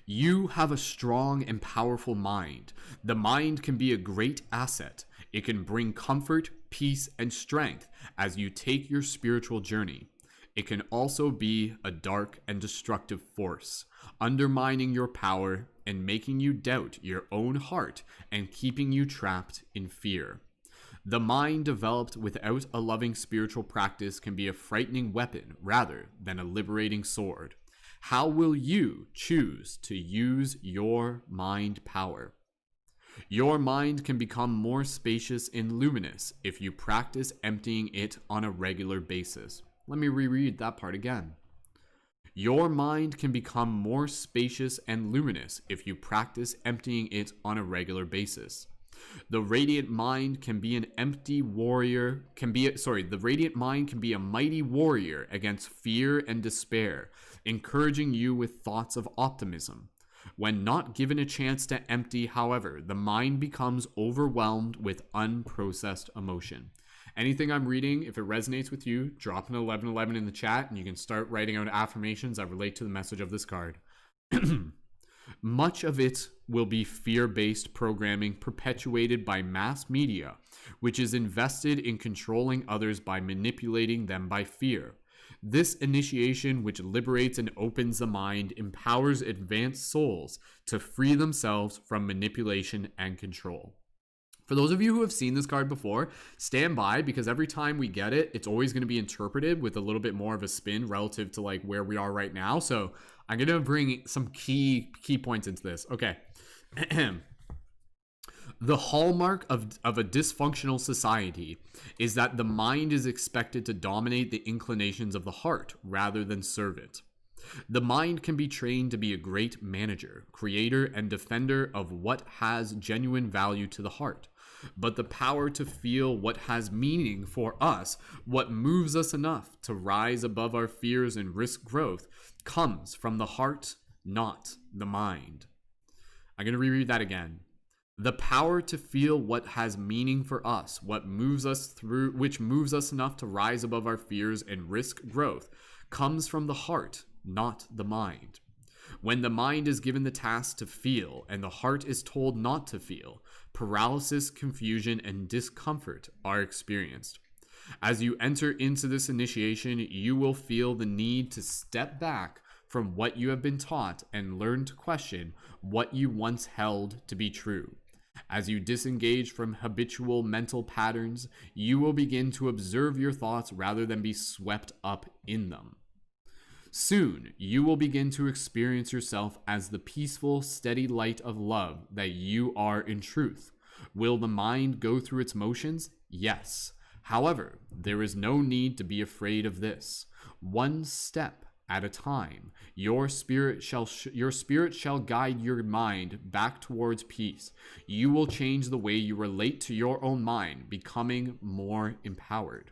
You have a strong and powerful mind. The mind can be a great asset. It can bring comfort, peace, and strength as you take your spiritual journey. It can also be a dark and destructive force, undermining your power and making you doubt your own heart and keeping you trapped in fear. The mind developed without a loving spiritual practice can be a frightening weapon rather than a liberating sword. How will you choose to use your mind power? Your mind can become more spacious and luminous if you practice emptying it on a regular basis. Let me reread that part again. Your mind can become more spacious and luminous if you practice emptying it on a regular basis. The radiant mind can be an empty warrior, the radiant mind can be a mighty warrior against fear and despair, encouraging you with thoughts of optimism. When not given a chance to empty, however, the mind becomes overwhelmed with unprocessed emotion. Anything I'm reading, if it resonates with you, drop an 1111 in the chat and you can start writing out affirmations that relate to the message of this card. Much of it will be fear-based programming perpetuated by mass media, which is invested in controlling others by manipulating them by fear. This initiation, which liberates and opens the mind, empowers advanced souls to free themselves from manipulation and control. For those of you who have seen this card before, stand by, because every time we get it, it's always going to be interpreted with a little bit more of a spin relative to like where we are right now. So I'm going to bring some key points into this. Okay. The hallmark of a dysfunctional society is that the mind is expected to dominate the inclinations of the heart rather than serve it. The mind can be trained to be a great manager, creator, and defender of what has genuine value to the heart. But the power to feel what has meaning for us, what moves us enough to rise above our fears and risk growth, comes from the heart, not the mind. I'm going to reread that again. The power to feel what has meaning for us, what moves us through, which moves us enough to rise above our fears and risk growth, comes from the heart, not the mind. When the mind is given the task to feel and the heart is told not to feel, paralysis, confusion, and discomfort are experienced. As you enter into this initiation, you will feel the need to step back from what you have been taught and learn to question what you once held to be true. As you disengage from habitual mental patterns, you will begin to observe your thoughts rather than be swept up in them. Soon, you will begin to experience yourself as the peaceful, steady light of love that you are in truth. Will the mind go through its motions? Yes. However, there is no need to be afraid of this. One step at a time, your spirit shall guide your mind back towards peace. You will change the way you relate to your own mind, becoming more empowered.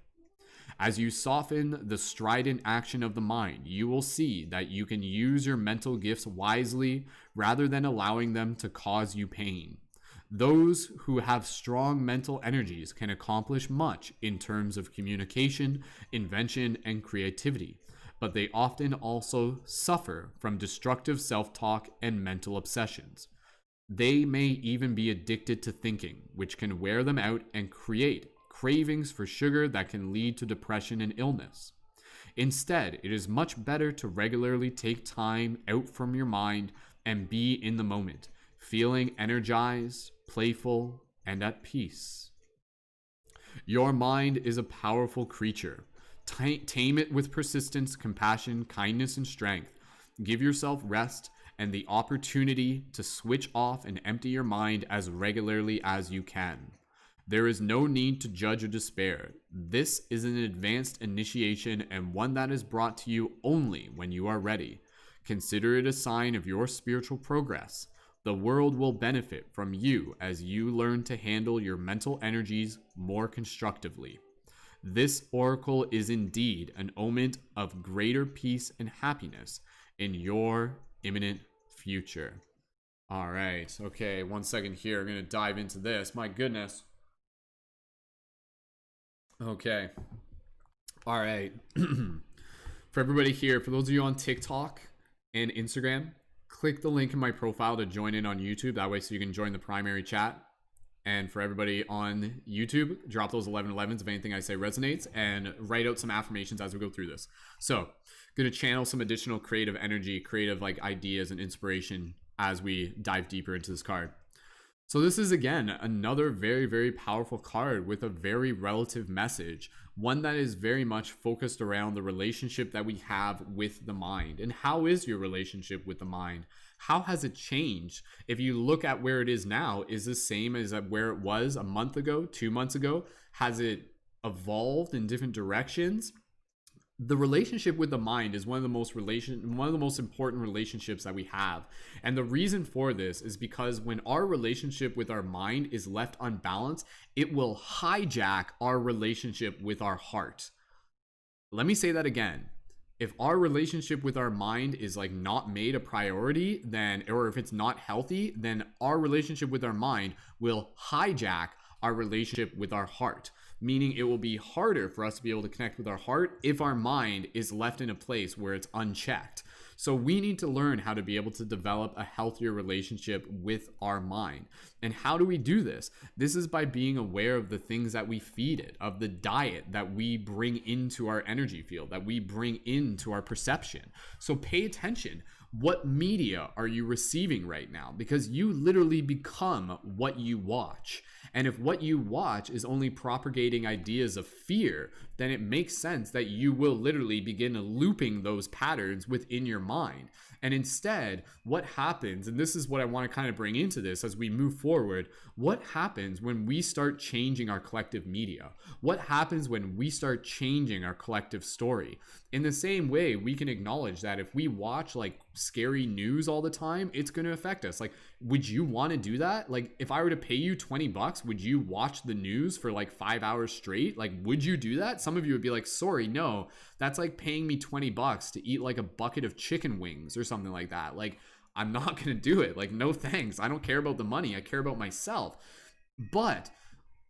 As you soften the strident action of the mind, you will see that you can use your mental gifts wisely rather than allowing them to cause you pain. Those who have strong mental energies can accomplish much in terms of communication, invention, and creativity, but they often also suffer from destructive self-talk and mental obsessions. They may even be addicted to thinking, which can wear them out and create cravings for sugar that can lead to depression and illness. Instead, it is much better to regularly take time out from your mind and be in the moment, feeling energized, playful, and at peace. Your mind is a powerful creature. Tame it with persistence, compassion, kindness, and strength. Give yourself rest and the opportunity to switch off and empty your mind as regularly as you can. There is no need to judge or despair. This is an advanced initiation and one that is brought to you only when you are ready. Consider it a sign of your spiritual progress. The world will benefit from you as you learn to handle your mental energies more constructively. This oracle is indeed an omen of greater peace and happiness in your imminent future. All right. Okay, 1 second here. I'm going to dive into this. My goodness. Okay. All right. For everybody here, for those of you on TikTok and Instagram, click the link in my profile to join in on YouTube. That way, so you can join the primary chat. And for everybody on YouTube, drop those 1111s if anything I say resonates, and write out some affirmations as we go through this. So, going to channel some additional creative energy, creative like ideas and inspiration as we dive deeper into this card. So this is, again, another very, very powerful card with a very relative message, one that is very much focused around the relationship that we have with the mind. And how is your relationship with the mind? How has it changed? If you look at where it is now, is the same as where it was a month ago, 2 months ago? Has it evolved in different directions? The relationship with the mind is one of the most important relationships that we have. And the reason for this is because when our relationship with our mind is left unbalanced, it will hijack our relationship with our heart. Let me say that again. If our relationship with our mind is like not made a priority, then, or if it's not healthy, then our relationship with our mind will hijack our relationship with our heart. Meaning it will be harder for us to be able to connect with our heart if our mind is left in a place where it's unchecked. So we need to learn how to be able to develop a healthier relationship with our mind. And how do we do this? This is by being aware of the things that we feed it, of the diet that we bring into our energy field, that we bring into our perception. So pay attention. What media are you receiving right now? Because you literally become what you watch. And if what you watch is only propagating ideas of fear, then it makes sense that you will literally begin looping those patterns within your mind. And instead, what happens, and this is what I want to kind of bring into this as we move forward, what happens when we start changing our collective media? What happens when we start changing our collective story? In the same way, we can acknowledge that if we watch like scary news all the time, it's going to affect us. Like, would you want to do that? Like, if I were to pay you $20, would you watch the news for like 5 hours straight? Like, would you do that? Some of you would be like, sorry, no, that's like paying me $20 to eat like a bucket of chicken wings or something like that. Like, I'm not going to do it. Like, no thanks. I don't care about the money. I care about myself. But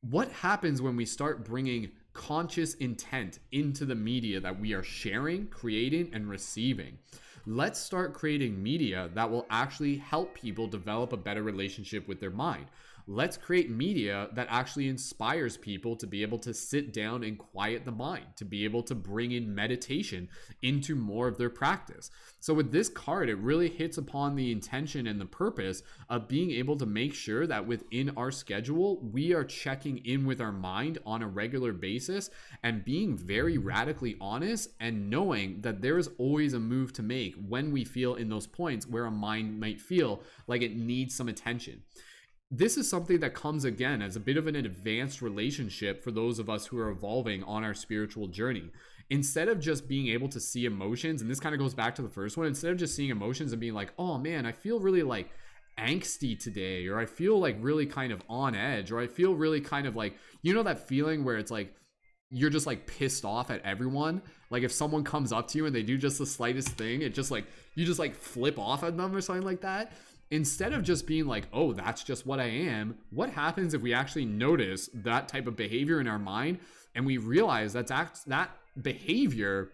what happens when we start bringing conscious intent into the media that we are sharing, creating, and receiving? Let's start creating media that will actually help people develop a better relationship with their mind. Let's create media that actually inspires people to be able to sit down and quiet the mind, to be able to bring in meditation into more of their practice. So with this card, it really hits upon the intention and the purpose of being able to make sure that within our schedule, we are checking in with our mind on a regular basis and being very radically honest and knowing that there is always a move to make when we feel in those points where a mind might feel like it needs some attention. This is something that comes again as a bit of an advanced relationship for those of us who are evolving on our spiritual journey. Instead of just being able to see emotions, and this kind of goes back to the first one, instead of just seeing emotions and being like, oh man, I feel really like angsty today, or I feel like really kind of on edge, or I feel really kind of like, you know, that feeling where it's like, you're just like pissed off at everyone. Like if someone comes up to you and they do just the slightest thing, it just like, you just like flip off at them or something like that. Instead of just being like, oh, that's just what I am, what happens if we actually notice that type of behavior in our mind and we realize that behavior,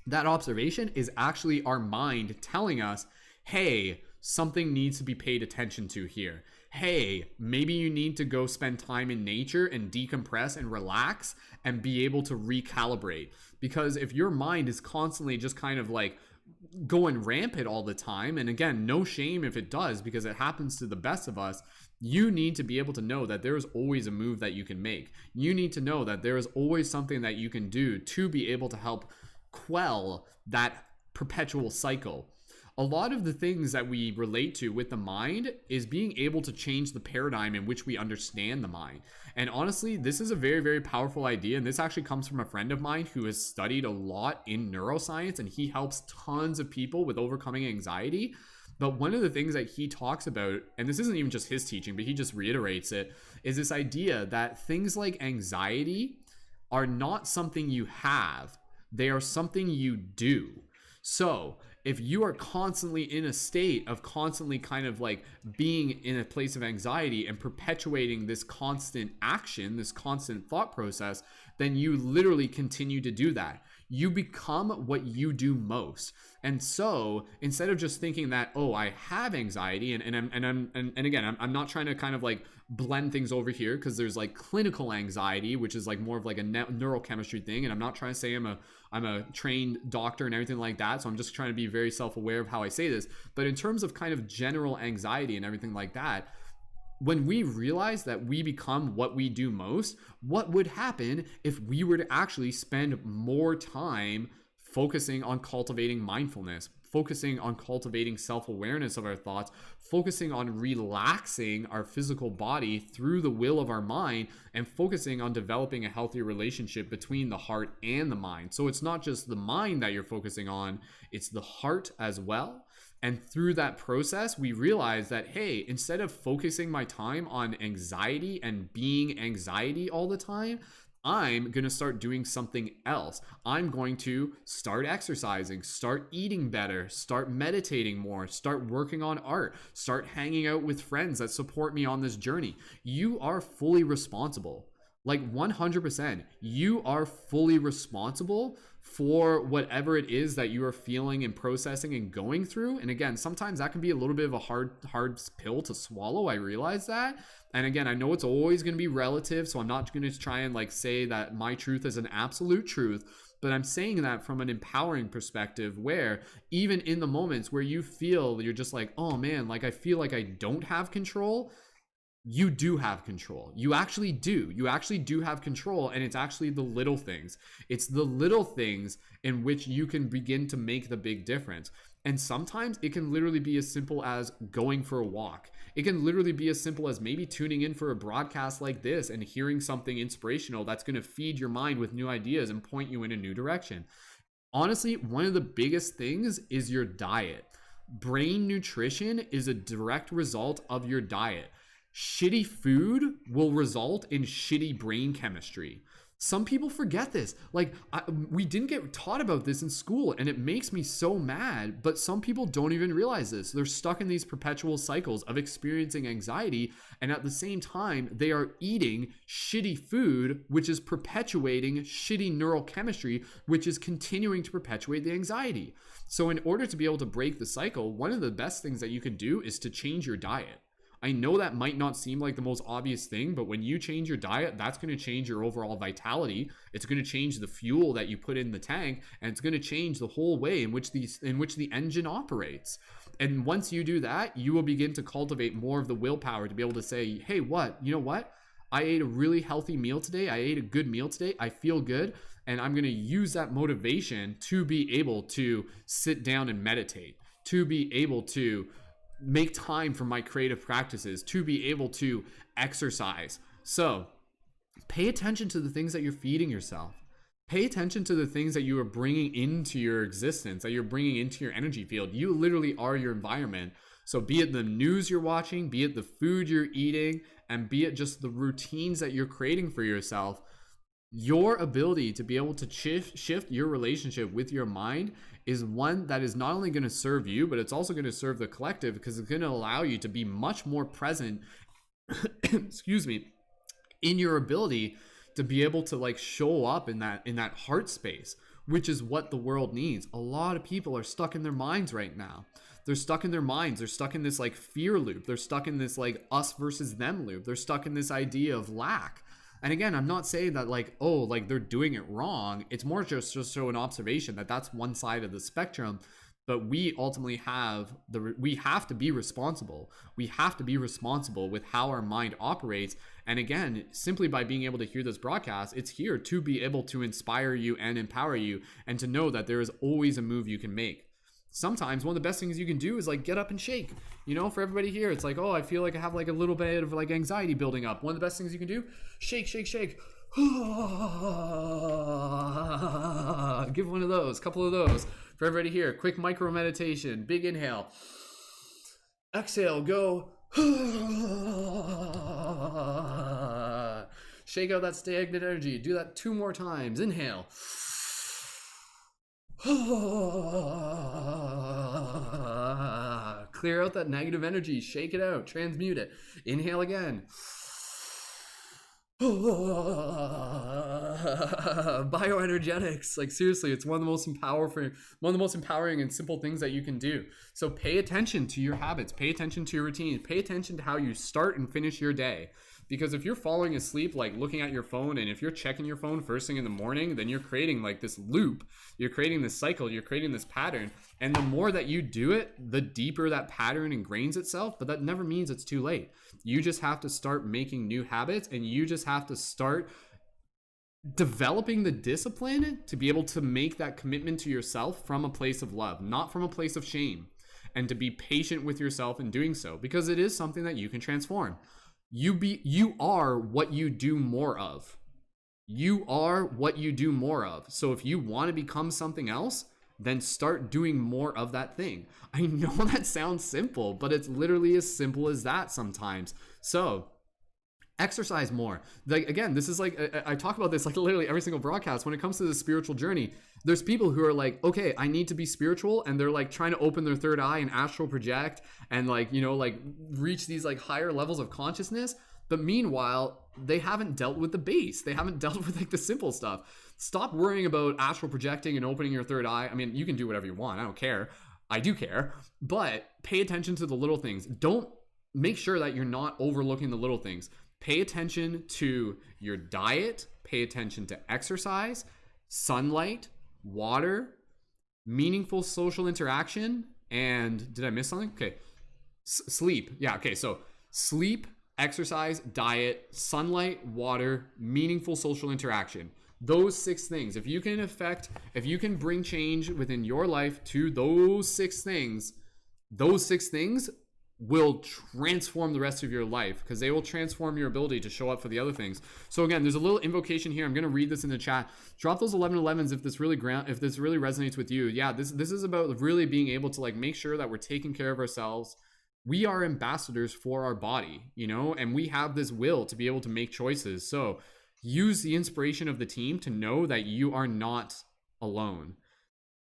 that observation is actually our mind telling us, hey, something needs to be paid attention to here. Hey, maybe you need to go spend time in nature and decompress and relax and be able to recalibrate. Because if your mind is constantly just kind of like going rampant all the time, and again, no shame if it does, because it happens to the best of us, you need to be able to know that there is always a move that you can make. You need to know that there is always something that you can do to be able to help quell that perpetual cycle. A lot of the things that we relate to with the mind is being able to change the paradigm in which we understand the mind. And honestly, this is a very, very powerful idea. And this actually comes from a friend of mine who has studied a lot in neuroscience, and he helps tons of people with overcoming anxiety. But one of the things that he talks about, and this isn't even just his teaching, but he just reiterates it, is this idea that things like anxiety are not something you have, they are something you do. So if you are constantly in a state of constantly kind of like being in a place of anxiety and perpetuating this constant action, this constant thought process, then you literally continue to do that. You become what you do most. And so instead of just thinking that, oh, I have anxiety, and again, I'm not trying to kind of like blend things over here, because there's like clinical anxiety, which is like more of like a neurochemistry thing, and I'm not trying to say I'm a trained doctor and everything like that, so I'm just trying to be very self-aware of how I say this. But in terms of kind of general anxiety and everything like that, when we realize that we become what we do most, what would happen if we were to actually spend more time focusing on cultivating mindfulness, focusing on cultivating self-awareness of our thoughts, focusing on relaxing our physical body through the will of our mind, and focusing on developing a healthy relationship between the heart and the mind. So it's not just the mind that you're focusing on, it's the heart as well. And through that process, we realize that, hey, instead of focusing my time on anxiety and being anxiety all the time, I'm going to start doing something else. I'm going to start exercising, start eating better, start meditating more, start working on art, start hanging out with friends that support me on this journey. You are fully responsible. Like 100%, you are fully responsible for whatever it is that you are feeling and processing and going through. And again, sometimes that can be a little bit of a hard pill to swallow. I realize that. And again, I know it's always going to be relative, so I'm not going to try and like say that my truth is an absolute truth, but I'm saying that from an empowering perspective, where even in the moments where you feel you're just like, oh man, like I feel like I don't have control, you do have control. You actually do. You actually do have control, and it's actually the little things. It's the little things in which you can begin to make the big difference. And sometimes it can literally be as simple as going for a walk. It can literally be as simple as maybe tuning in for a broadcast like this and hearing something inspirational that's going to feed your mind with new ideas and point you in a new direction. Honestly, one of the biggest things is your diet. Brain nutrition is a direct result of your diet. Shitty food will result in shitty brain chemistry. Some people forget this. Like, we didn't get taught about this in school, and it makes me so mad, but some people don't even realize this. They're stuck in these perpetual cycles of experiencing anxiety, and at the same time, they are eating shitty food, which is perpetuating shitty neural chemistry, which is continuing to perpetuate the anxiety. So in order to be able to break the cycle, one of the best things that you can do is to change your diet. I know that might not seem like the most obvious thing, but when you change your diet, that's going to change your overall vitality. It's going to change the fuel that you put in the tank, and it's going to change the whole way in which the engine operates. And once you do that, you will begin to cultivate more of the willpower to be able to say, hey, you know what? I ate a really healthy meal today. I ate a good meal today. I feel good. And I'm going to use that motivation to be able to sit down and meditate, to be able to make time for my creative practices, to be able to exercise. So pay attention to the things that you're feeding yourself. Pay attention to the things that you are bringing into your existence, that you're bringing into your energy field. You literally are your environment. So be it the news you're watching, be it the food you're eating, and be it just the routines that you're creating for yourself, your ability to be able to shift your relationship with your mind is one that is not only going to serve you, but it's also going to serve the collective, because it's going to allow you to be much more present excuse me, in your ability to be able to like show up in that heart space, which is what the world needs. A lot of people are stuck in their minds right now. They're stuck in their minds. They're stuck in this like fear loop. They're stuck in this like us versus them loop. They're stuck in this idea of lack. And again, I'm not saying that like, oh, like they're doing it wrong. It's more just so an observation that that's one side of the spectrum. But we ultimately we have to be responsible. We have to be responsible with how our mind operates. And again, simply by being able to hear this broadcast, it's here to be able to inspire you and empower you, and to know that there is always a move you can make. Sometimes one of the best things you can do is like get up and shake. You know, for everybody here, it's like, oh, I feel like I have like a little bit of like anxiety building up. One of the best things you can do, shake, shake, shake. Give one of those, couple of those. For everybody here, quick micro meditation, big inhale. Exhale, go. Shake out that stagnant energy. Do that 2 more times. Inhale. Clear out that negative energy, shake it out, transmute it. Inhale again. Bioenergetics, like seriously, it's one of the most empowering and simple things that you can do. So pay attention to your habits, pay attention to your routines, pay attention to how you start and finish your day. Because if you're falling asleep, like looking at your phone, and if you're checking your phone first thing in the morning, then you're creating like this loop, you're creating this cycle, you're creating this pattern. And the more that you do it, the deeper that pattern ingrains itself. But that never means it's too late. You just have to start making new habits, and you just have to start developing the discipline to be able to make that commitment to yourself from a place of love, not from a place of shame, and to be patient with yourself in doing so, because it is something that you can transform. You are what you do more of. You are what you do more of. So if you want to become something else, then start doing more of that thing. I know that sounds simple, but it's literally as simple as that sometimes. So exercise more. Like, again, this is like, I talk about this like literally every single broadcast. When it comes to the spiritual journey, there's people who are like, okay, I need to be spiritual, and they're like trying to open their third eye and astral project and like, you know, like reach these like higher levels of consciousness. But meanwhile, they haven't dealt with the base. They haven't dealt with like the simple stuff. Stop worrying about astral projecting and opening your third eye. I mean, you can do whatever you want. I don't care. I do care. But pay attention to the little things. Don't make sure that you're not overlooking the little things. Pay attention to your diet. Pay attention to exercise, sunlight, water, meaningful social interaction, and did I miss something? Okay. Sleep. Yeah. Okay. So sleep, exercise, diet, sunlight, water, meaningful social interaction. Those 6 things. If you can bring change within your life to those 6 things will transform the rest of your life, because they will transform your ability to show up for the other things. So again, there's a little invocation here. I'm going to read this in the chat. Drop those 1111s if this really resonates with you. Yeah, this is about really being able to like make sure that we're taking care of ourselves. We are ambassadors for our body, you know, and we have this will to be able to make choices. So use the inspiration of the team to know that you are not alone.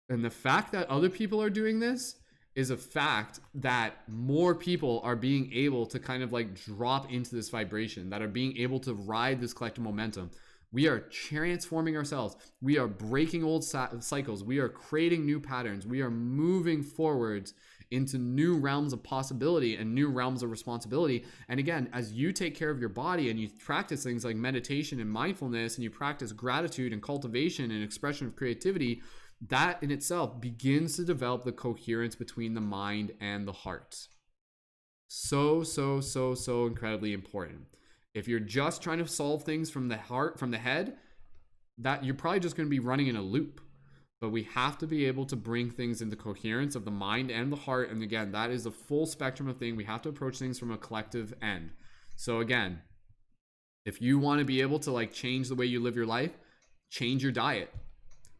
And the fact that other people are doing this is a fact that more people are being able to kind of like drop into this vibration, that are being able to ride this collective momentum. We are transforming ourselves. We are breaking old cycles. We are creating new patterns. We are moving forwards into new realms of possibility and new realms of responsibility. And again, as you take care of your body and you practice things like meditation and mindfulness, and you practice gratitude and cultivation and expression of creativity, that in itself begins to develop the coherence between the mind and the heart. So incredibly important. If you're just trying to solve things from the heart, from the head, that you're probably just going to be running in a loop. But we have to be able to bring things into coherence of the mind and the heart. And again, that is a full spectrum of thing. We have to approach things from a collective end. So again, if you want to be able to like change the way you live your life, change your diet.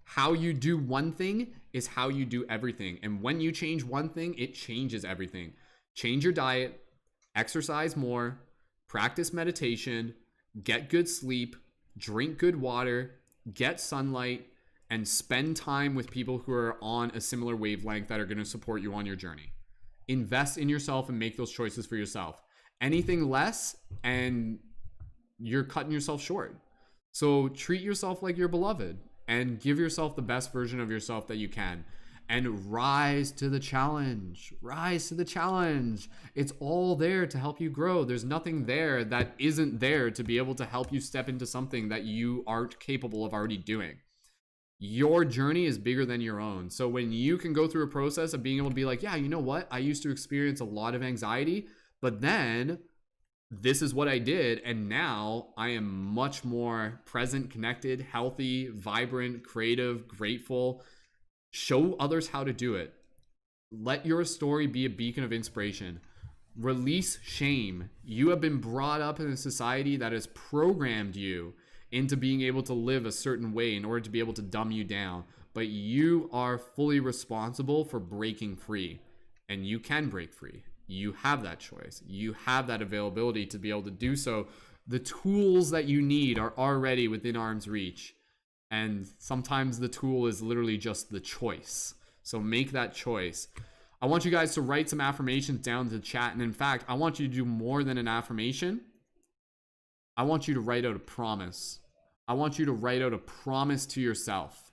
How you do one thing is how you do everything. And when you change one thing, it changes everything. Change your diet, exercise more, practice meditation, get good sleep, drink good water, get sunlight, and spend time with people who are on a similar wavelength that are going to support you on your journey. Invest in yourself and make those choices for yourself. Anything less and you're cutting yourself short. So treat yourself like you're beloved and give yourself the best version of yourself that you can. And rise to the challenge. Rise to the challenge. It's all there to help you grow. There's nothing there that isn't there to be able to help you step into something that you aren't capable of already doing. Your journey is bigger than your own. So when you can go through a process of being able to be like, yeah, you know what? I used to experience a lot of anxiety, but then this is what I did. And now I am much more present, connected, healthy, vibrant, creative, grateful. Show others how to do it. Let your story be a beacon of inspiration. Release shame. You have been brought up in a society that has programmed you into being able to live a certain way in order to be able to dumb you down. But you are fully responsible for breaking free. And you can break free. You have that choice. You have that availability to be able to do so. The tools that you need are already within arm's reach. And sometimes the tool is literally just the choice. So make that choice. I want you guys to write some affirmations down to the chat. And in fact, I want you to do more than an affirmation. I want you to write out a promise. I want you to write out a promise to yourself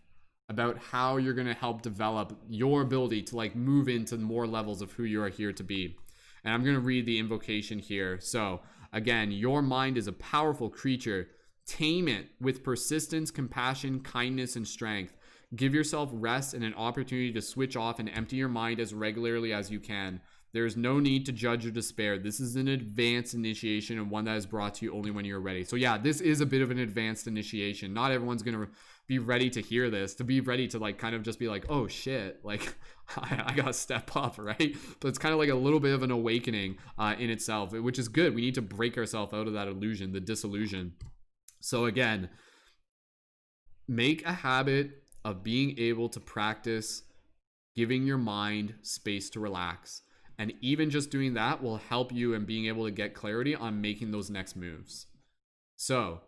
about how you're going to help develop your ability to like move into more levels of who you are here to be. And I'm going to read the invocation here. So again, your mind is a powerful creature. Tame it with persistence, compassion, kindness, and strength. Give yourself rest and an opportunity to switch off and empty your mind as regularly as you can. There is no need to judge or despair. This is an advanced initiation and one that is brought to you only when you're ready. So yeah, this is a bit of an advanced initiation. Not everyone's going to be ready to hear this, to be ready to like kind of just be like, oh shit, like I got to step up, right? But it's kind of like a little bit of an awakening in itself, which is good. We need to break ourselves out of that illusion, the disillusion. So again, make a habit of being able to practice giving your mind space to relax. And even just doing that will help you in being able to get clarity on making those next moves. So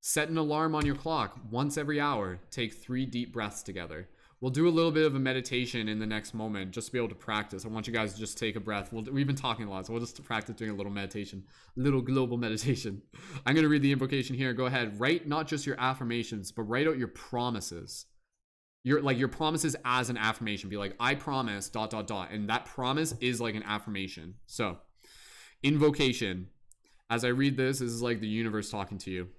set an alarm on your clock once every hour. Take 3 deep breaths together. We'll do a little bit of a meditation in the next moment just to be able to practice. I want you guys to just take a breath. We've been talking a lot, so we'll just practice doing a little meditation, little global meditation. I'm going to read the invocation here. Go ahead. Write not just your affirmations, but write out your promises. Your promises as an affirmation. Be like, I promise ... and that promise is like an affirmation. So invocation. As I read this is like the universe talking to you.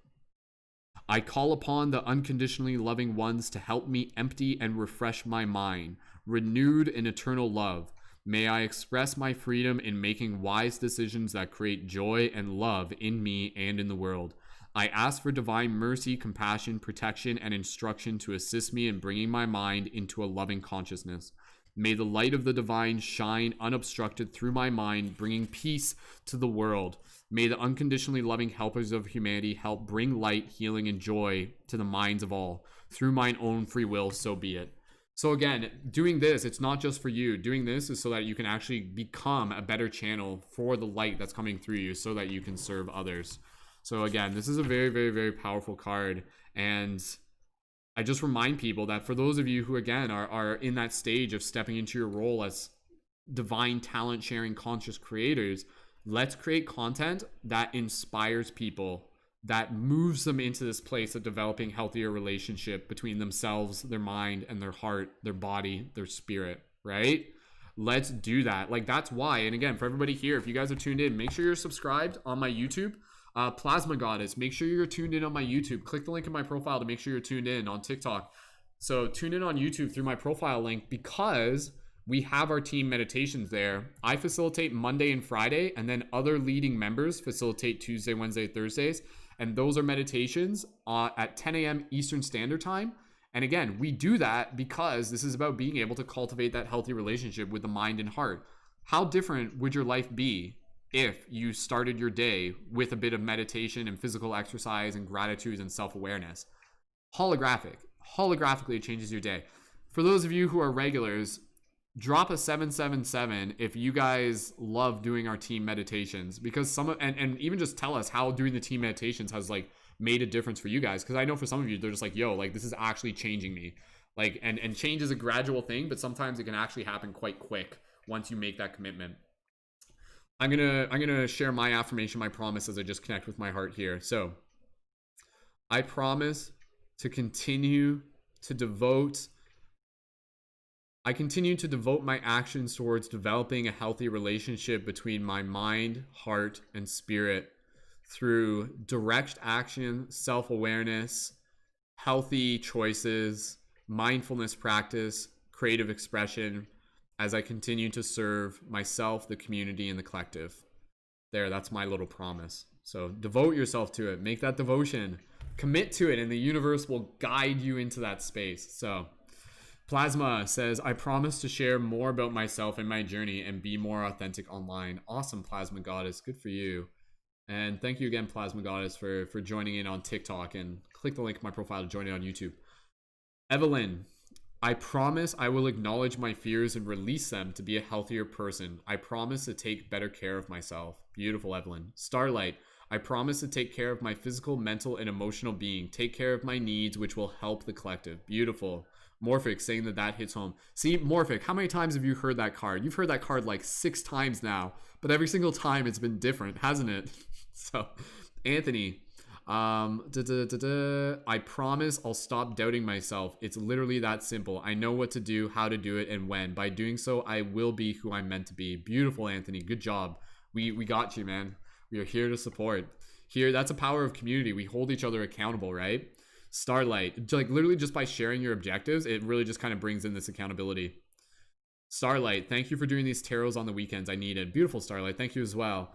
I call upon the unconditionally loving ones to help me empty and refresh my mind, renewed in eternal love. May I express my freedom in making wise decisions that create joy and love in me and in the world. I ask for divine mercy, compassion, protection, and instruction to assist me in bringing my mind into a loving consciousness. May the light of the divine shine unobstructed through my mind, bringing peace to the world. May the unconditionally loving helpers of humanity help bring light, healing, and joy to the minds of all. Through mine own free will, so be it. So again, doing this, it's not just for you. Doing this is so that you can actually become a better channel for the light that's coming through you so that you can serve others. So again, this is a very, very, very powerful card. And I just remind people that for those of you who, again, are in that stage of stepping into your role as divine talent sharing conscious creators, let's create content that inspires people, that moves them into this place of developing healthier relationship between themselves, their mind, and their heart, their body, their spirit, right? Let's do that. Like, that's why. And again, for everybody here, if you guys are tuned in, make sure you're subscribed on my YouTube. Plasma Goddess, make sure you're tuned in on my YouTube. Click the link in my profile to make sure you're tuned in on TikTok. So tune in on YouTube through my profile link because we have our team meditations there. I facilitate Monday and Friday, and then other leading members facilitate Tuesday, Wednesday, Thursdays. And those are meditations at 10 a.m. Eastern Standard Time. And again, we do that because this is about being able to cultivate that healthy relationship with the mind and heart. How different would your life be if you started your day with a bit of meditation and physical exercise and gratitude and self-awareness? Holographically, it changes your day. For those of you who are regulars, drop a 777 if you guys love doing our team meditations, because and even just tell us how doing the team meditations has like made a difference for you guys. Because I know for some of you, they're just like, yo, like this is actually changing me. Like, and change is a gradual thing, but sometimes it can actually happen quite quick once you make that commitment. I'm gonna share my affirmation, my promise, as I just connect with my heart here. So I promise to continue to devote my actions towards developing a healthy relationship between my mind, heart, and spirit through direct action, self-awareness, healthy choices, mindfulness practice, creative expression, as I continue to serve myself, the community, and the collective. There, that's my little promise. So devote yourself to it. Make that devotion. Commit to it, and the universe will guide you into that space. So Plasma says, I promise to share more about myself and my journey and be more authentic online. Awesome, Plasma Goddess. Good for you. And thank you again, Plasma Goddess, for joining in on TikTok, and click the link in my profile to join in on YouTube. Evelyn, I promise I will acknowledge my fears and release them to be a healthier person. I promise to take better care of myself. Beautiful, Evelyn. Starlight, I promise to take care of my physical, mental, and emotional being. Take care of my needs, which will help the collective. Beautiful. Morphic saying that hits home. See, Morphic, how many times have you heard that card? You've heard that card like 6 times now, but every single time it's been different, hasn't it? So, Anthony, I promise I'll stop doubting myself. It's literally that simple. I know what to do, how to do it, and when. By doing so, I will be who I'm meant to be. Beautiful, Anthony. Good job. We got you, man. We are here to support. Here, that's a power of community. We hold each other accountable, right? Starlight, like literally just by sharing your objectives, it really just kind of brings in this accountability. Starlight, thank you for doing these tarots on the weekends. I need it. Beautiful, Starlight. Thank you as well.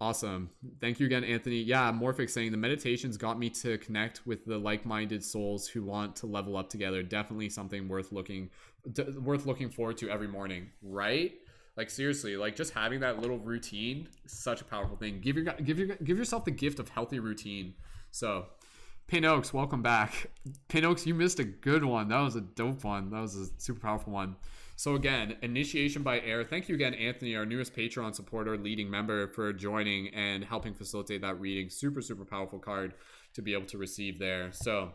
Awesome. Thank you again, Anthony. Yeah, Morphic saying the meditations got me to connect with the like-minded souls who want to level up together. Definitely something worth looking forward to every morning, right? Like seriously, like just having that little routine is such a powerful thing. Give yourself the gift of healthy routine. So, Pinox, welcome back. Pinox, you missed a good one. That was a dope one. That was a super powerful one. So again, initiation by air. Thank you again, Anthony, our newest Patreon supporter, leading member, for joining and helping facilitate that reading. Super, super powerful card to be able to receive there. So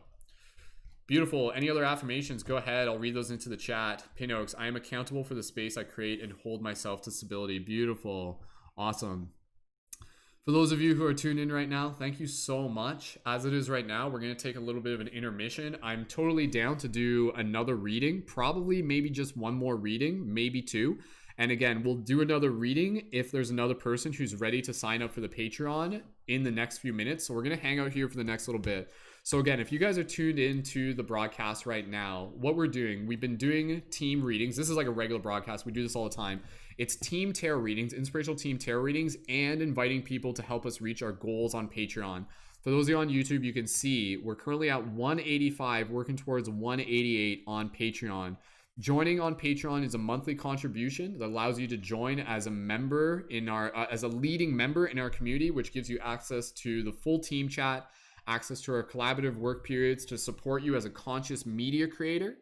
beautiful. Any other affirmations? Go ahead. I'll read those into the chat. Pinox, I am accountable for the space I create and hold myself to stability. Beautiful. Awesome. For those of you who are tuned in right now, thank you so much. As it is right now, we're going to take a little bit of an intermission. I'm totally down to do another reading, probably maybe just one more reading, maybe 2. And again, we'll do another reading if there's another person who's ready to sign up for the Patreon in the next few minutes. So we're going to hang out here for the next little bit. So again, if you guys are tuned into the broadcast right now, what we're doing, we've been doing team readings. This is like a regular broadcast. We do this all the time. It's team tarot readings, inspirational team tarot readings, and inviting people to help us reach our goals on Patreon. For those of you on YouTube, you can see we're currently at 185, working towards 188 on Patreon. Joining on Patreon is a monthly contribution that allows you to join as a member in our, as a leading member in our community, which gives you access to the full team chat, access to our collaborative work periods to support you as a conscious media creator,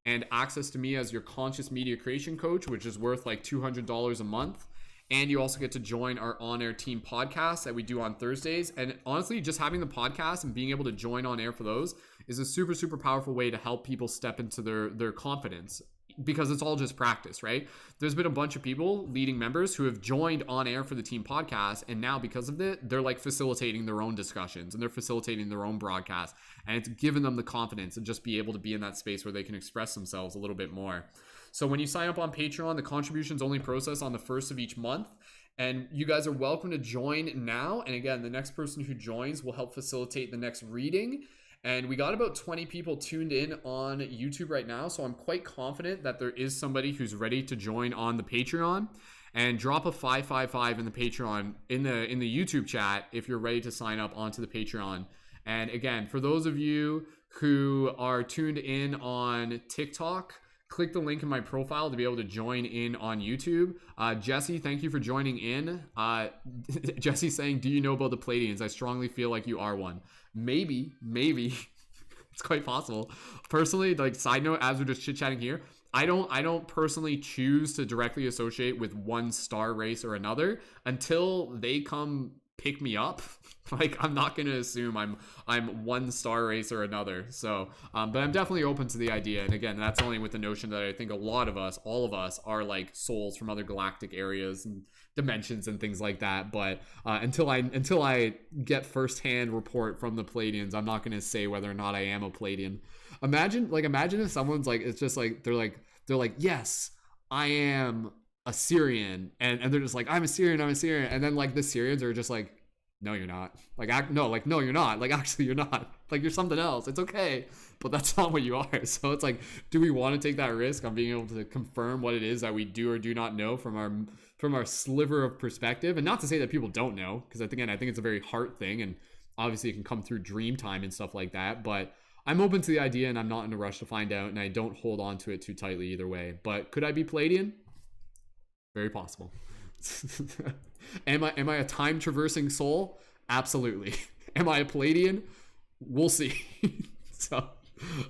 and access to me as your conscious media creation coach, which is worth like $200 a month. And you also get to join our on-air team podcast that we do on Thursdays. And honestly, just having the podcast and being able to join on air for those is a super, super powerful way to help people step into their confidence, because it's all just practice, right? There's been a bunch of people, leading members, who have joined on air for the team podcast, and now because of it, they're like facilitating their own discussions and they're facilitating their own broadcast, and it's given them the confidence to just be able to be in that space where they can express themselves a little bit more. So when you sign up on Patreon, the contributions only process on the 1st of each month, and you guys are welcome to join now. And again, the next person who joins will help facilitate the next reading. And we got about 20 people tuned in on YouTube right now, so I'm quite confident that there is somebody who's ready to join on the Patreon. And drop a 555 in the Patreon, in the YouTube chat, if you're ready to sign up onto the Patreon. And again, for those of you who are tuned in on TikTok, click the link in my profile to be able to join in on YouTube. Jesse, thank you for joining in. Jesse saying, do you know about the Palladians? I strongly feel like you are one. Maybe. It's quite possible. Personally, like, side note, as we're just chit-chatting here, I don't personally choose to directly associate with one star race or another until they come pick me up. Like, I'm not going to assume I'm one star race or another. So, but I'm definitely open to the idea. And again, that's only with the notion that I think a lot of us, all of us, are like souls from other galactic areas and dimensions and things like that. But until I get firsthand report from the Palladians, I'm not going to say whether or not I am a Palladian. Imagine if someone's like, it's just like, they're like, yes, I am a Syrian, and they're just like, I'm a Syrian, and then like the Syrians are just like, no, you're not. No, you're not. Like, actually, you're not. Like, you're something else. It's okay, but that's not what you are. So it's like, do we want to take that risk on being able to confirm what it is that we do or do not know from our sliver of perspective? And not to say that people don't know, because I think it's a very heart thing, and obviously it can come through dream time and stuff like that. But I'm open to the idea, and I'm not in a rush to find out, and I don't hold on to it too tightly either way. But could I be Palladian? Very possible. Am I a time traversing soul? Absolutely. Am I a Palladian? We'll see. So,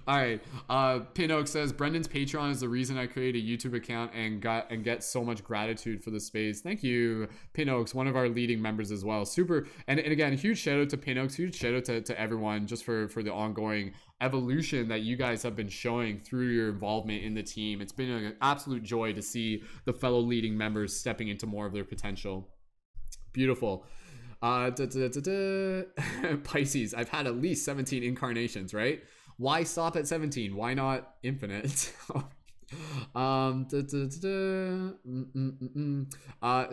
all right. Pinoak says Brendan's Patreon is the reason I created a YouTube account and get so much gratitude for the space. Thank you, Pinoaks, one of our leading members as well. Super. And again, huge shout out to Pinoaks. Huge shout out to everyone just for the ongoing evolution that you guys have been showing through your involvement in the team. It's been an absolute joy to see the fellow leading members stepping into more of their potential. Beautiful. Pisces, I've had at least 17 incarnations, right? Why stop at 17? Why not infinite?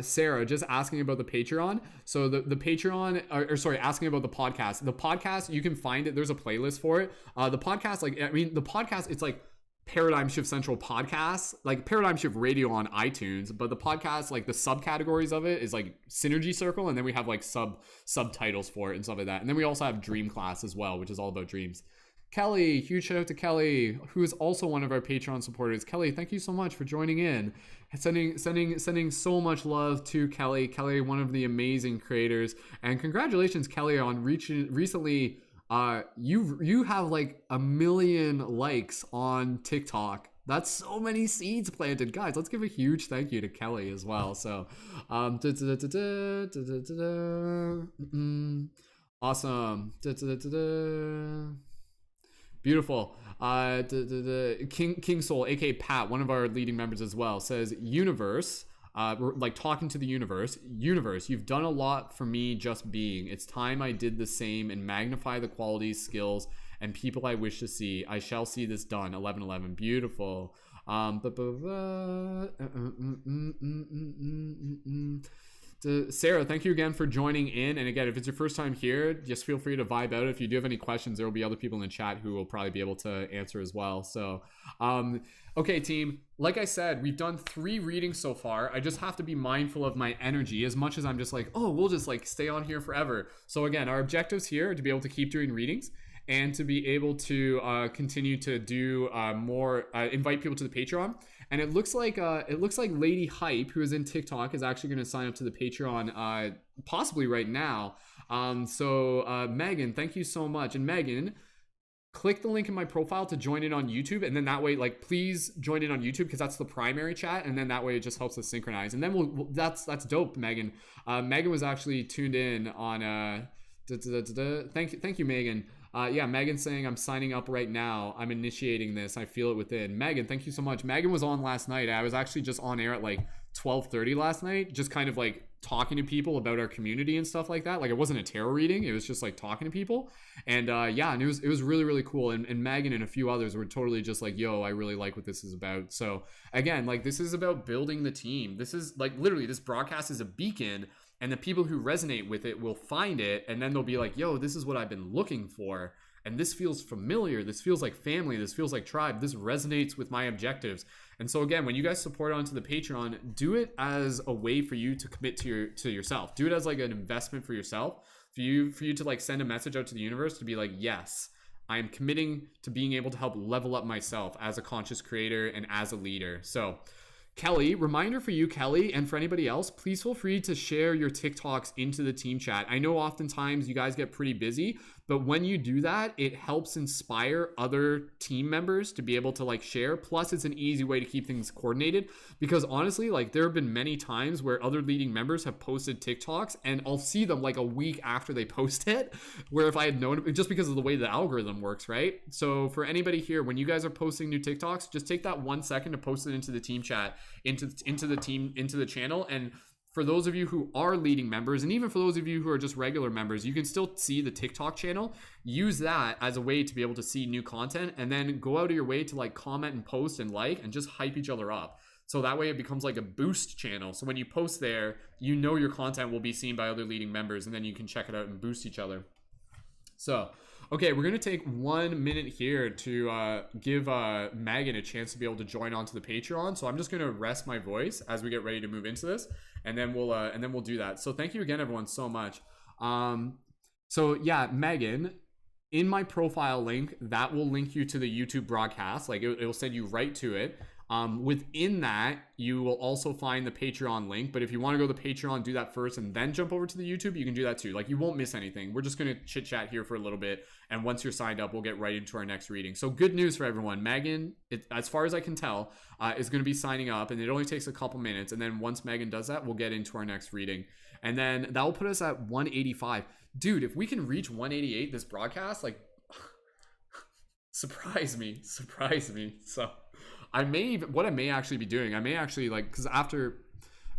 Sarah, just asking about the Patreon. So the Patreon, or sorry, asking about the podcast. The podcast, you can find it. There's a playlist for it. The podcast, like, I mean, the podcast, it's like Paradigm Shift Central podcast, like Paradigm Shift Radio on iTunes, but the podcast, like the subcategories of it is like Synergy Circle, and then we have like subtitles for it and stuff like that. And then we also have Dream Class as well, which is all about dreams. Kelly, huge shout out to Kelly, who is also one of our Patreon supporters. Kelly, thank you so much for joining in. Sending so much love to Kelly. Kelly, one of the amazing creators, and congratulations, Kelly, on reaching recently. You have like 1 million likes on TikTok. That's so many seeds planted, guys. Let's give a huge thank you to Kelly as well. So, awesome. Beautiful. King Soul, aka Pat, one of our leading members as well, says universe. We're like talking to the universe. Universe, you've done a lot for me just being. It's time I did the same and magnify the qualities, skills, and people I wish to see. I shall see this done. 1111. Beautiful. Sarah, thank you again for joining in. And again, if it's your first time here, just feel free to vibe out. If you do have any questions, there will be other people in the chat who will probably be able to answer as well. So, okay, team. Like I said, we've done 3 readings so far. I just have to be mindful of my energy as much as I'm just like, oh, we'll just like stay on here forever. So again, our objectives here are to be able to keep doing readings and to be able to continue to do more, invite people to the Patreon. And it looks like Lady Hype, who is in TikTok, is actually going to sign up to the Patreon possibly right now. So Megan, thank you so much. And Megan, click the link in my profile to join in on YouTube, and then that way, like, please join in on YouTube because that's the primary chat, and then that way it just helps us synchronize. And then that's dope, Megan. Megan was actually tuned in on. Thank you, Megan. Yeah, Megan's saying I'm signing up right now. I'm initiating this. I feel it within. Megan, thank you so much. Megan was on last night. I was actually just on air at like 12:30 last night, just kind of like talking to people about our community and stuff like that. Like, it wasn't a tarot reading, it was just like talking to people. And yeah, and it was really, really cool. And Megan and a few others were totally just like, yo, I really like what this is about. So again, like, this is about building the team. This is like, literally, this broadcast is a beacon, and the people who resonate with it will find it, and then they'll be like, yo, this is what I've been looking for, and this feels familiar, this feels like family, this feels like tribe, this resonates with my objectives. And so again, when you guys support onto the Patreon, do it as a way for you to commit to yourself. Do it as like an investment for yourself, for you to like send a message out to the universe to be like, yes, I am committing to being able to help level up myself as a conscious creator and as a leader. So Kelly, reminder for you, Kelly, and for anybody else, please feel free to share your TikToks into the team chat. I know oftentimes you guys get pretty busy, but when you do that, it helps inspire other team members to be able to like share. Plus, it's an easy way to keep things coordinated, because honestly, like, there have been many times where other leading members have posted TikToks and I'll see them like a week after they post it, where if I had known it, just because of the way the algorithm works, right? So for anybody here, when you guys are posting new TikToks, just take that 1 second to post it into the team chat, into the team, into the channel. And for those of you who are leading members, and even for those of you who are just regular members, you can still see the TikTok channel. Use that as a way to be able to see new content, and then go out of your way to like comment and post and like, and just hype each other up. So that way it becomes like a boost channel. So when you post there, you know your content will be seen by other leading members, and then you can check it out and boost each other. So, okay, we're going to take 1 minute here to give Megan a chance to be able to join onto the Patreon. So I'm just going to rest my voice as we get ready to move into this, and then we'll do that. So thank you again, everyone, so much. So yeah, Megan, in my profile link, that will link you to the YouTube broadcast. Like, it will send you right to it. Within that, you will also find the Patreon link. But if you want to go to the Patreon, do that first and then jump over to the YouTube, you can do that too. Like, you won't miss anything. We're just going to chit chat here for a little bit. And once you're signed up, we'll get right into our next reading. So good news for everyone. Megan, as far as I can tell, is going to be signing up, and it only takes a couple minutes. And then once Megan does that, we'll get into our next reading. And then that will put us at 185. Dude, if we can reach 188 this broadcast, like, Surprise me. So what I may actually be doing, I may actually like, because after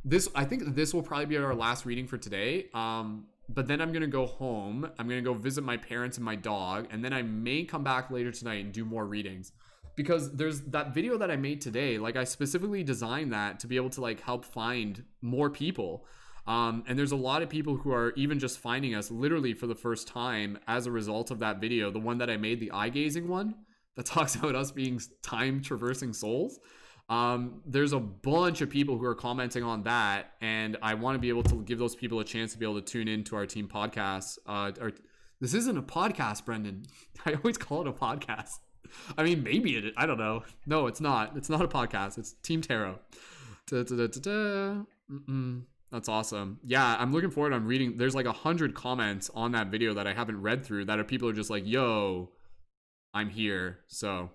this, I think this will probably be our last reading for today. But then I'm gonna go home. I'm gonna go visit my parents and my dog, and then I may come back later tonight and do more readings. Because there's that video that I made today, like I specifically designed that to be able to like help find more people. And there's a lot of people who are even just finding us literally for the first time as a result of that video. The one that I made, the eye gazing one, that talks about us being time traversing souls. There's a bunch of people who are commenting on that, and I want to be able to give those people a chance to be able to tune into our team podcast. This isn't a podcast, Brendan. I always call it a podcast. I mean, maybe it. I don't know. No, it's not. It's not a podcast. It's Team Tarot. That's awesome. Yeah, I'm looking forward. I'm reading. There's like 100 comments on that video that I haven't read through that are people are just like, "Yo, I'm here." So.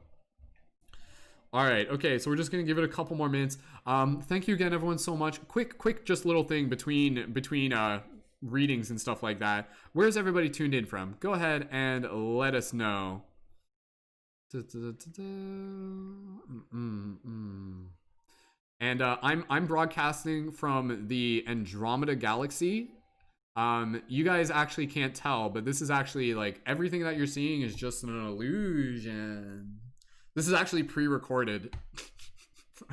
All right. Okay. So we're just gonna give it a couple more minutes. Thank you again, everyone, so much. Quick, just little thing between readings and stuff like that. Where's everybody tuned in from? Go ahead and let us know. And I'm broadcasting from the Andromeda Galaxy. You guys actually can't tell, but this is actually like everything that you're seeing is just an illusion. This is actually pre-recorded.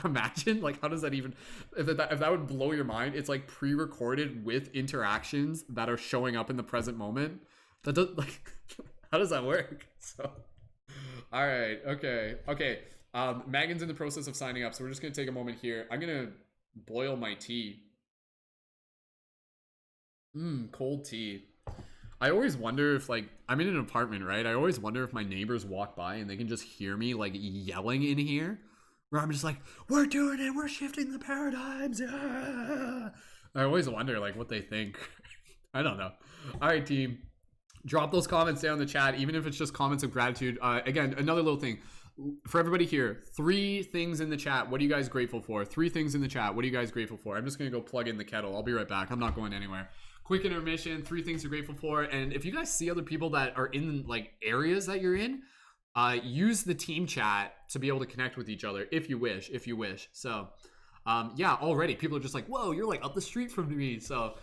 Imagine, like, how does that even, if that would blow your mind? It's like pre-recorded with interactions that are showing up in the present moment. That does, like, how does that work? So, all right, okay. Megan's in the process of signing up, so we're just gonna take a moment here. I'm gonna boil my tea. Cold tea. I always wonder if, like, I'm in an apartment, right? I always wonder if my neighbors walk by and they can just hear me, like, yelling in here. Where I'm just like, we're doing it, we're shifting the paradigms. Yeah. I always wonder, like, what they think. I don't know. All right, team. Drop those comments down in the chat, even if it's just comments of gratitude. Again, another little thing. For everybody here, 3 things in the chat. What are you guys grateful for? 3 things in the chat. What are you guys grateful for? I'm just going to go plug in the kettle. I'll be right back. I'm not going anywhere. Quick intermission, 3 things you're grateful for. And if you guys see other people that are in like areas that you're in, use the team chat to be able to connect with each other if you wish. So yeah, already people are just like, whoa, you're like up the street from me. So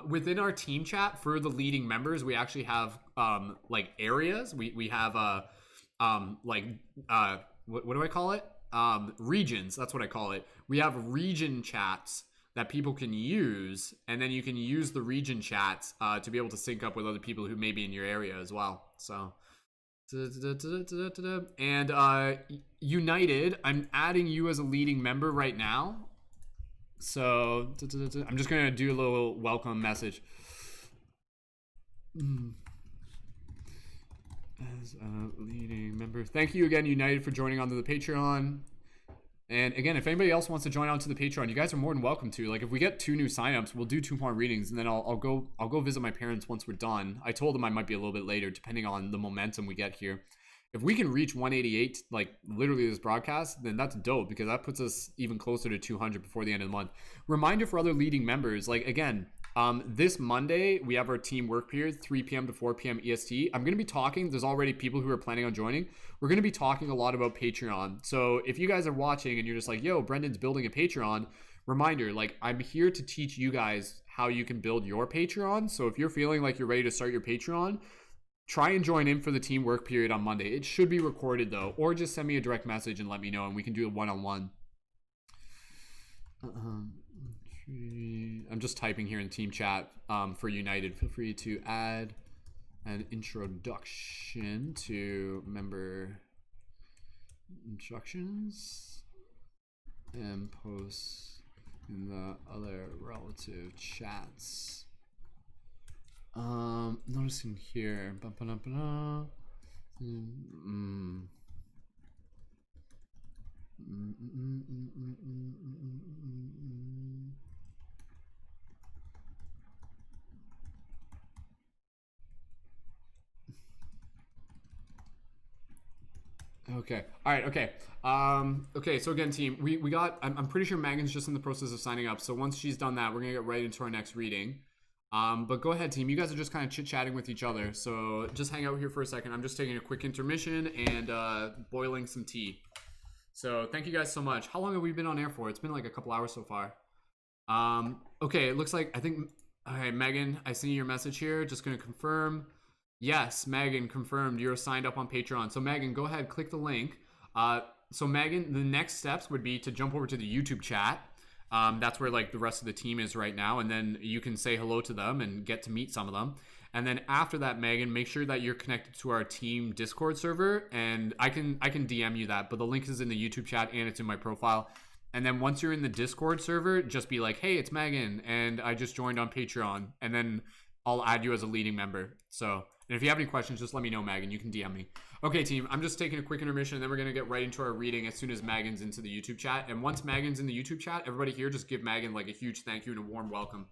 within our team chat for the leading members, we actually have like areas. We have what do I call it? Regions. That's what I call it. We have region chats that people can use, and then you can use the region chats to be able to sync up with other people who may be in your area as well. So, and United, I'm adding you as a leading member right now. So I'm just gonna do a little welcome message. As a leading member, thank you again, United, for joining onto the Patreon. And again, if anybody else wants to join onto the Patreon, you guys are more than welcome to. Like, if we get 2 new signups, we'll do 2 more readings, and then I'll go visit my parents once we're done. I told them I might be a little bit later, depending on the momentum we get here. If we can reach 188, like literally this broadcast, then that's dope, because that puts us even closer to 200 before the end of the month. Reminder for other leading members, like, again, this Monday, we have our team work period, 3 p.m. to 4 p.m. EST. I'm going to be talking, there's already people who are planning on joining. We're going to be talking a lot about Patreon. So if you guys are watching and you're just like, yo, Brendan's building a Patreon, reminder, like, I'm here to teach you guys how you can build your Patreon. So if you're feeling like you're ready to start your Patreon, try and join in for the team work period on Monday. It should be recorded though, or just send me a direct message and let me know, and we can do a one-on-one. I'm just typing here in team chat for United. Feel free to add an introduction to member instructions and post in the other relative chats. Noticing here. Okay. All right. Okay. Okay. So again, team, we got. I'm pretty sure Megan's just in the process of signing up. So once she's done that, we're gonna get right into our next reading. But go ahead, team. You guys are just kind of chit-chatting with each other. So just hang out here for a second. I'm just taking a quick intermission and boiling some tea. So thank you guys so much. How long have we been on air for? It's been like a couple hours so far. Okay, it looks like, I think, okay, Megan, I see your message here. Just going to confirm. Yes, Megan, confirmed. You're signed up on Patreon. So Megan, go ahead, click the link. So Megan, the next steps would be to jump over to the YouTube chat. That's where like the rest of the team is right now, and then you can say hello to them and get to meet some of them. And then after that, Megan, make sure that you're connected to our team Discord server, and I can DM you that, but the link is in the YouTube chat and it's in my profile. And then once you're in the Discord server, just be like, hey, it's Megan, and I just joined on Patreon, and then I'll add you as a leading member. So, and if you have any questions, just let me know, Megan. You can DM me. Okay, team, I'm just taking a quick intermission, and then we're going to get right into our reading as soon as Megan's into the YouTube chat. And once Megan's in the YouTube chat, everybody here, just give Megan like a huge thank you and a warm welcome.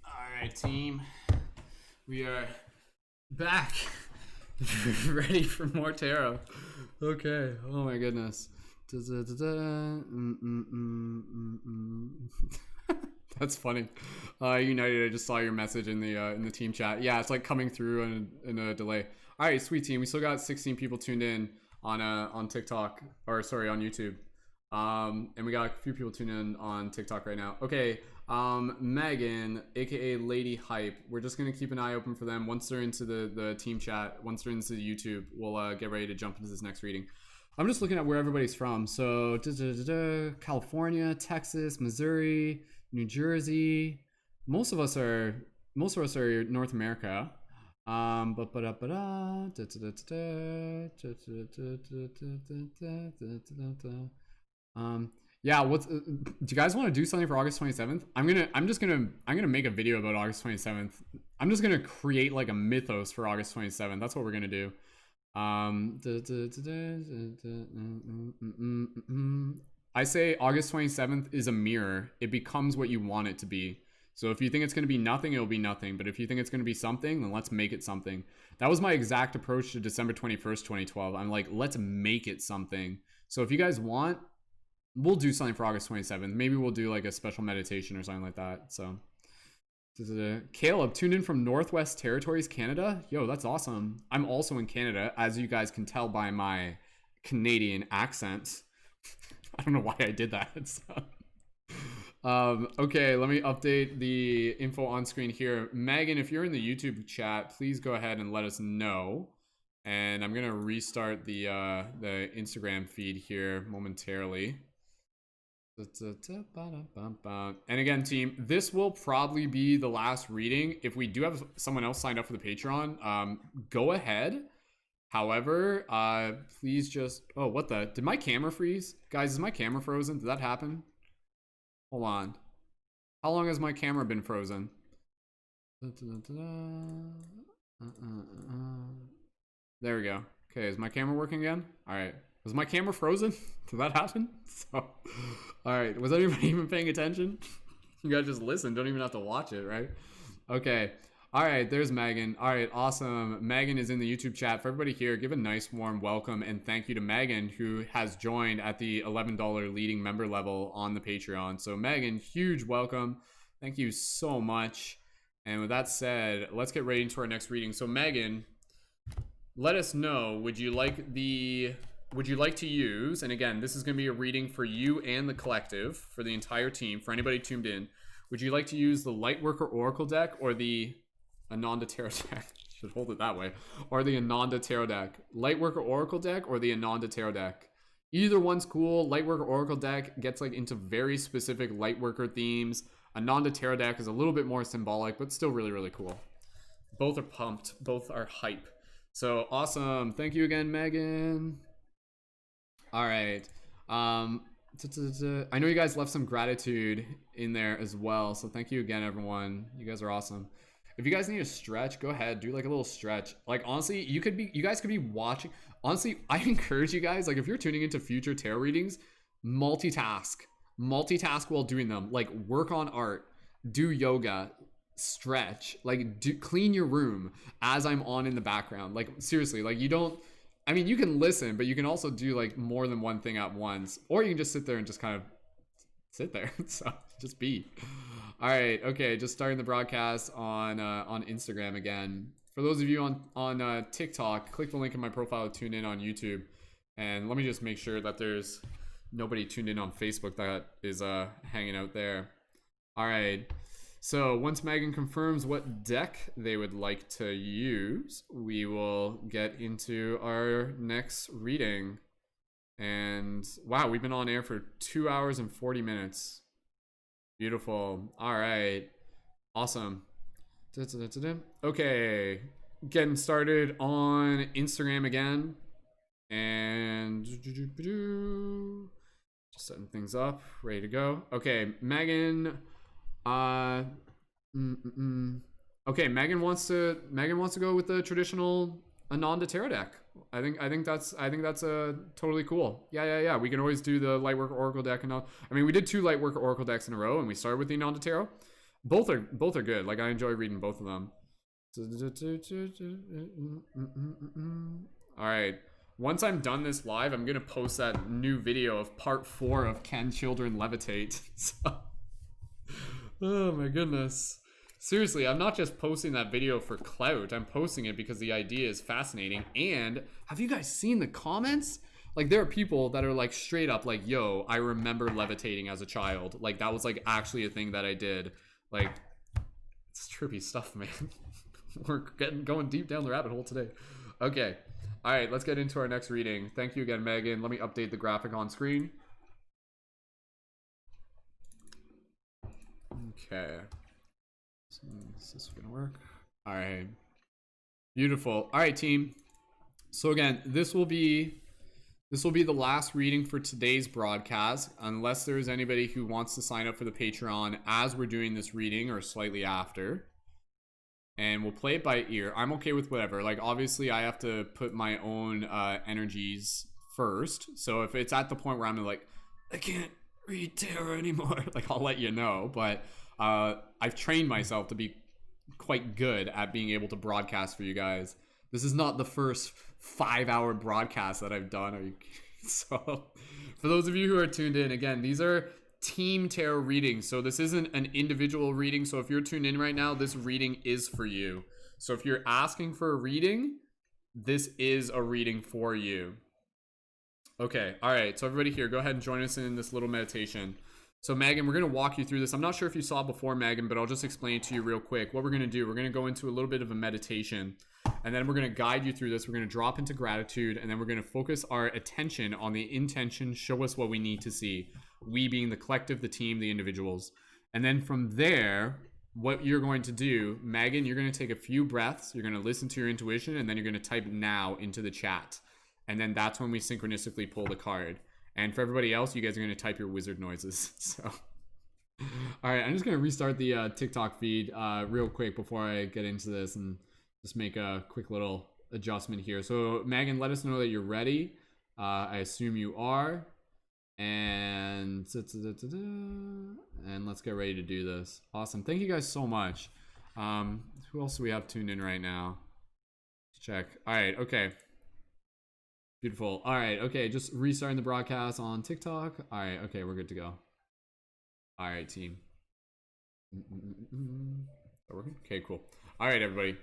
All right, team. We are back. Ready for more tarot. Okay. Oh my goodness. That's funny. United, I just saw your message in the team chat. Yeah, it's like coming through in a delay. All right, sweet team. We still got 16 people tuned in on TikTok, or sorry, on YouTube. And we got a few people tuned in on TikTok right now. Okay, Megan, aka Lady Hype. We're just gonna keep an eye open for them. Once they're into the team chat, once they're into the YouTube, we'll get ready to jump into this next reading. I'm just looking at where everybody's from. So California, Texas, Missouri, New Jersey. Most of us are North America. Yeah, what's do you guys want to do something for August 27th? I'm gonna make a video about August 27th. I'm just gonna create like a mythos for August 27th. That's what we're gonna do. I say August 27th is a mirror. It becomes what you want it to be. So if you think it's going to be nothing, it'll be nothing. But if you think it's going to be something, then let's make it something. That was my exact approach to December 21st, 2012. I'm like, let's make it something. So if you guys want, we'll do something for August 27th. Maybe we'll do like a special meditation or something like that. So Caleb, tuned in from Northwest Territories, Canada. Yo, that's awesome. I'm also in Canada, as you guys can tell by my Canadian accent. I don't know why I did that. Okay, let me update the info on screen here. Megan, if you're in the YouTube chat, please go ahead and let us know. And I'm gonna restart the Instagram feed here momentarily. And again, team, this will probably be the last reading. If we do have someone else signed up for the Patreon, go ahead. However, please just... Oh, what the... Did my camera freeze? Guys, is my camera frozen? Did that happen? Hold on. How long has my camera been frozen? There we go. Okay, is my camera working again? All right. Was my camera frozen? Did that happen? So, all right. Was anybody even paying attention? You guys just listen. Don't even have to watch it, right? Okay. All right. There's Megan. All right. Awesome. Megan is in the YouTube chat. For everybody here, give a nice warm welcome and thank you to Megan, who has joined at the $11 leading member level on the Patreon. So Megan, huge welcome. Thank you so much. And with that said, let's get right into our next reading. So Megan, let us know, would you like to use, and again, this is going to be a reading for you and the collective, for the entire team, for anybody tuned in, would you like to use the Lightworker Oracle deck or the Ananda Tarot deck? Should hold it that way. Or the Ananda Tarot deck. Lightworker Oracle deck or the Ananda Tarot deck. Either one's cool. Lightworker Oracle deck gets like into very specific Lightworker themes. Ananda Tarot deck is a little bit more symbolic, but still really, really cool. Both are pumped. Both are hype. So awesome. Thank you again, Megan. All right. I know you guys left some gratitude in there as well. So thank you again, everyone. You guys are awesome. If you guys need a stretch, go ahead, do like a little stretch. Like honestly, you guys could be watching. Honestly, I encourage you guys, like if you're tuning into future tarot readings, multitask while doing them. Like work on art, do yoga, stretch, like clean your room as I'm on in the background. Like seriously, like you can listen, but you can also do like more than one thing at once, or you can just sit there and just kind of sit there. So just be. All right, okay, just starting the broadcast on Instagram again. For those of you on TikTok, click the link in my profile to tune in on YouTube, and let me just make sure that there's nobody tuned in on Facebook that is hanging out there. All right. So once Megan confirms what deck they would like to use, we will get into our next reading. And wow, we've been on air for 2 hours and 40 minutes. Beautiful. All right. Awesome. Okay. Getting started on Instagram again. And just setting things up. Ready to go. Okay, Megan. Okay, Megan wants to go with the traditional Ananda Tarot deck. I think that's totally cool. Yeah. We can always do the Lightworker Oracle deck and all. I mean, we did 2 Lightworker Oracle decks in a row, and we started with the Ananda Tarot. Both are good. Like I enjoy reading both of them. All right. Once I'm done this live, I'm gonna post that new video of part 4 of Can Children Levitate? So, oh my goodness. Seriously, I'm not just posting that video for clout. I'm posting it because the idea is fascinating. And have you guys seen the comments? Like there are people that are like straight up like, yo, I remember levitating as a child. Like that was like actually a thing that I did. Like it's trippy stuff, man. We're going deep down the rabbit hole today. Okay. All right, let's get into our next reading. Thank you again, Megan. Let me update the graphic on screen. Okay. Is this gonna work? All right. Beautiful. All right, team. So again, this will be the last reading for today's broadcast, unless there's anybody who wants to sign up for the Patreon as we're doing this reading or slightly after. And we'll play it by ear. I'm okay with whatever. Like, obviously, I have to put my own energies first. So if it's at the point where I'm like, I can't read tarot anymore, like, I'll let you know. But I've trained myself to be quite good at being able to broadcast for you guys. This is not the first 5-hour broadcast that I've done. Are you kidding? So for those of you who are tuned in, again, these are team tarot readings, so this isn't an individual reading. So if you're tuned in right now, this reading is for you. So if you're asking for a reading, this is a reading for you. Okay, all right, so everybody here, go ahead and join us in this little meditation. So Megan, we're going to walk you through this. I'm not sure if you saw before, Megan, but I'll just explain it to you real quick. What we're going to do, we're going to go into a little bit of a meditation, and then we're going to guide you through this. We're going to drop into gratitude, and then we're going to focus our attention on the intention, show us what we need to see. We being the collective, the team, the individuals. And then from there, what you're going to do, Megan, you're going to take a few breaths, you're going to listen to your intuition, and then you're going to type now into the chat. And then that's when we synchronistically pull the card. And for everybody else, you guys are going to type your wizard noises. So All right, I'm just gonna restart the TikTok feed real quick before I get into this and just make a quick little adjustment here. So Megan, let us know that you're ready. I assume you are, and let's get ready to do this. Awesome, thank you guys so much. Who else do we have tuned in right now? Let's check. All right, okay. Beautiful. All right, okay, just restarting the broadcast on TikTok. All right, okay, we're good to go. All right, team. Working? Okay, cool. All right, everybody.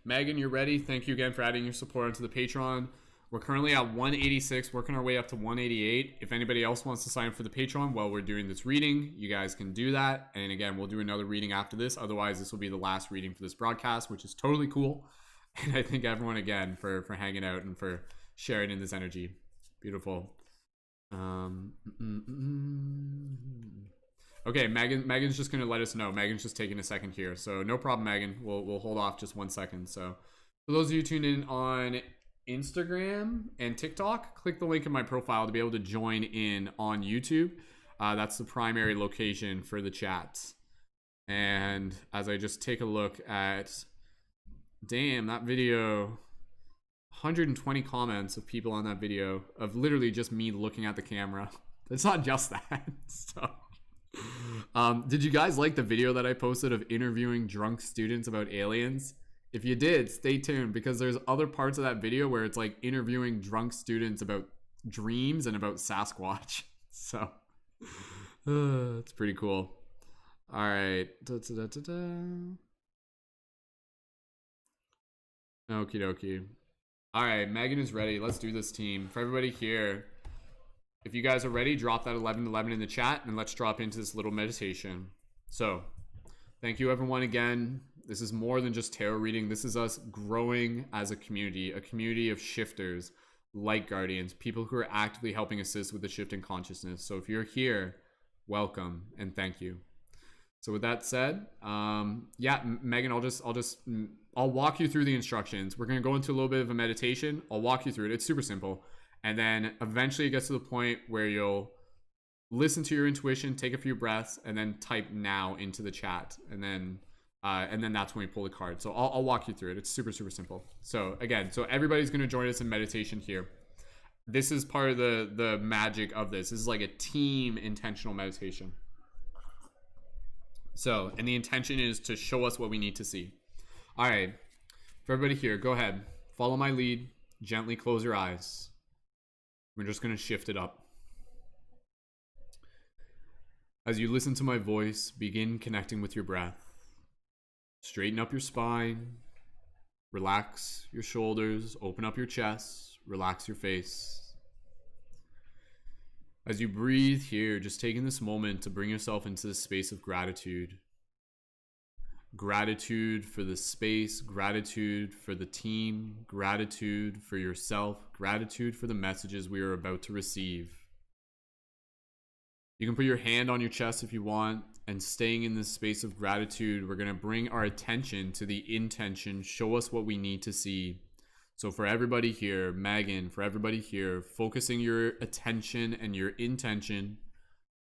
Megan, you're ready. Thank you again for adding your support onto the Patreon. We're currently at 186, working our way up to 188. If anybody else wants to sign up for the Patreon while we're doing this reading, you guys can do that. And again, we'll do another reading after this. Otherwise, this will be the last reading for this broadcast, which is totally cool. And I thank everyone again for hanging out and for sharing in this energy. Beautiful. Okay, Megan's just gonna let us know. Megan's just taking a second here, so no problem, Megan. We'll hold off just 1 second. So, for those of you tuned in on Instagram and TikTok, click the link in my profile to be able to join in on YouTube. That's the primary location for the chats. And as I just take a look at, damn, that video, 120 comments of people on that video of literally just me looking at the camera. It's not just that. So. Did you guys like the video that I posted of interviewing drunk students about aliens? If you did, stay tuned, because there's other parts of that video where it's like interviewing drunk students about dreams and about Sasquatch. So it's pretty cool. All right. Okie dokie. All right, Megan is ready. Let's do this, team. For everybody here, if you guys are ready, drop that 1111 in the chat and let's drop into this little meditation. So, thank you everyone again. This is more than just tarot reading. This is us growing as a community of shifters, light guardians, people who are actively helping assist with the shift in consciousness. So if you're here, welcome and thank you. So with that said, yeah, Megan, I'll walk you through the instructions. We're going to go into a little bit of a meditation. I'll walk you through it. It's super simple. And then eventually it gets to the point where you'll listen to your intuition, take a few breaths, and then type now into the chat. And then that's when we pull the card. So I'll walk you through it. It's super, super simple. So again, so everybody's going to join us in meditation here. This is part of the magic of this. This is like a team intentional meditation. So, and the intention is to show us what we need to see. All right. For everybody here, go ahead. Follow my lead. Gently close your eyes. We're just going to shift it up. As you listen to my voice, begin connecting with your breath. Straighten up your spine. Relax your shoulders. Open up your chest. Relax your face. As you breathe here, just taking this moment to bring yourself into the space of gratitude. Gratitude for the space, gratitude for the team, gratitude for yourself, gratitude for the messages we are about to receive. You can put your hand on your chest if you want, and staying in this space of gratitude, we're going to bring our attention to the intention, show us what we need to see. So for everybody here, Megan, for everybody here, focusing your attention and your intention,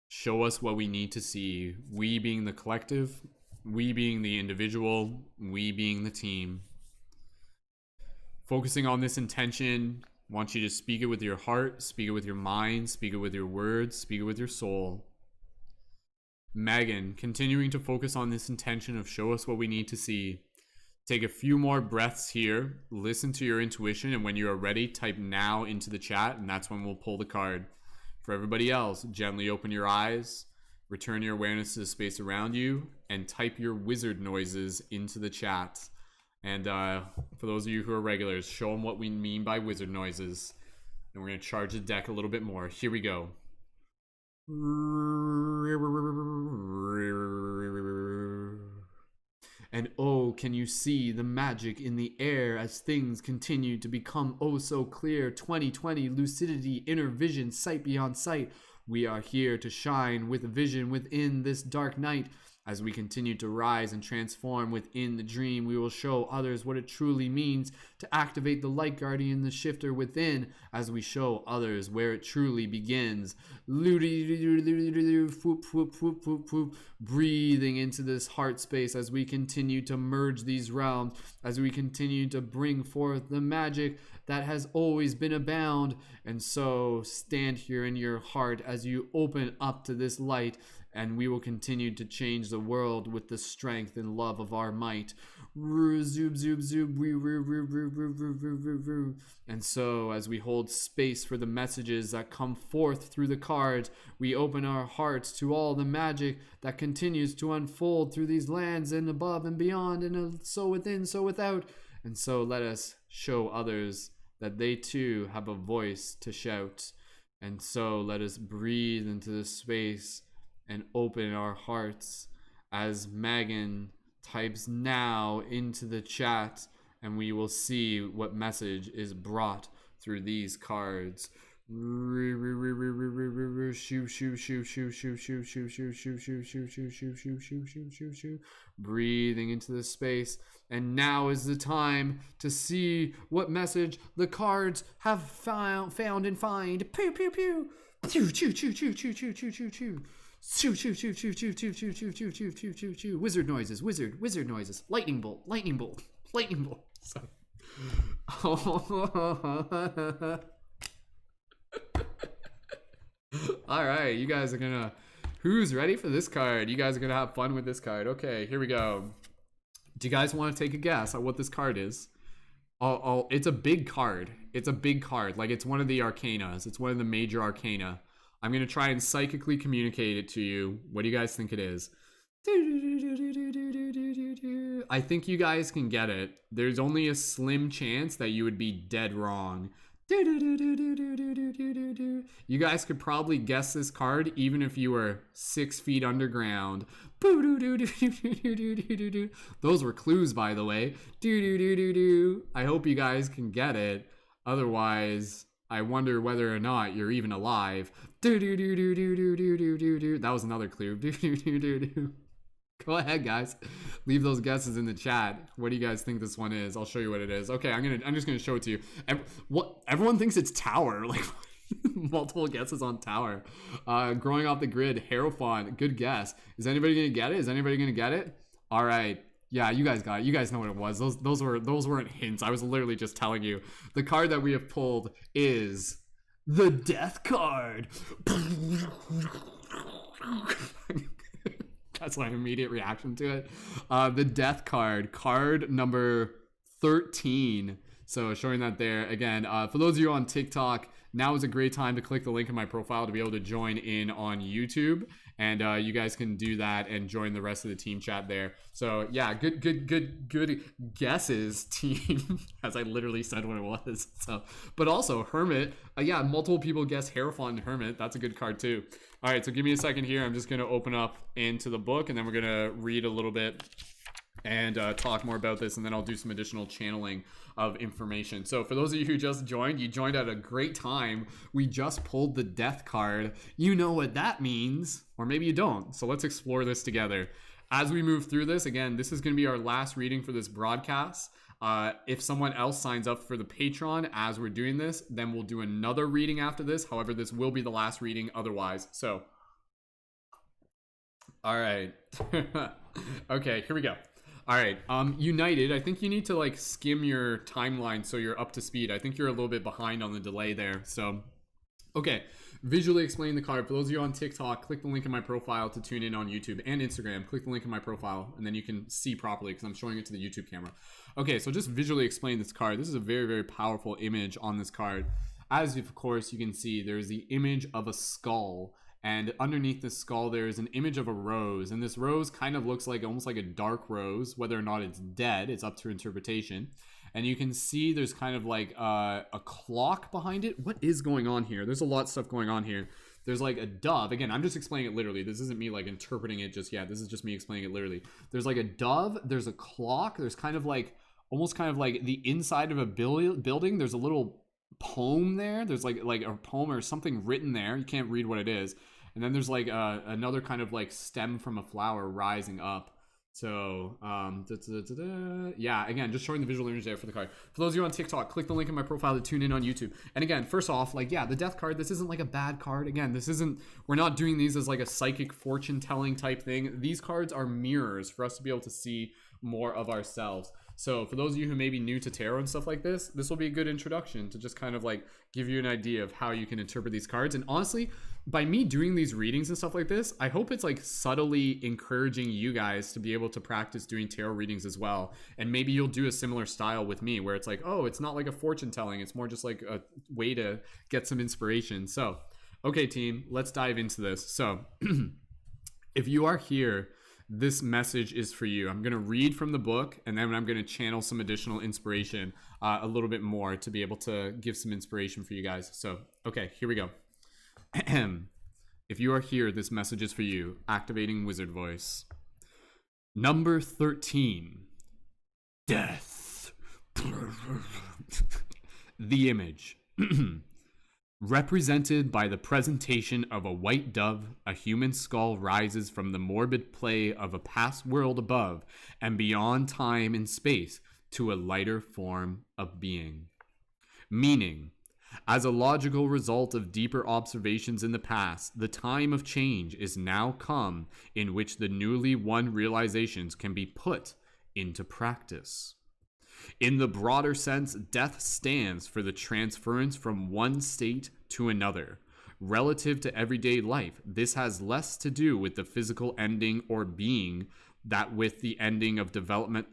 show us what we need to see. We being the collective, we being the individual, we being the team. Focusing on this intention, I want you to speak it with your heart, speak it with your mind, speak it with your words, speak it with your soul. Megan, continuing to focus on this intention of show us what we need to see. Take a few more breaths here, listen to your intuition, and when you are ready, type now into the chat, and that's when we'll pull the card. For everybody else, gently open your eyes, return your awareness to the space around you, and type your wizard noises into the chat. And for those of you who are regulars, show them what we mean by wizard noises. And we're going to charge the deck a little bit more. Here we go. And oh, can you see the magic in the air as things continue to become oh so clear? 2020, lucidity, inner vision, sight beyond sight. We are here to shine with vision within this dark night. As we continue to rise and transform within the dream, we will show others what it truly means to activate the light guardian, the shifter within, as we show others where it truly begins. Breathing into this heart space as we continue to merge these realms, as we continue to bring forth the magic that has always been abound. And so stand here in your heart as you open up to this light, and we will continue to change the world with the strength and love of our might. And so as we hold space for the messages that come forth through the cards, we open our hearts to all the magic that continues to unfold through these lands and above and beyond, and so within, so without. And so let us show others that they too have a voice to shout. And so let us breathe into this space and open our hearts as Megan types now into the chat, and we will see what message is brought through these cards. Breathing into the space, and now is the time to see what message the cards have found and find. Pew pew pew. Choo choo choo choo choo choo choo choo choo. Choo choo choo choo choo choo choo choo choo choo choo choo choo. Wizard noises, wizard noises. Lightning bolt, lightning bolt, lightning bolt. Sorry. All right, you guys are gonna. Who's ready for this card? You guys are gonna have fun with this card. Okay, here we go. Do you guys want to take a guess at what this card is? It's a big card. It's a big card. Like, it's one of the arcanas. It's one of the major arcana. I'm gonna try and psychically communicate it to you. What do you guys think it is? I think you guys can get it. There's only a slim chance that you would be dead wrong. You guys could probably guess this card even if you were 6 feet underground. Those were clues, by the way. I hope you guys can get it. Otherwise, I wonder whether or not you're even alive. That was another clue. Go ahead, guys. Leave those guesses in the chat. What do you guys think this one is? I'll show you what it is. Okay, I'm just gonna show it to you. Everyone thinks it's tower. Like, multiple guesses on tower. Growing off the grid, Hierophant. Good guess. Is anybody gonna get it? Is anybody gonna get it? All right. Yeah, you guys got it. You guys know what it was. Those weren't hints. I was literally just telling you. The card that we have pulled is the Death card. That's my immediate reaction to it. The Death card number 13. So showing that there again. For those of you on TikTok, now is a great time to click the link in my profile to be able to join in on YouTube, and you guys can do that and join the rest of the team chat there. So yeah, good guesses, team. As I literally said what it was. So, but also Hermit. Yeah, multiple people guessed Hierophant and Hermit. That's a good card too. All right, so give me a second here. I'm just gonna open up into the book, and then we're gonna read a little bit and talk more about this, and then I'll do some additional channeling of information. So for those of you who just joined, you joined at a great time. We just pulled the Death card. You know what that means, or maybe you don't. So let's explore this together. As we move through this, again, this is going to be our last reading for this broadcast. If someone else signs up for the Patreon as we're doing this, then we'll do another reading after this. However, this will be the last reading otherwise. So, all right. Okay, here we go. All right, United, I think you need to like skim your timeline so you're up to speed. I think you're a little bit behind on the delay there. So, okay, visually explain the card. For those of you on TikTok, click the link in my profile to tune in on YouTube and Instagram. Click the link in my profile, and then you can see properly because I'm showing it to the YouTube camera. Okay, so just visually explain this card. This is a very, very powerful image on this card. As of course you can see, there's the image of a skull. And underneath the skull, there is an image of a rose. And this rose kind of looks like almost like a dark rose. Whether or not it's dead, it's up to interpretation. And you can see there's kind of like a clock behind it. What is going on here? There's a lot of stuff going on here. There's like a dove. Again, I'm just explaining it literally. This isn't me like interpreting it just yet. This is just me explaining it literally. There's like a dove. There's a clock. There's kind of like, almost kind of like the inside of a building. There's a little poem there. There's like a poem or something written there. You can't read what it is. And then there's like another kind of like stem from a flower rising up. So, yeah, again, just showing the visual image there for the card. For those of you on TikTok, click the link in my profile to tune in on YouTube. And again, first off, like, yeah, the death card, this isn't like a bad card. Again, we're not doing these as like a psychic fortune telling type thing. These cards are mirrors for us to be able to see more of ourselves. So for those of you who may be new to tarot and stuff like this will be a good introduction to just kind of like give you an idea of how you can interpret these cards. And honestly, by me doing these readings and stuff like this, I hope it's like subtly encouraging you guys to be able to practice doing tarot readings as well. And maybe you'll do a similar style with me where it's like, oh, it's not like a fortune telling. It's more just like a way to get some inspiration. So, okay, team, let's dive into this. So if you are here, this message is for you. I'm going to read from the book, and then I'm going to channel some additional inspiration a little bit more to be able to give some inspiration for you guys. So, okay, here we go. If you are here, this message is for you. Activating wizard voice. Number 13. Death. The image. Represented by the presentation of a white dove, a human skull rises from the morbid play of a past world above and beyond time and space to a lighter form of being. Meaning, as a logical result of deeper observations in the past, the time of change is now come in which the newly won realizations can be put into practice. In the broader sense, death stands for the transference from one state to another. Relative to everyday life, this has less to do with the physical ending or being that with the ending of development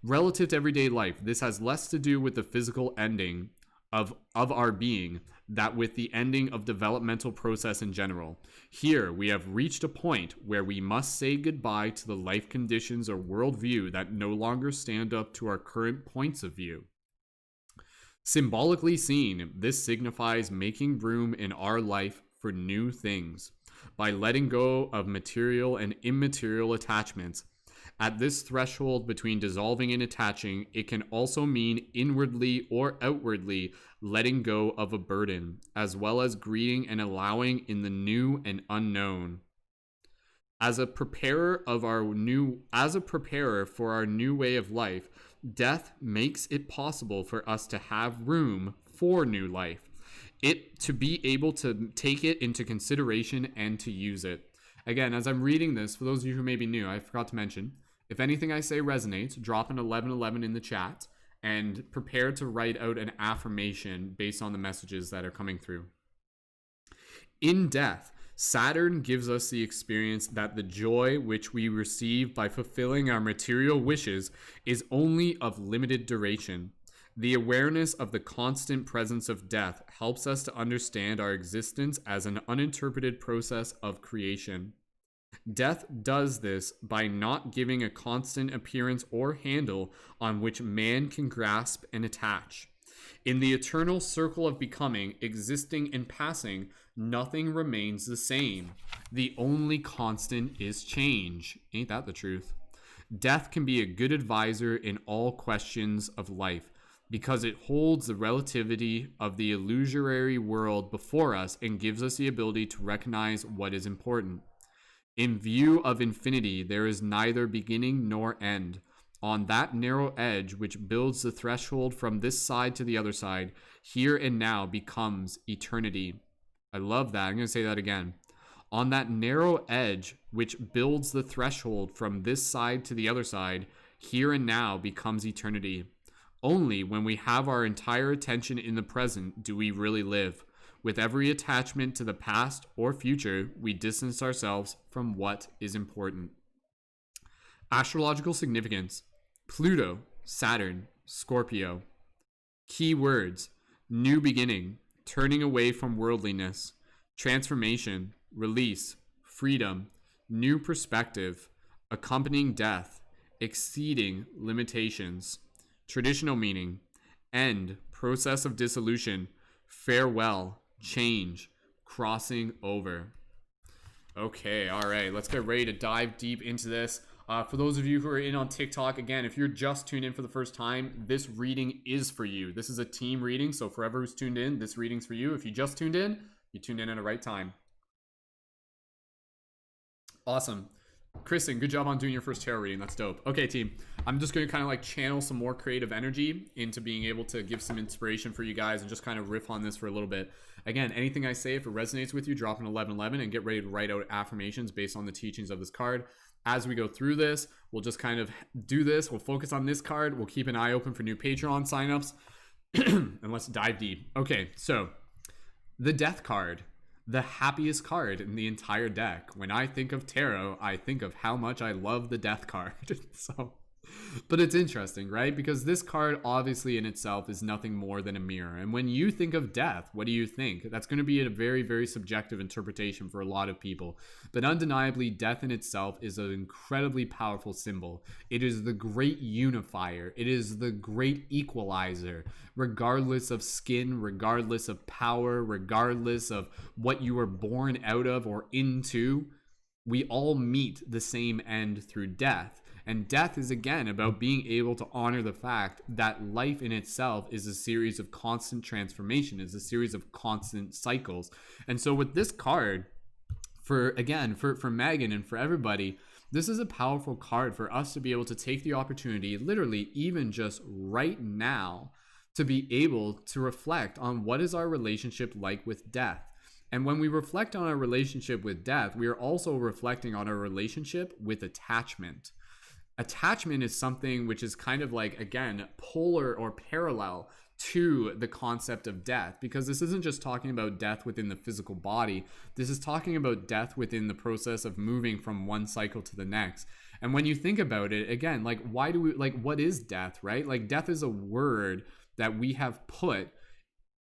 relative to everyday life, this has less to do with the physical ending of our being that with the ending of developmental process in general. Here, we have reached a point where we must say goodbye to the life conditions or worldview that no longer stand up to our current points of view. Symbolically seen, this signifies making room in our life for new things by letting go of material and immaterial attachments. At this threshold between dissolving and attaching, it can also mean inwardly or outwardly letting go of a burden, as well as greeting and allowing in the new and unknown. As a preparer for our new way of life, death makes it possible for us to have room for new life. It to be able to take it into consideration and to use it. Again, as I'm reading this, for those of you who may be new, I forgot to mention, if anything I say resonates, drop an 1111 in the chat and prepare to write out an affirmation based on the messages that are coming through. In death, Saturn gives us the experience that the joy which we receive by fulfilling our material wishes is only of limited duration. The awareness of the constant presence of death helps us to understand our existence as an uninterpreted process of creation. Death does this by not giving a constant appearance or handle on which man can grasp and attach. In the eternal circle of becoming, existing, and passing, nothing remains the same. The only constant is change. Ain't that the truth? Death can be a good advisor in all questions of life because it holds the relativity of the illusory world before us and gives us the ability to recognize what is important. In view of infinity, there is neither beginning nor end. On that narrow edge which builds the threshold from this side to the other side, here and now becomes eternity. I love that. I'm going to say that again. On that narrow edge which builds the threshold from this side to the other side, here and now becomes eternity. Only when we have our entire attention in the present do we really live. With every attachment to the past or future, we distance ourselves from what is important. Astrological significance: Pluto, Saturn, Scorpio. Key words: new beginning, turning away from worldliness, transformation, release, freedom, new perspective, accompanying death, exceeding limitations. Traditional meaning: end, process of dissolution, farewell, change, crossing over. Okay, all right, let's get ready to dive deep into this. For those of you who are in on TikTok, again, if you're just tuned in for the first time, this reading is for you. This is a team reading, so for whoever who's tuned in, this reading's for you. If you just tuned in, you tuned in at the right time. Awesome. Kristen, good job on doing your first tarot reading. That's dope. Okay, team. I'm just going to kind of like channel some more creative energy into being able to give some inspiration for you guys and just kind of riff on this for a little bit. Again, anything I say, if it resonates with you, drop an 1111 and get ready to write out affirmations based on the teachings of this card. As we go through this, we'll just kind of do this. We'll focus on this card. We'll keep an eye open for new Patreon signups. And let's dive deep. Okay, so the Death card. The happiest card in the entire deck. When I think of tarot, I think of how much I love the Death card. But it's interesting, right? Because this card obviously in itself is nothing more than a mirror. And when you think of death, what do you think? That's going to be a very, very subjective interpretation for a lot of people. But undeniably, death in itself is an incredibly powerful symbol. It is the great unifier. It is the great equalizer. Regardless of skin, regardless of power, regardless of what you were born out of or into, we all meet the same end through death. And death is, again, about being able to honor the fact that life in itself is a series of constant transformation, is a series of constant cycles. And so with this card, for Megan and for everybody, this is a powerful card for us to be able to take the opportunity, literally even just right now, to be able to reflect on what is our relationship like with death. And when we reflect on our relationship with death, we are also reflecting on our relationship with attachment. Attachment is something which is kind of like, again, polar or parallel to the concept of death, because this isn't just talking about death within the physical body. This is talking about death within the process of moving from one cycle to the next. And when you think about it, again, like, what is death, right? Like, death is a word that we have put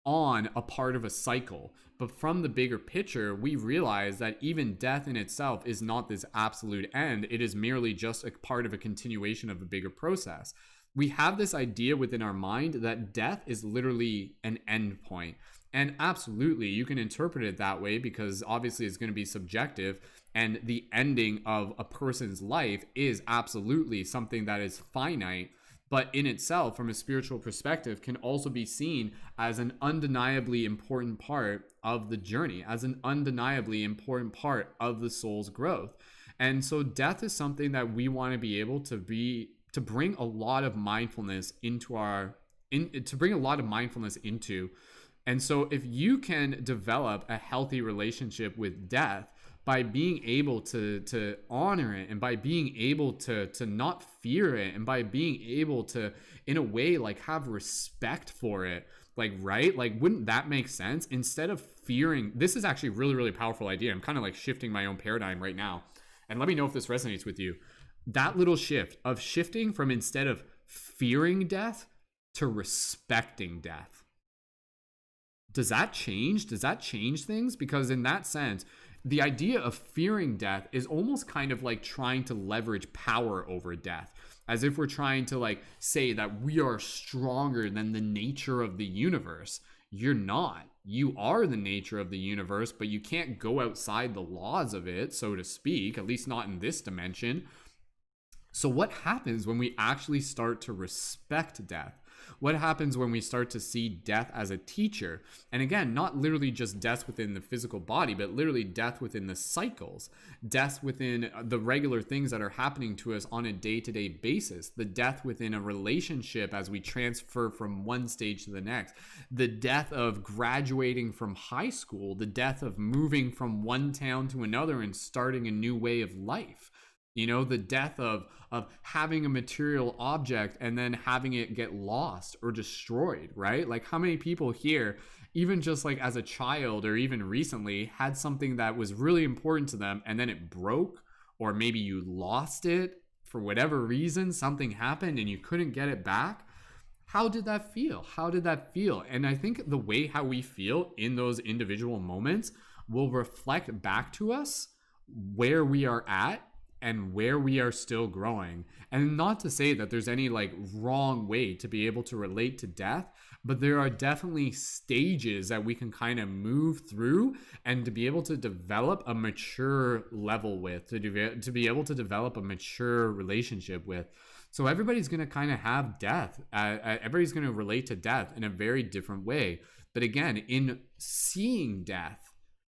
on a part of a cycle. But from the bigger picture, we realize that even death in itself is not this absolute end. It is merely just a part of a continuation of a bigger process. We have this idea within our mind that death is literally an end point. And absolutely, you can interpret it that way because obviously it's going to be subjective. And the ending of a person's life is absolutely something that is finite, but in itself, from a spiritual perspective, can also be seen as an undeniably important part of the journey, as an undeniably important part of the soul's growth. And so death is something that we want to be able to bring a lot of mindfulness into And so if you can develop a healthy relationship with death, by being able to honor it, and by being able to not fear it, and by being able to, in a way, like, have respect for it, like, right? Like, wouldn't that make sense? Instead of fearing, this is actually a really, really powerful idea. I'm kind of like shifting my own paradigm right now. And let me know if this resonates with you. That little shift of shifting from, instead of fearing death, to respecting death. Does that change? Does that change things? Because in that sense, the idea of fearing death is almost kind of like trying to leverage power over death, as if we're trying to, like, say that we are stronger than the nature of the universe. You're not. You are the nature of the universe, but you can't go outside the laws of it, so to speak, at least not in this dimension. So what happens when we actually start to respect death? What happens when we start to see death as a teacher? And again, not literally just death within the physical body, but literally death within the cycles, death within the regular things that are happening to us on a day-to-day basis, the death within a relationship as we transfer from one stage to the next, the death of graduating from high school, the death of moving from one town to another and starting a new way of life. You know, the death of having a material object and then having it get lost or destroyed, right? Like, how many people here, even just like as a child or even recently, had something that was really important to them and then it broke, or maybe you lost it for whatever reason, something happened and you couldn't get it back? How did that feel? How did that feel? And I think the way how we feel in those individual moments will reflect back to us where we are at and where we are still growing. And not to say that there's any like wrong way to be able to relate to death, but there are definitely stages that we can kind of move through and to be able to develop a mature level with, to be able to develop a mature relationship with. So everybody's going to kind of have death. Everybody's going to relate to death in a very different way. But again, in seeing death,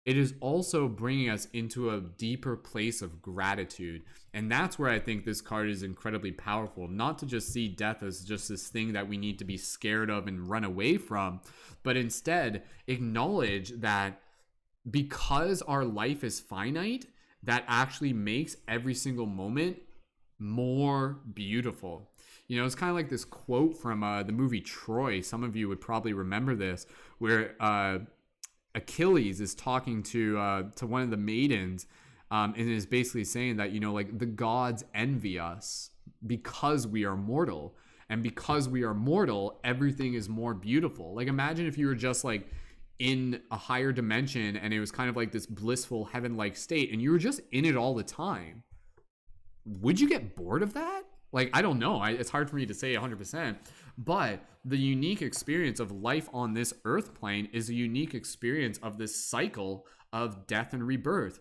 it is also bringing us into a deeper place of gratitude. And that's where I think this card is incredibly powerful. Not to just see death as just this thing that we need to be scared of and run away from, but instead acknowledge that because our life is finite, that actually makes every single moment more beautiful. You know, it's kind of like this quote from the movie Troy. Some of you would probably remember this, where Achilles is talking to one of the maidens, and is basically saying that, you know, like, the gods envy us because we are mortal, and because we are mortal, everything is more beautiful. Like, imagine if you were just like in a higher dimension and it was kind of like this blissful heaven-like state, and you were just in it all the time. Would you get bored of that? Like, I don't know. It's hard for me to say 100%, but the unique experience of life on this earth plane is a unique experience of this cycle of death and rebirth.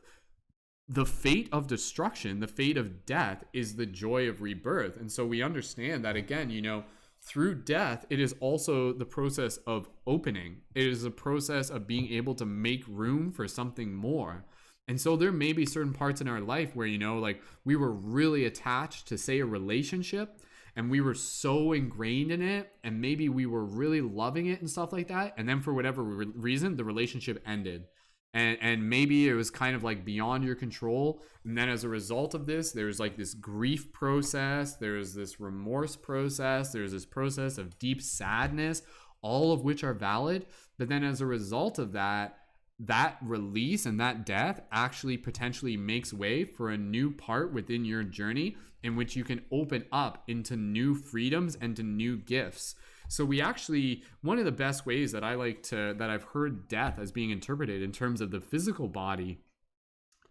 The fate of destruction, the fate of death, is the joy of rebirth. And so we understand that, again, you know, through death, it is also the process of opening. It is a process of being able to make room for something more. And so there may be certain parts in our life where, you know, like, we were really attached to, say, a relationship, and we were so ingrained in it, and maybe we were really loving it and stuff like that. And then for whatever reason, the relationship ended. And maybe it was kind of like beyond your control. And then as a result of this, there's like this grief process, there's this remorse process, there's this process of deep sadness, all of which are valid. But then as a result of that, that release and that death actually potentially makes way for a new part within your journey in which you can open up into new freedoms and to new gifts. So we actually, one of the best ways that I've heard death as being interpreted in terms of the physical body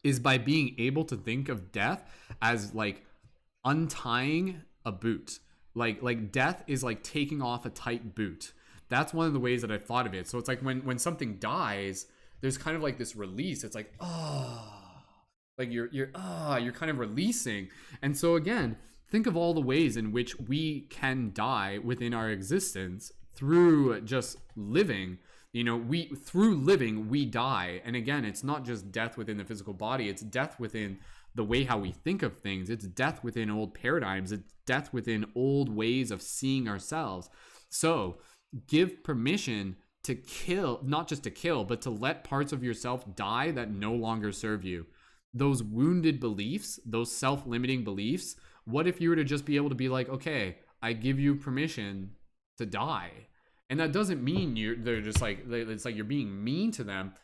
is by being able to think of death as like untying a boot. Like death is like taking off a tight boot. That's one of the ways that I've thought of it. So it's like when something dies, there's kind of like this release. It's like, like you're kind of releasing. And so again, think of all the ways in which we can die within our existence through just living. You know, through living, we die. And again, it's not just death within the physical body, it's death within the way how we think of things. It's death within old paradigms. It's death within old ways of seeing ourselves. So give permission to kill, not just to kill, but to let parts of yourself die that no longer serve you. Those wounded beliefs, those self-limiting beliefs, what if you were to just be able to be like, okay, I give you permission to die? And that doesn't mean they're just like, it's like you're being mean to them.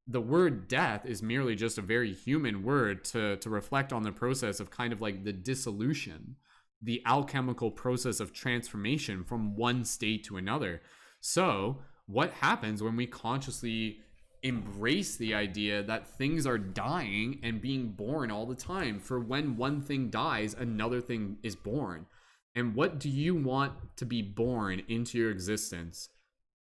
The word death is merely just a very human word to reflect on the process of kind of like the dissolution, the alchemical process of transformation from one state to another. So what happens when we consciously embrace the idea that things are dying and being born all the time? For when one thing dies, another thing is born. And what do you want to be born into your existence?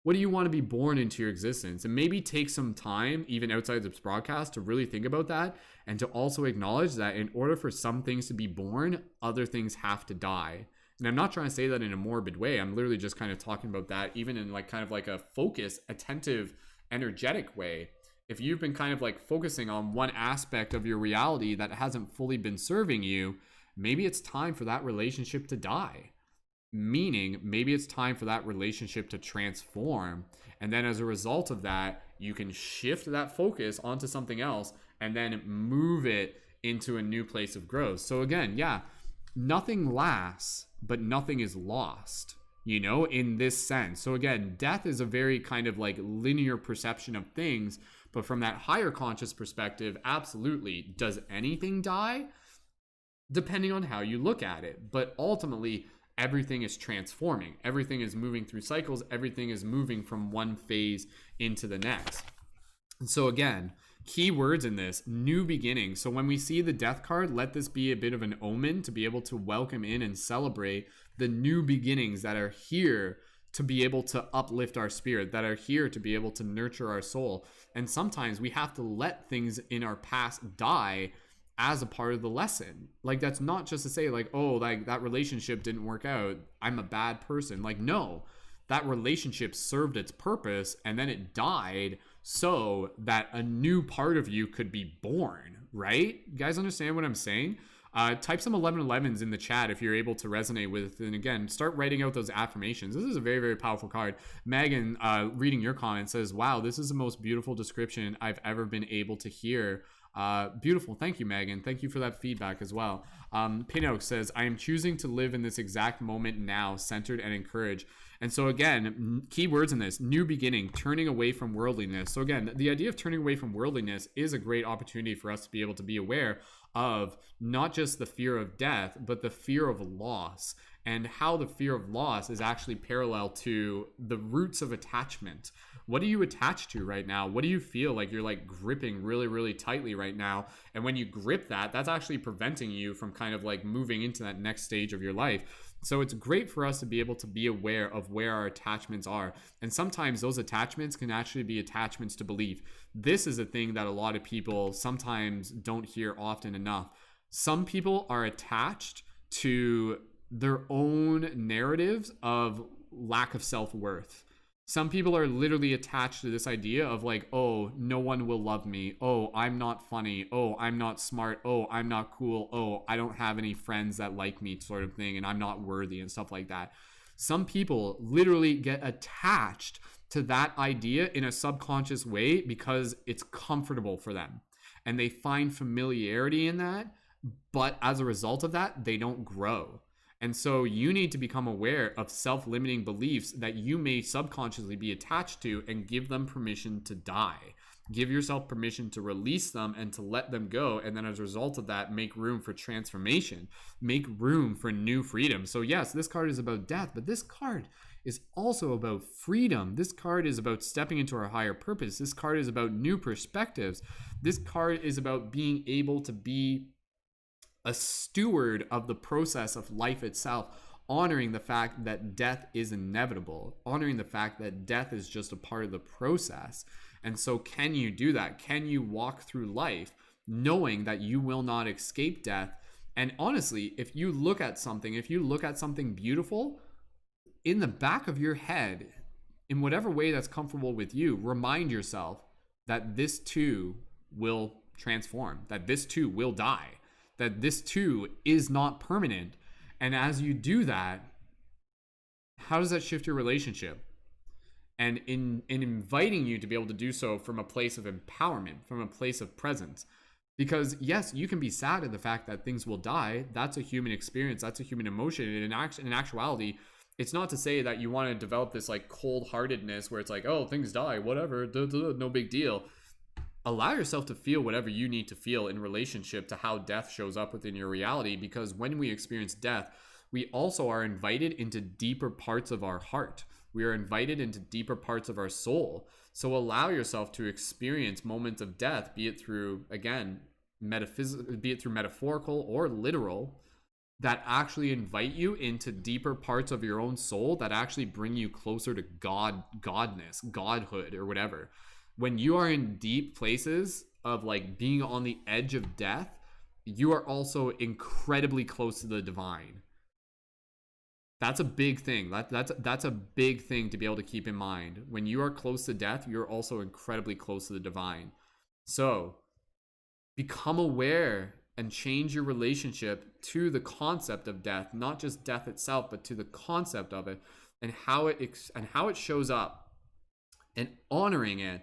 What do you want to be born into your existence? And maybe take some time, even outside this broadcast, to really think about that, and to also acknowledge that in order for some things to be born, other things have to die. And I'm not trying to say that in a morbid way. I'm literally just kind of talking about that even in like kind of like a focused, attentive, energetic way. If you've been kind of like focusing on one aspect of your reality that hasn't fully been serving you, maybe it's time for that relationship to die. Meaning, maybe it's time for that relationship to transform. And then as a result of that, you can shift that focus onto something else and then move it into a new place of growth. So again, yeah, nothing lasts, but nothing is lost, you know, in this sense. So again, death is a very kind of like linear perception of things, but from that higher conscious perspective, absolutely. Does anything die? Depending on how you look at it. But ultimately, everything is transforming. Everything is moving through cycles. Everything is moving from one phase into the next. And so again, key words in this, new beginning. So when we see the death card, let this be a bit of an omen to be able to welcome in and celebrate the new beginnings that are here to be able to uplift our spirit, that are here to be able to nurture our soul. And sometimes we have to let things in our past die as a part of the lesson. Like, that's not just to say like, oh, like that relationship didn't work out, I'm a bad person. Like, no, that relationship served its purpose and then it died so that a new part of you could be born, right? You guys understand what I'm saying? Type some 1111s in the chat if you're able to resonate with, and again, start writing out those affirmations. This is a very, very powerful card. Megan, reading your comment, says, wow, this is the most beautiful description I've ever been able to hear. Beautiful. Thank you, Megan. Thank you for that feedback as well. Pinnock says, I am choosing to live in this exact moment now, centered and encouraged. And so again, key words in this: new beginning, turning away from worldliness. So again, the idea of turning away from worldliness is a great opportunity for us to be able to be aware of not just the fear of death, but the fear of loss, and how the fear of loss is actually parallel to the roots of attachment. What are you attached to right now? What do you feel like you're like gripping really, really tightly right now? And when you grip that, that's actually preventing you from kind of like moving into that next stage of your life. So it's great for us to be able to be aware of where our attachments are. And sometimes those attachments can actually be attachments to belief. This is a thing that a lot of people sometimes don't hear often enough. Some people are attached to their own narratives of lack of self-worth. Some people are literally attached to this idea of like, oh, no one will love me. Oh, I'm not funny. Oh, I'm not smart. Oh, I'm not cool. Oh, I don't have any friends that like me, sort of thing, and I'm not worthy and stuff like that. Some people literally get attached to that idea in a subconscious way because it's comfortable for them. And they find familiarity in that, but as a result of that, they don't grow. And so you need to become aware of self-limiting beliefs that you may subconsciously be attached to and give them permission to die. Give yourself permission to release them and to let them go. And then as a result of that, make room for transformation, make room for new freedom. So yes, this card is about death, but this card is also about freedom. This card is about stepping into our higher purpose. This card is about new perspectives. This card is about being able to be a steward of the process of life itself, honoring the fact that death is inevitable, honoring the fact that death is just a part of the process. And so can you do that? Can you walk through life knowing that you will not escape death? And honestly, if you look at something beautiful, in the back of your head, in whatever way that's comfortable with you, remind yourself that this too will transform, that this too will die, that this too is not permanent. And as you do that, how does that shift your relationship? And in inviting you to be able to do so from a place of empowerment, from a place of presence. Because yes, you can be sad at the fact that things will die. That's a human experience. That's a human emotion. And in actuality, it's not to say that you want to develop this like cold-heartedness where it's like, oh, things die, whatever, no big deal. Allow yourself to feel whatever you need to feel in relationship to how death shows up within your reality, because when we experience death, we also are invited into deeper parts of our heart. We are invited into deeper parts of our soul. So allow yourself to experience moments of death, be it through, again, be it through metaphorical or literal, that actually invite you into deeper parts of your own soul that actually bring you closer to godness, godhood, or whatever. When you are in deep places of like being on the edge of death, you are also incredibly close to the divine. That's a big thing. That's a big thing to be able to keep in mind. When you are close to death, you're also incredibly close to the divine. So become aware and change your relationship to the concept of death, not just death itself, but to the concept of it and how it shows up, and honoring it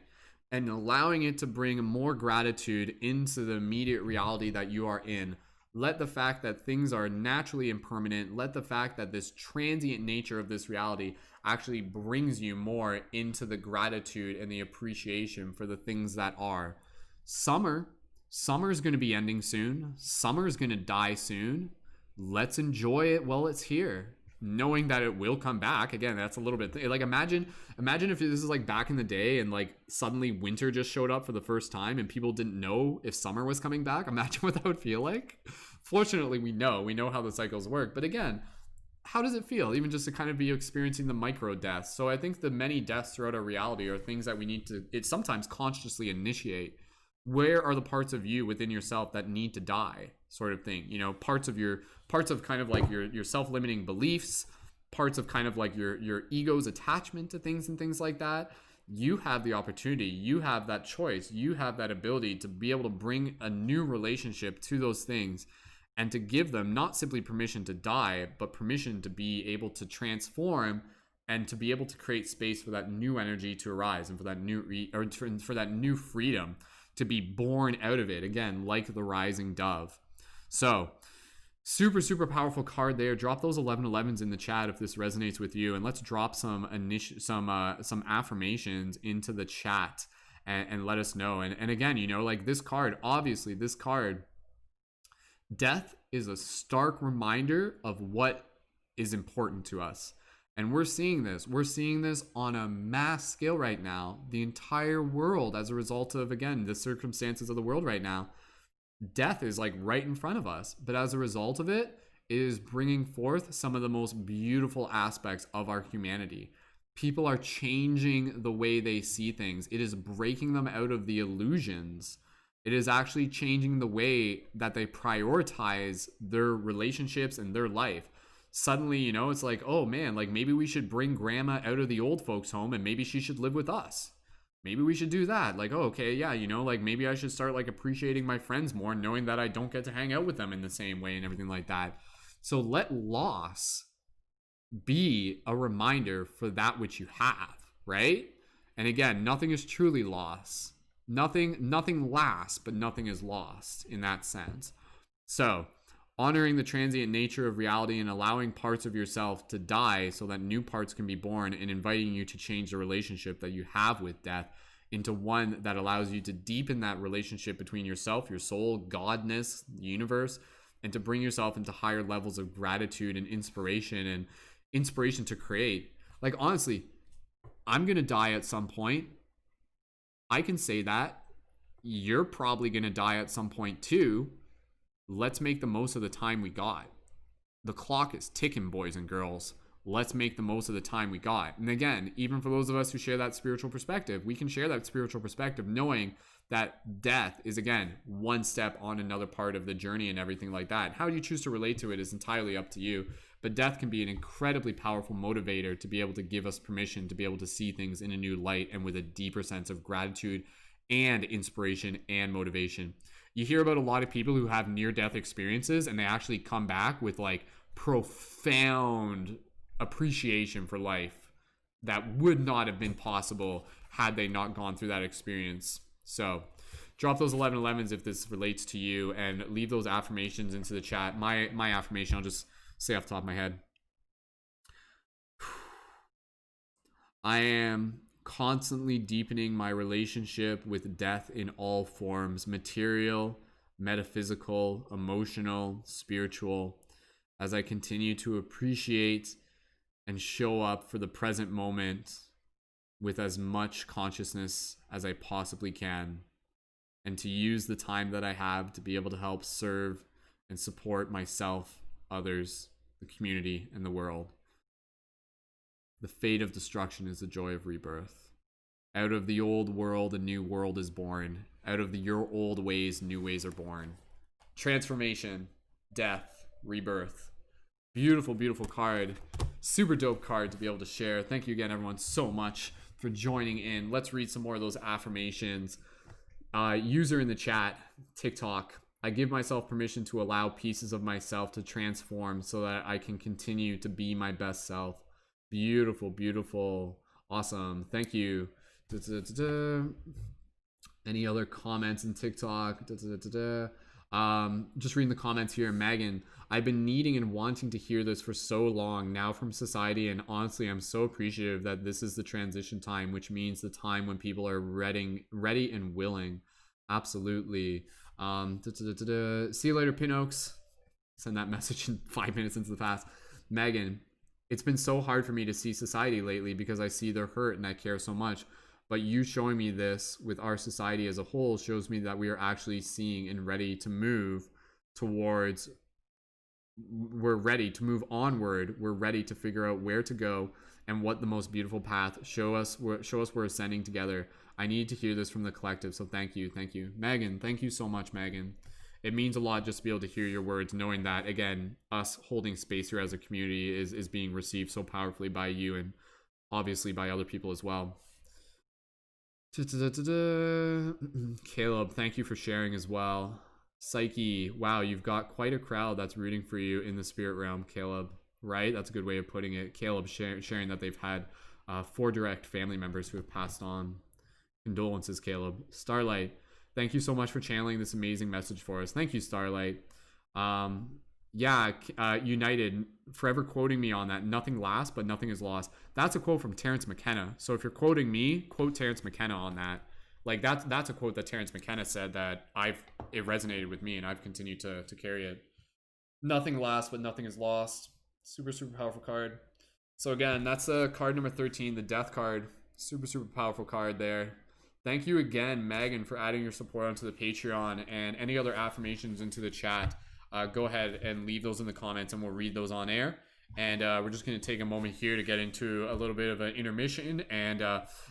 and allowing it to bring more gratitude into the immediate reality that you are in. Let the fact that things are naturally impermanent, let the fact that this transient nature of this reality actually brings you more into the gratitude and the appreciation for the things that are. Summer is going to be ending soon. Summer is going to die soon. Let's enjoy it while it's here, knowing that it will come back. Again, that's a little bit like, imagine if this is like back in the day and like suddenly winter just showed up for the first time and people didn't know if summer was coming back. Imagine what that would feel like. Fortunately, we know how the cycles work, but again, how does it feel even just to kind of be experiencing the micro deaths? So I think the many deaths throughout our reality are things that we need to sometimes consciously initiate. Where are the parts of you within yourself that need to die, sort of thing? You know, parts of kind of like your self-limiting beliefs, parts of kind of like your ego's attachment to things and things like that. you have the opportunity, you have that choice, you have that ability to be able to bring a new relationship to those things, and to give them not simply permission to die, but permission to be able to transform, and to be able to create space for that new energy to arise, and for that for that new freedom to be born out of it, again, like the rising dove. So super, super powerful card there. Drop those 1111s in the chat if this resonates with you, and let's drop some some affirmations into the chat, and let us know. And again, you know, like this card, obviously, this card, death is a stark reminder of what is important to us. And we're seeing this. We're seeing this on a mass scale right now. The entire world, as a result of, again, the circumstances of the world right now, death is like right in front of us. But as a result of it, it is bringing forth some of the most beautiful aspects of our humanity. People are changing the way they see things. It is breaking them out of the illusions. It is actually changing the way that they prioritize their relationships and their life. Suddenly, you know, it's like, oh man, like maybe we should bring grandma out of the old folks home, and maybe she should live with us. Maybe we should do that. Like, oh, okay, yeah, you know, like maybe I should start like appreciating my friends more, knowing that I don't get to hang out with them in the same way and everything like that. So let loss be a reminder for that which you have, right? And again, nothing is truly lost. Nothing lasts, but nothing is lost in that sense. So honoring the transient nature of reality and allowing parts of yourself to die so that new parts can be born, and inviting you to change the relationship that you have with death into one that allows you to deepen that relationship between yourself, your soul, godness, the universe, and to bring yourself into higher levels of gratitude and inspiration to create. Like, honestly, I'm going to die at some point. I can say that. You're probably going to die at some point too. Let's make the most of the time we got. The clock is ticking, boys and girls. Let's make the most of the time we got. And again, even for those of us who share that spiritual perspective, we can share that spiritual perspective knowing that death is, again, one step on another part of the journey and everything like that. How you choose to relate to it is entirely up to you. But death can be an incredibly powerful motivator to be able to give us permission to be able to see things in a new light and with a deeper sense of gratitude and inspiration and motivation. You hear about a lot of people who have near-death experiences, and they actually come back with like profound appreciation for life that would not have been possible had they not gone through that experience. So drop those 1111s if this relates to you, and leave those affirmations into the chat. My affirmation, I'll just say off the top of my head. I am constantly deepening my relationship with death in all forms: material, metaphysical, emotional, spiritual, as I continue to appreciate and show up for the present moment with as much consciousness as I possibly can, and to use the time that I have to be able to help serve and support myself, others, the community, and the world. The fate of destruction is the joy of rebirth. Out of the old world, a new world is born. Out of your old ways, new ways are born. Transformation, death, rebirth. Beautiful, beautiful card. Super dope card to be able to share. Thank you again, everyone, so much for joining in. Let's read some more of those affirmations. User in the chat, TikTok. I give myself permission to allow pieces of myself to transform so that I can continue to be my best self. Beautiful, beautiful, awesome. Thank you. Any other comments in TikTok? Just reading the comments here. Megan, I've been needing and wanting to hear this for so long now from society, and honestly, I'm so appreciative that this is the transition time, which means the time when people are ready and willing. Absolutely. See you later, Pinox. Send that message in 5 minutes into the past. Megan, it's been so hard for me to see society lately because I see their hurt and I care so much. But you showing me this with our society as a whole shows me that we are actually seeing and ready to move towards, we're ready to move onward. We're ready to figure out where to go and what the most beautiful path. Show us we're ascending together. I need to hear this from the collective. So thank you. Megan, thank you so much, Megan. It means a lot just to be able to hear your words, knowing that, again, us holding space here as a community is being received so powerfully by you and obviously by other people as well. Caleb, thank you for sharing as well. Psyche, wow, you've got quite a crowd that's rooting for you in the spirit realm, Caleb. Right? That's a good way of putting it. Caleb sharing that they've had 4 direct family members who have passed on. Condolences, Caleb. Starlight, thank you so much for channeling this amazing message for us. Thank you, Starlight. Yeah, United, forever quoting me on that. Nothing lasts, but nothing is lost. That's a quote from Terrence McKenna. So if you're quoting me, quote Terrence McKenna on that. Like that's a quote that Terrence McKenna said that it resonated with me, and I've continued to carry it. Nothing lasts, but nothing is lost. Super, super powerful card. So again, that's card number 13, the death card. Super, super powerful card there. Thank you again, Megan, for adding your support onto the Patreon, and any other affirmations into the chat. Go ahead and leave those in the comments, and we'll read those on air. And we're just going to take a moment here to get into a little bit of an intermission. And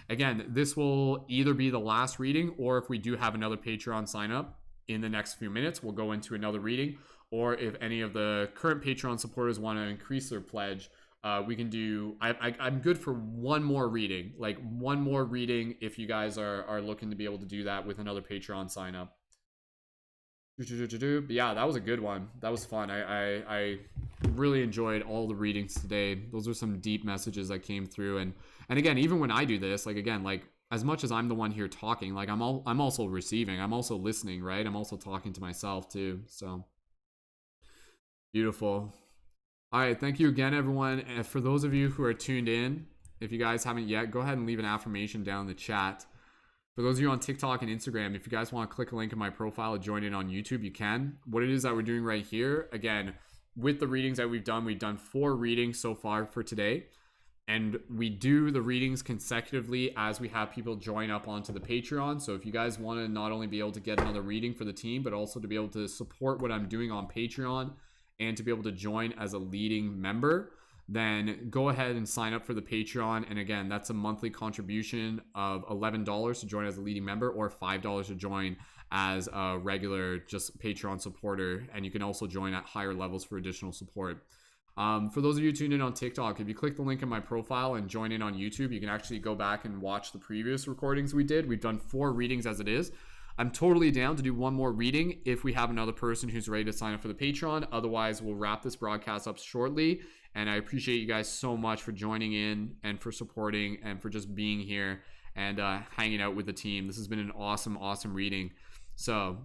again, this will either be the last reading, or if we do have another Patreon sign up in the next few minutes, we'll go into another reading. Or if any of the current Patreon supporters want to increase their pledge, we can do. I'm good for one more reading, like one more reading, if you guys are looking to be able to do that with another Patreon sign up. But yeah, that was a good one. That was fun. I really enjoyed all the readings today. Those are some deep messages that came through, and again, even when I do this, like again, like as much as I'm the one here talking, like I'm also receiving. I'm also listening, right? I'm also talking to myself too. So beautiful. All right, thank you again, everyone. And for those of you who are tuned in, if you guys haven't yet, go ahead and leave an affirmation down in the chat. For those of you on TikTok and Instagram, if you guys want to click a link in my profile and join in on YouTube, you can. What it is that we're doing right here, again, with the readings that we've done 4 readings so far for today. And we do the readings consecutively as we have people join up onto the Patreon. So if you guys want to not only be able to get another reading for the team, but also to be able to support what I'm doing on Patreon and to be able to join as a leading member, then go ahead and sign up for the Patreon. And again, that's a monthly contribution of $11 to join as a leading member, or $5 to join as a regular just Patreon supporter. And you can also join at higher levels for additional support. For those of you tuned in on TikTok, if you click the link in my profile and join in on YouTube, you can actually go back and watch the previous recordings we did. We've done 4 readings as it is. I'm totally down to do one more reading if we have another person who's ready to sign up for the Patreon. Otherwise, we'll wrap this broadcast up shortly. And I appreciate you guys so much for joining in and for supporting and for just being here and hanging out with the team. This has been an awesome reading. So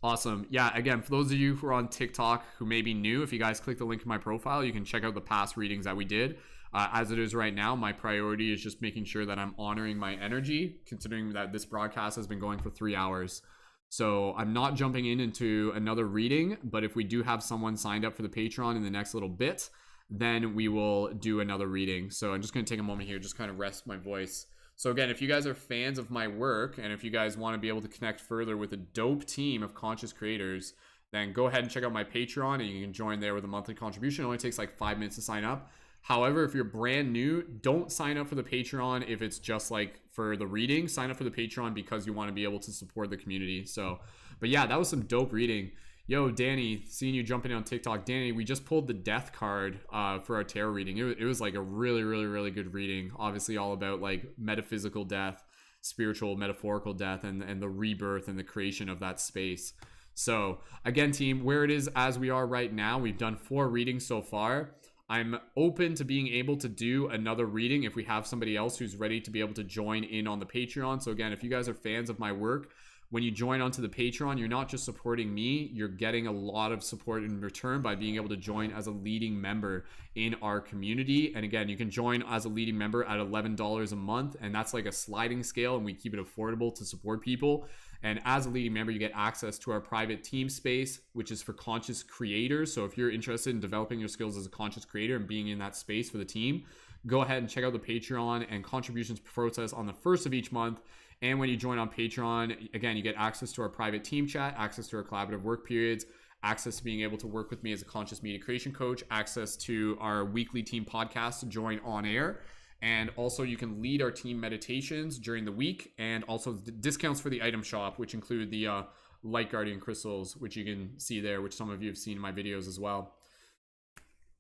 awesome. Yeah, again, for those of you who are on TikTok who may be new, if you guys click the link in my profile, you can check out the past readings that we did. As it is right now, my priority is just making sure that I'm honoring my energy, considering that this broadcast has been going for 3 hours. So I'm not jumping into another reading, but if we do have someone signed up for the Patreon in the next little bit, then we will do another reading. So I'm just going to take a moment here, just kind of rest my voice. So again, if you guys are fans of my work, and if you guys want to be able to connect further with a dope team of conscious creators, then go ahead and check out my Patreon, and you can join there with a monthly contribution. It only takes like 5 minutes to sign up. However, if you're brand new, don't sign up for the Patreon if it's just like for the reading. Sign up for the Patreon because you want to be able to support the community. So, but yeah, that was some dope reading. Yo, Danny, seeing you jumping in on TikTok. Danny, we just pulled the death card for our tarot reading. It was like a really good reading. Obviously all about like metaphysical death, spiritual, metaphorical death, and the rebirth and the creation of that space. So again, team, where it is as we are right now, we've done 4 readings so far. I'm open to being able to do another reading if we have somebody else who's ready to be able to join in on the Patreon. So again, if you guys are fans of my work, when you join onto the Patreon, you're not just supporting me, you're getting a lot of support in return by being able to join as a leading member in our community. And again, you can join as a leading member at $11 a month, and that's like a sliding scale, and we keep it affordable to support people. And as a leading member, you get access to our private team space, which is for conscious creators. So if you're interested in developing your skills as a conscious creator and being in that space for the team, go ahead and check out the Patreon and contributions process on the 1st of each month. And when you join on Patreon, again, you get access to our private team chat, access to our collaborative work periods, access to being able to work with me as a conscious media creation coach, access to our weekly team podcast to join on air. And also you can lead our team meditations during the week, and also discounts for the item shop, which include the Light Guardian crystals, which you can see there, which some of you have seen in my videos as well.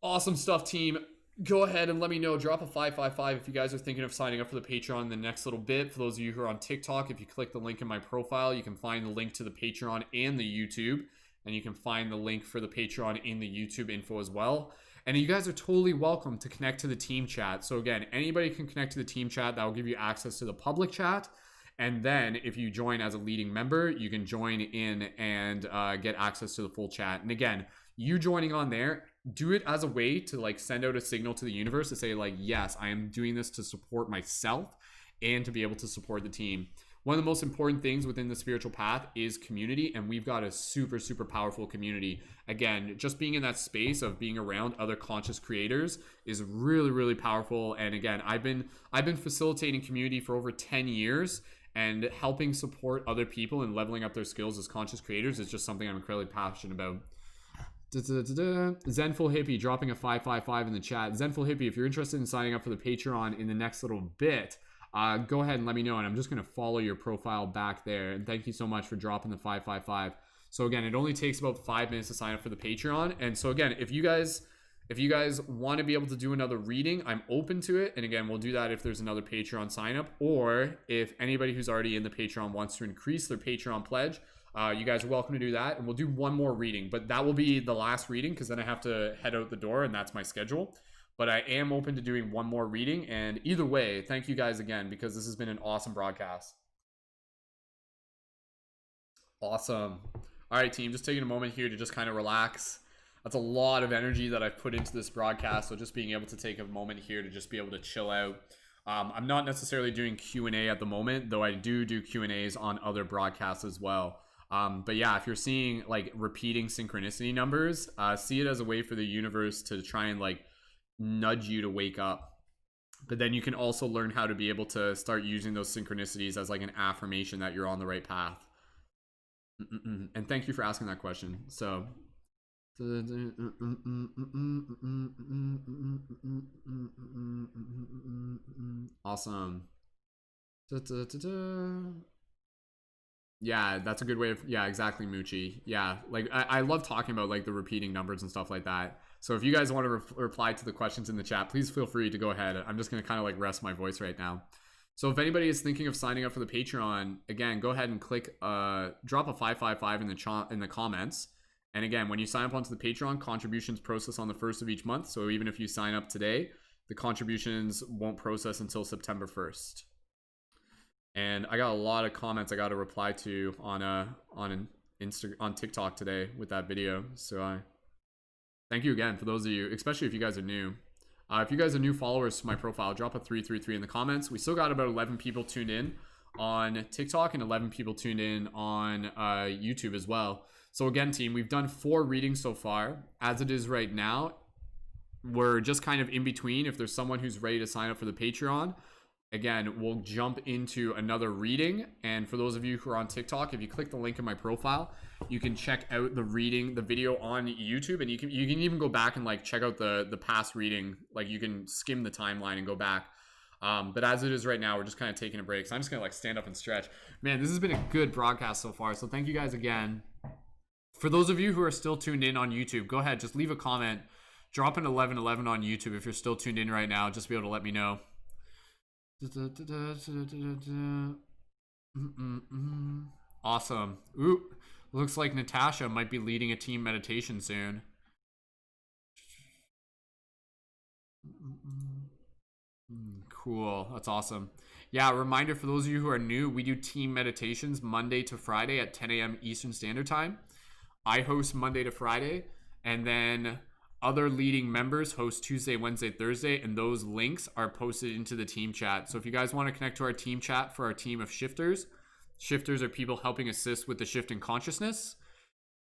Awesome stuff, team. go ahead and let me know. Drop a 555 if you guys are thinking of signing up for the Patreon in the next little bit. For those of you who are on TikTok, if you click the link in my profile, you can find the link to the Patreon and the YouTube. And you can find the link for the Patreon in the YouTube info as well. And you guys are totally welcome to connect to the team chat. So again, anybody can connect to the team chat. That will give you access to the public chat. And then if you join as a leading member, you can join in and get access to the full chat. And again, you joining on there, do it as a way to like send out a signal to the universe to say like, yes, I am doing this to support myself and to be able to support the team. One of the most important things within the spiritual path is community, and we've got a super, super powerful community. Again, just being in that space of being around other conscious creators is really, really powerful. And again, I've been facilitating community for over 10 years, and helping support other people and leveling up their skills as conscious creators is just something I'm incredibly passionate about. Zenful Hippie dropping a 555 in the chat. Zenful Hippie, if you're interested in signing up for the Patreon in the next little bit, go ahead and let me know, and I'm just going to follow your profile back there. And thank you so much for dropping the 555. So again, it only takes about 5 minutes to sign up for the Patreon. And so again, if you guys want to be able to do another reading, I'm open to it. And again, we'll do that if there's another Patreon sign up, or if anybody who's already in the Patreon wants to increase their Patreon pledge, you guys are welcome to do that. And we'll do one more reading, but that will be the last reading because then I have to head out the door, and that's my schedule. But I am open to doing one more reading. And either way, thank you guys again, because this has been an awesome broadcast. Awesome. All right, team, just taking a moment here to just kind of relax. That's a lot of energy that I've put into this broadcast. So just being able to take a moment here to just be able to chill out. I'm not necessarily doing Q&A at the moment, though I do Q&As on other broadcasts as well. But yeah, if you're seeing like repeating synchronicity numbers, see it as a way for the universe to try and like nudge you to wake up. But then you can also learn how to be able to start using those synchronicities as like an affirmation that you're on the right path. And thank you for asking that question. So awesome. Yeah, that's a good way of, yeah, exactly, Moochie. Yeah, like I love talking about like the repeating numbers and stuff like that. So if you guys want to reply to the questions in the chat, please feel free to go ahead. I'm just going to kind of like rest my voice right now. So if anybody is thinking of signing up for the Patreon, again, go ahead and click, drop a 555 in the comments. And again, when you sign up onto the Patreon, contributions process on the 1st of each month. So even if you sign up today, the contributions won't process until September 1st. And I got a lot of comments I got to reply to on TikTok today with that video. So thank you again for those of you, especially if you guys are new. If you guys are new followers to my profile, drop a 333 in the comments. We still got about 11 people tuned in on TikTok and 11 people tuned in on YouTube as well. So again, team, we've done 4 readings so far. As it is right now, we're just kind of in between. If there's someone who's ready to sign up for the Patreon, again, we'll jump into another reading. And for those of you who are on TikTok, if you click the link in my profile, you can check out the reading, the video on YouTube, and you can even go back and like check out the past reading. Like you can skim the timeline and go back. But as it is right now, we're just kind of taking a break. So I'm just gonna like stand up and stretch. Man, this has been a good broadcast so far. So thank you guys again. For those of you who are still tuned in on YouTube, go ahead, just leave a comment. Drop an 1111 on YouTube if you're still tuned in right now. Just be able to let me know. Awesome. Ooh, looks like Natasha might be leading a team meditation soon. Cool. That's awesome. Yeah, reminder for those of you who are new, we do team meditations Monday to Friday at 10 a.m. Eastern Standard Time. I host Monday to Friday, and then other leading members host Tuesday, Wednesday, Thursday, and those links are posted into the team chat. So if you guys want to connect to our team chat for our team of shifters are people helping assist with the shift in consciousness.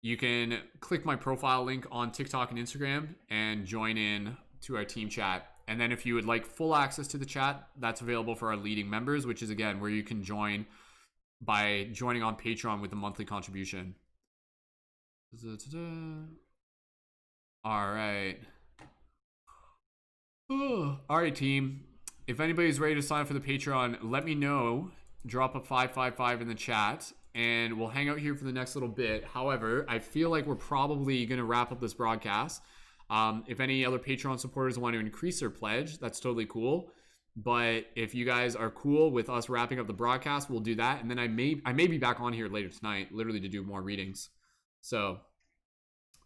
You can click my profile link on TikTok and Instagram and join in to our team chat. And then if you would like full access to the chat, that's available for our leading members, which is again where you can join by joining on Patreon with a monthly contribution. All right. All right, team. If anybody's ready to sign up for the Patreon, let me know. Drop a 555 in the chat, and we'll hang out here for the next little bit. However, I feel like we're probably going to wrap up this broadcast. If any other Patreon supporters want to increase their pledge, that's totally cool. But if you guys are cool with us wrapping up the broadcast, we'll do that. And then I may be back on here later tonight, literally to do more readings. So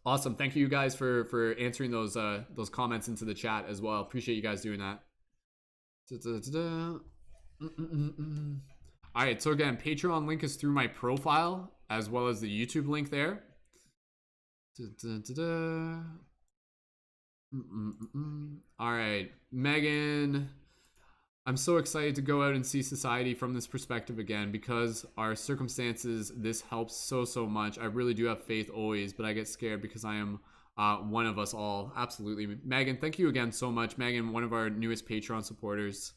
awesome. Thank you guys for answering those comments into the chat as well. Appreciate you guys doing that. All right. So again, Patreon link is through my profile as well as the YouTube link there. All right, Megan. I'm so excited to go out and see society from this perspective again because our circumstances, this helps so much. I really do have faith always, but I get scared because I am one of us all. Absolutely. Megan, thank you again so much. Megan, one of our newest Patreon supporters.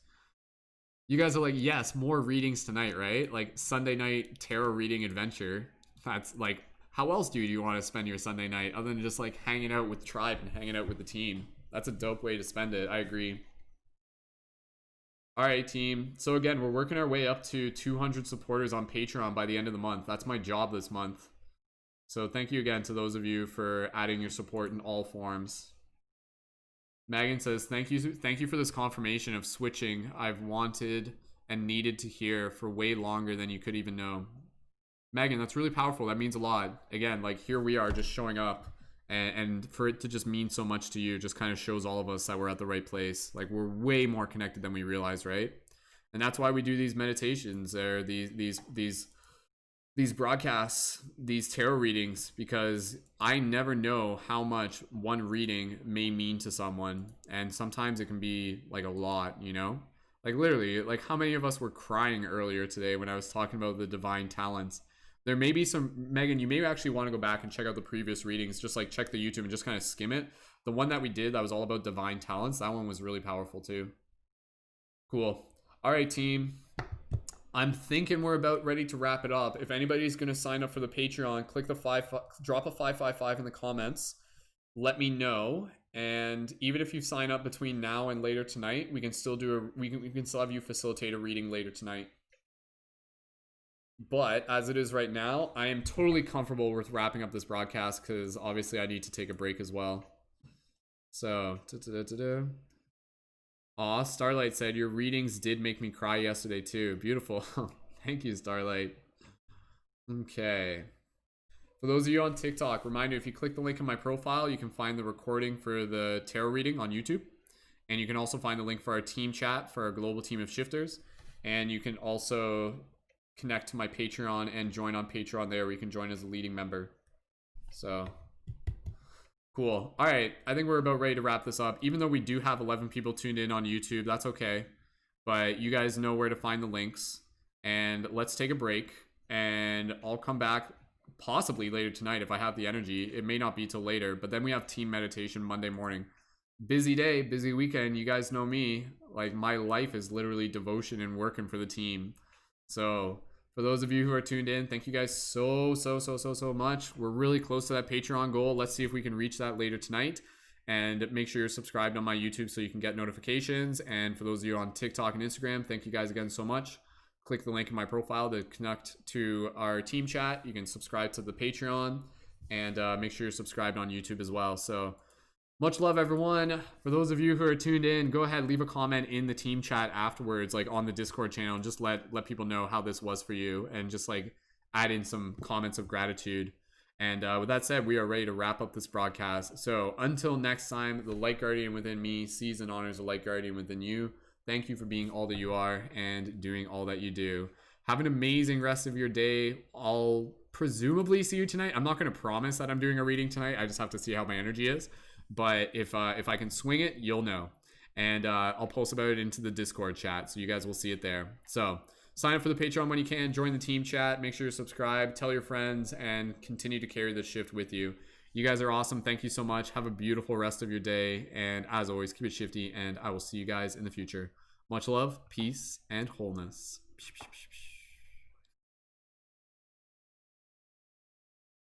You guys are like, yes, more readings tonight, right? Like Sunday night tarot reading adventure. That's like, how else do you want to spend your Sunday night other than just like hanging out with Tribe and hanging out with the team? That's a dope way to spend it. I agree. All right, team. So again, we're working our way up to 200 supporters on Patreon by the end of the month. That's my job this month. So thank you again to those of you for adding your support in all forms. Megan says, thank you for this confirmation of switching I've wanted and needed to hear for way longer than you could even know. Megan, that's really powerful. That means a lot. Again, like here we are just showing up. And for it to just mean so much to you just kind of shows all of us that we're at the right place. Like we're way more connected than we realize, right? And that's why we do these meditations or these broadcasts, these tarot readings, because I never know how much one reading may mean to someone. And sometimes it can be like a lot, you know? Like literally, like how many of us were crying earlier today when I was talking about the divine talents? There may be some, Megan, you may actually want to go back and check out the previous readings, just like check the YouTube and just kind of skim it. The one that we did that was all about divine talents, that one was really powerful too. Cool. All right, team. I'm thinking we're about ready to wrap it up. If anybody's going to sign up for the Patreon, click the drop a 555 in the comments. Let me know. And even if you sign up between now and later tonight, we can still we can still have you facilitate a reading later tonight. But as it is right now, I am totally comfortable with wrapping up this broadcast because obviously I need to take a break as well. So, aw, Starlight said, your readings did make me cry yesterday too. Beautiful. Thank you, Starlight. Okay. For those of you on TikTok, reminder, if you click the link in my profile, you can find the recording for the tarot reading on YouTube. And you can also find the link for our team chat for our global team of shifters. And you can also connect to my Patreon and join on Patreon there where you can join as a leading member. So cool. All right, I think we're about ready to wrap this up. Even though we do have 11 people tuned in on YouTube, that's okay, but you guys know where to find the links. And let's take a break and I'll come back possibly later tonight if I have the energy. It may not be till later, but then we have team meditation Monday morning. Busy day, busy weekend. You guys know me, like my life is literally devotion and working for the team. So for those of you who are tuned in, thank you guys so much. We're really close to that Patreon goal. Let's see if we can reach that later tonight. And make sure you're subscribed on my YouTube so you can get notifications. And for those of you on TikTok and Instagram, thank you guys again so much. Click the link in my profile to connect to our team chat. You can subscribe to the Patreon and make sure you're subscribed on YouTube as well. So much love, everyone. For those of you who are tuned in, go ahead, leave a comment in the team chat afterwards, like on the Discord channel, and just let people know how this was for you, and just like add in some comments of gratitude. And with that said, we are ready to wrap up this broadcast. So until next time, the Light Guardian within me sees and honors the Light Guardian within you. Thank you for being all that you are and doing all that you do. Have an amazing rest of your day. I'll presumably see you tonight. I'm not going to promise that I'm doing a reading tonight. I just have to see how my energy is. But if I can swing it, you'll know. And I'll post about it into the Discord chat, so you guys will see it there. So sign up for the Patreon when you can. Join the team chat. Make sure you're subscribed. Tell your friends. And continue to carry this shift with you. You guys are awesome. Thank you so much. Have a beautiful rest of your day. And as always, keep it shifty. And I will see you guys in the future. Much love, peace, and wholeness.